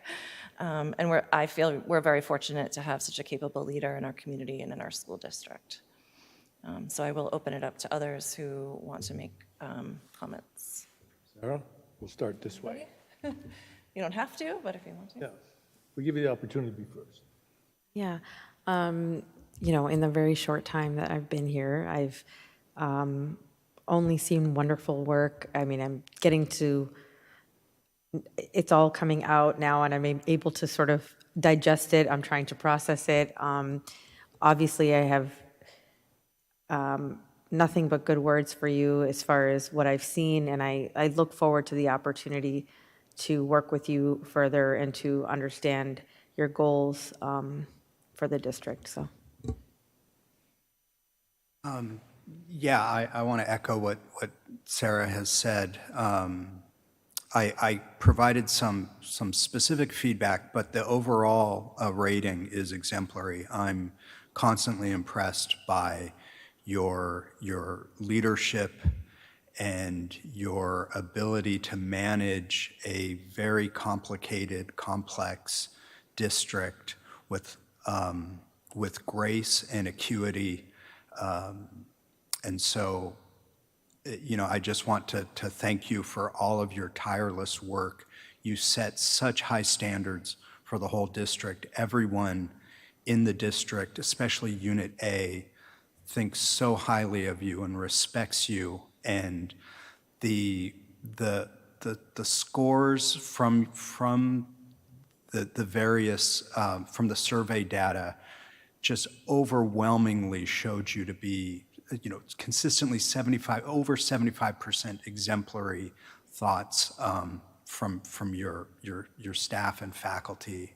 Speaker 3: And I feel we're very fortunate to have such a capable leader in our community and in our school district. So I will open it up to others who want to make comments.
Speaker 1: Sarah, we'll start this way.
Speaker 3: You don't have to, but if you want to.
Speaker 1: Yeah, we give you the opportunity to be first.
Speaker 9: Yeah. You know, in the very short time that I've been here, I've only seen wonderful work. I mean, I'm getting to, it's all coming out now, and I'm able to sort of digest it. I'm trying to process it. Obviously, I have nothing but good words for you as far as what I've seen, and I look forward to the opportunity to work with you further and to understand your goals for the district. So.
Speaker 8: Yeah, I want to echo what Sarah has said. I provided some specific feedback, but the overall rating is exemplary. I'm constantly impressed by your leadership and your ability to manage a very complicated, complex district with grace and acuity. And so, you know, I just want to thank you for all of your tireless work. You set such high standards for the whole district. Everyone in the district, especially Unit A, thinks so highly of you and respects you. And the scores from the various, from the survey data just overwhelmingly showed you to be, you know, consistently over 75% exemplary thoughts from your staff and faculty.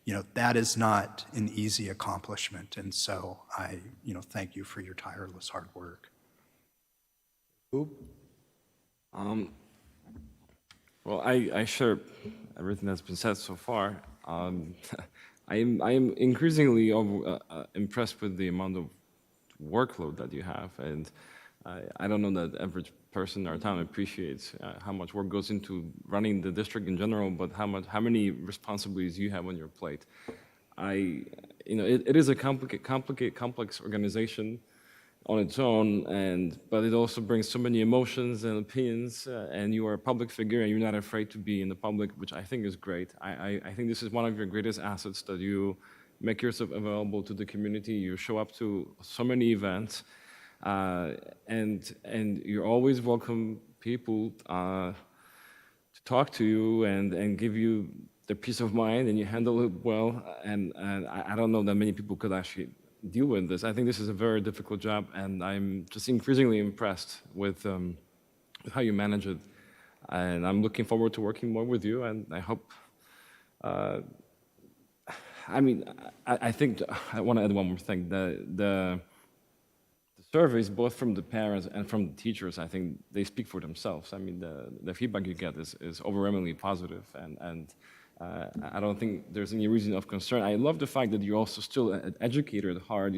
Speaker 8: You know, that is not an easy accomplishment, and so I, you know, thank you for your tireless hard work.
Speaker 7: Well, I share everything that's been said so far. I am increasingly impressed with the amount of workload that you have, and I don't know that average person in our town appreciates how much work goes into running the district in general, but how many responsibilities you have on your plate. You know, it is a complex organization on its own, but it also brings so many emotions and opinions, and you are a public figure and you're not afraid to be in the public, which I think is great. I think this is one of your greatest assets, that you make yourself available to the community. You show up to so many events, and you always welcome people to talk to you and give you the peace of mind, and you handle it well. And I don't know that many people could actually deal with this. I think this is a very difficult job, and I'm just increasingly impressed with how you manage it. And I'm looking forward to working more with you, and I hope, I think I want to add one more thing. The surveys, both from the parents and from the teachers, I think they speak for themselves. I mean, the feedback you get is overwhelmingly positive, and I don't think there's any reason of concern. I love the fact that you're also still an educator at heart.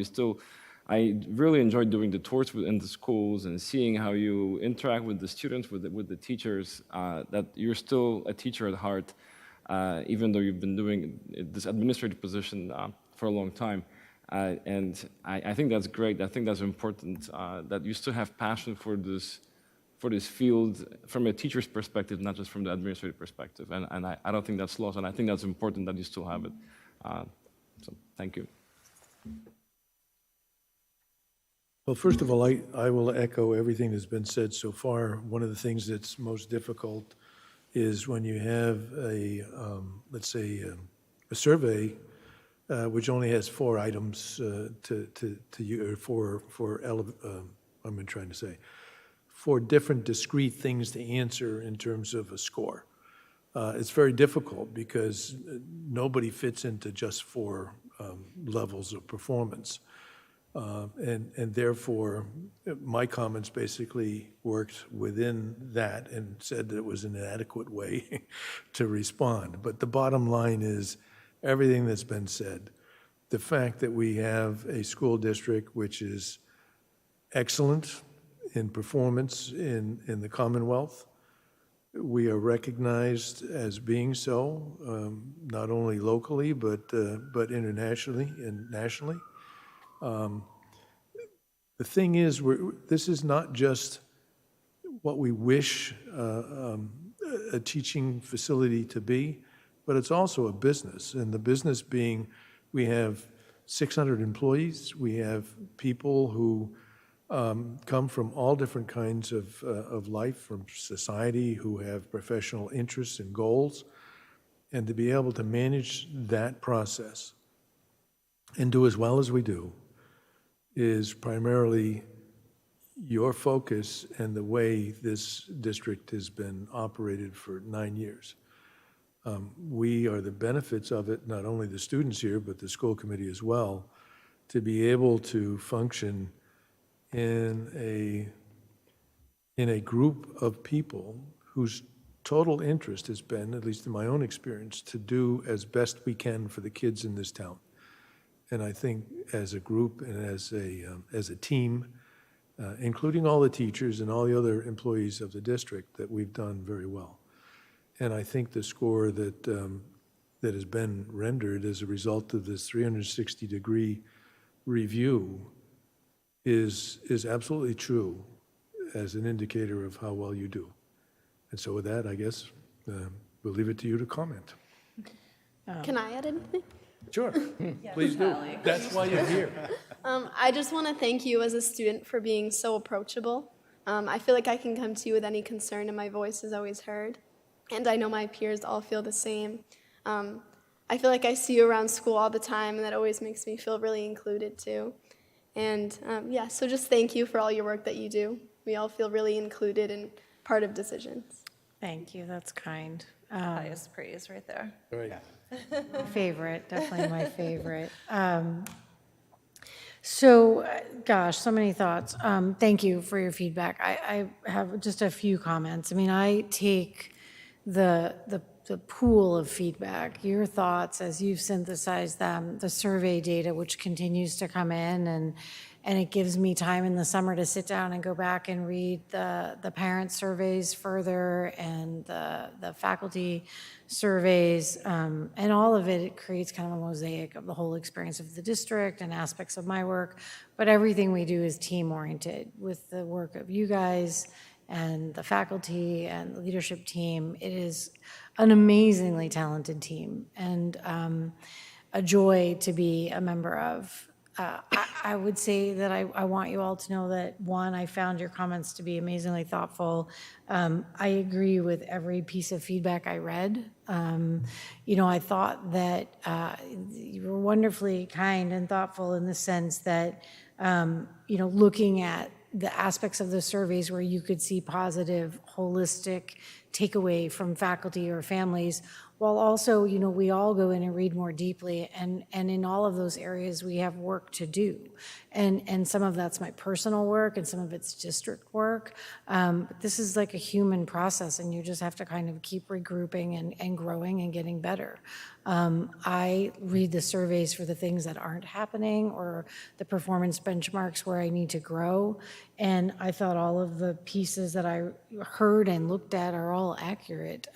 Speaker 7: I really enjoy doing the tours in the schools and seeing how you interact with the students, with the teachers, that you're still a teacher at heart, even though you've been doing this administrative position for a long time. And I think that's great. I think that's important, that you still have passion for this field from a teacher's perspective, not just from the administrative perspective. And I don't think that's lost, and I think that's important that you still have it. So thank you.
Speaker 1: Well, first of all, I will echo everything that's been said so far. One of the things that's most difficult is when you have let's say, a survey which only has 4 items I'm trying to say, 4 different discrete things to answer in terms of a score. It's very difficult because nobody fits into just 4 levels of performance. And therefore, my comments basically worked within that and said that it was an inadequate way to respond. But the bottom line is everything that's been said. The fact that we have a school district which is excellent in performance in the Commonwealth. We are recognized as being so, not only locally, but internationally and nationally. The thing is, this is not just what we wish a teaching facility to be, but it's also a business. And the business being, we have 600 employees, we have people who come from all different kinds of life, from society, who have professional interests and goals, and to be able to manage that process and do as well as we do is primarily your focus and the way this district has been operated for 9 years. We are the benefits of it, not only the students here, but the school committee as well, to be able to function in a group of people whose total interest has been, at least in my own experience, to do as best we can for the kids in this town. And I think as a group and as a team, including all the teachers and all the other employees of the district, that we've done very well. And I think the score that has been rendered as a result of this 360-degree review is absolutely true as an indicator of how well you do. And so with that, I guess we'll leave it to you to comment.
Speaker 5: Can I add anything?
Speaker 1: Sure, please do. That's why you're here.
Speaker 5: I just want to thank you as a student for being so approachable. I feel like I can come to you with any concern and my voice is always heard. And I know my peers all feel the same. I feel like I see you around school all the time, and that always makes me feel really included too. And yeah, so just thank you for all your work that you do. We all feel really included and part of decisions.
Speaker 2: Thank you, that's kind.
Speaker 3: Highest praise right there.
Speaker 1: Right.
Speaker 2: Favorite, definitely my favorite. So, gosh, so many thoughts. Thank you for your feedback. I have just a few comments. I mean, I take the pool of feedback, your thoughts as you've synthesized them, the survey data which continues to come in, and it gives me time in the summer to sit down and go back and read the parent surveys further and the faculty surveys, and all of it creates kind of a mosaic of the whole experience of the district and aspects of my work. But everything we do is team-oriented with the work of you guys and the faculty and the leadership team. It is an amazingly talented team and a joy to be a member of. I would say that I want you all to know that, one, I found your comments to be amazingly thoughtful. I agree with every piece of feedback I read. I thought that you were wonderfully kind and thoughtful in the sense that, looking at the aspects of the surveys where you could see positive, holistic takeaway from faculty or families, while also, we all go in and read more deeply, and in all of those areas we have work to do. And some of that's my personal work and some of it's district work. But this is like a human process, and you just have to kind of keep regrouping and growing and getting better. I read the surveys for the things that aren't happening or the performance benchmarks where I need to grow. And I thought all of the pieces that I heard and looked at are all accurate.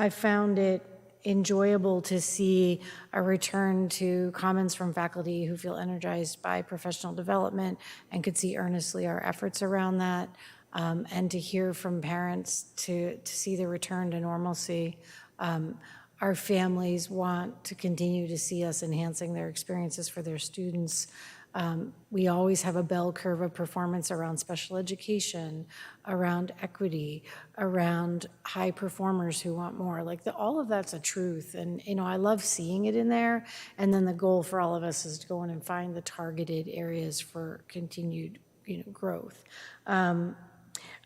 Speaker 2: I found it enjoyable to see a return to comments from faculty who feel energized by professional development and could see earnestly our efforts around that, and to hear from parents to see the return to normalcy. Our families want to continue to see us enhancing their experiences for their students. We always have a bell curve of performance around special education, around equity, around high performers who want more. Like all of that's a truth. And, I love seeing it in there. And then the goal for all of us is to go in and find the targeted areas for continued, growth.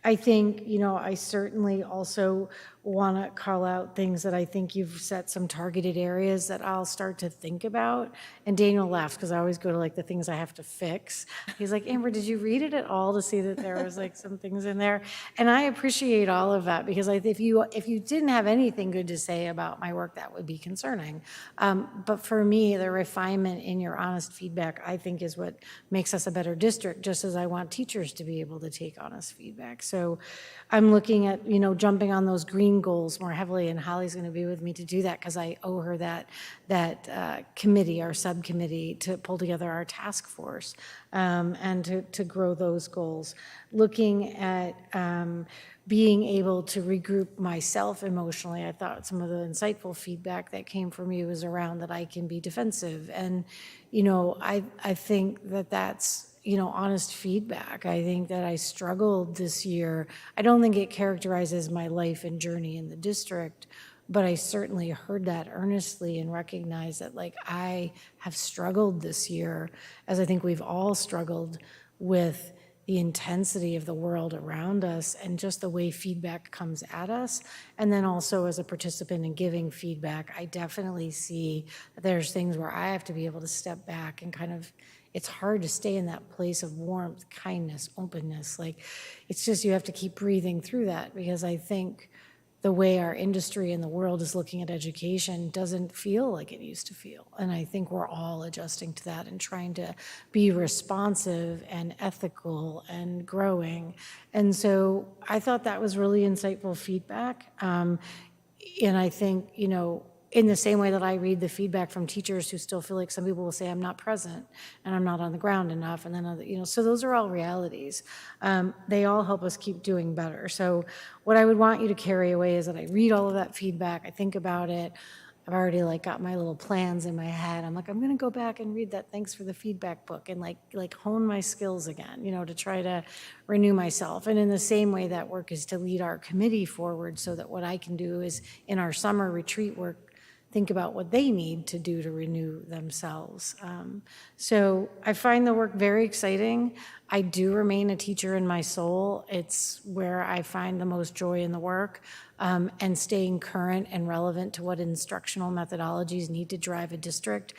Speaker 2: I think, I certainly also want to call out things that I think you've set some targeted areas that I'll start to think about. And Daniel laughs because I always go to like the things I have to fix. He's like, Amber, did you read it at all to see that there was like some things in there? And I appreciate all of that because if you didn't have anything good to say about my work, that would be concerning. But for me, the refinement in your honest feedback, I think, is what makes us a better district, just as I want teachers to be able to take honest feedback. So I'm looking at, jumping on those green goals more heavily, and Holly's going to be with me to do that because I owe her that committee, our subcommittee, to pull together our task force and to grow those goals. Looking at being able to regroup myself emotionally, I thought some of the insightful feedback that came from you was around that I can be defensive. And, I think that that's, honest feedback. I think that I struggled this year. I don't think it characterizes my life and journey in the district, but I certainly heard that earnestly and recognized that like I have struggled this year, as I think we've all struggled with the intensity of the world around us and just the way feedback comes at us. And then also as a participant in giving feedback, I definitely see that there's things where I have to be able to step back and kind of, it's hard to stay in that place of warmth, kindness, openness. Like, it's just, you have to keep breathing through that because I think the way our industry and the world is looking at education doesn't feel like it used to feel. And I think we're all adjusting to that and trying to be responsive and ethical and growing. And so I thought that was really insightful feedback. And I think, in the same way that I read the feedback from teachers who still feel like some people will say I'm not present and I'm not on the ground enough, and then other, so those are all realities. They all help us keep doing better. So what I would want you to carry away is that I read all of that feedback, I think about it. I've already got my little plans in my head. I'm I'm gonna go back and read that thanks for the feedback book and hone my skills again, to try to renew myself. And in the same way, that work is to lead our committee forward so that what I can do is in our summer retreat work, think about what they need to do to renew themselves. So I find the work very exciting. I do remain a teacher in my soul. It's where I find the most joy in the work, and staying current and relevant to what instructional methodologies need to drive a district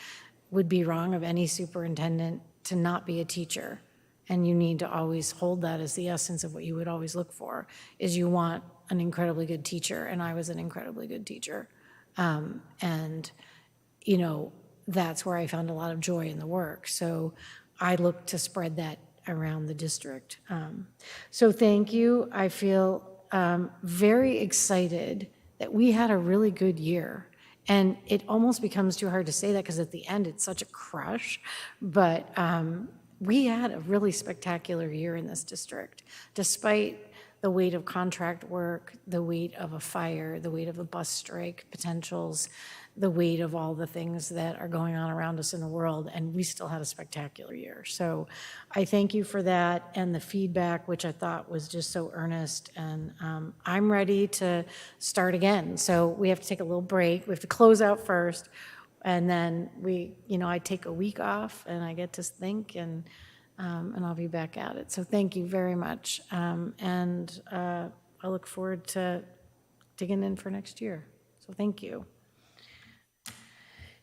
Speaker 2: would be wrong of any superintendent to not be a teacher. And you need to always hold that as the essence of what you would always look for, is you want an incredibly good teacher, and I was an incredibly good teacher. And, that's where I found a lot of joy in the work. So I look to spread that around the district. So thank you. I feel very excited that we had a really good year. And it almost becomes too hard to say that because at the end it's such a crush. But we had a really spectacular year in this district, despite the weight of contract work, the weight of a fire, the weight of a bus strike potentials, the weight of all the things that are going on around us in the world, and we still had a spectacular year. So I thank you for that and the feedback, which I thought was just so earnest, and I'm ready to start again. So we have to take a little break. We have to close out first, and then I take a week off, and I get to think, and I'll be back at it. So thank you very much. And I look forward to digging in for next year. So thank you.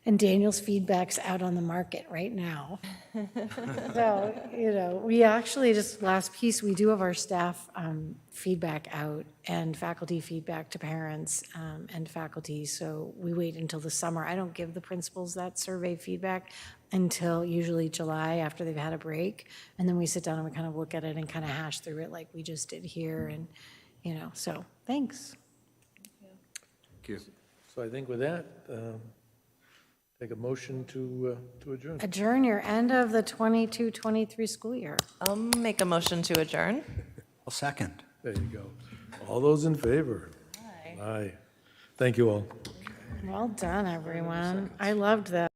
Speaker 2: And Daniel's feedback's out on the market right now. So, we actually, just last piece, we do have our staff feedback out and faculty feedback to parents and faculty. So we wait until the summer. I don't give the principals that survey feedback until usually July after they've had a break. And then we sit down and we kind of look at it and kind of hash through it like we just did here. And, so thanks.
Speaker 1: Thank you. So I think with that, take a motion to adjourn.
Speaker 2: Adjourn your end of the 22-23 school year.
Speaker 3: I'll make a motion to adjourn.
Speaker 8: I'll second.
Speaker 1: There you go. All those in favor? Aye. Aye. Thank you all.
Speaker 2: Well done, everyone. I loved that.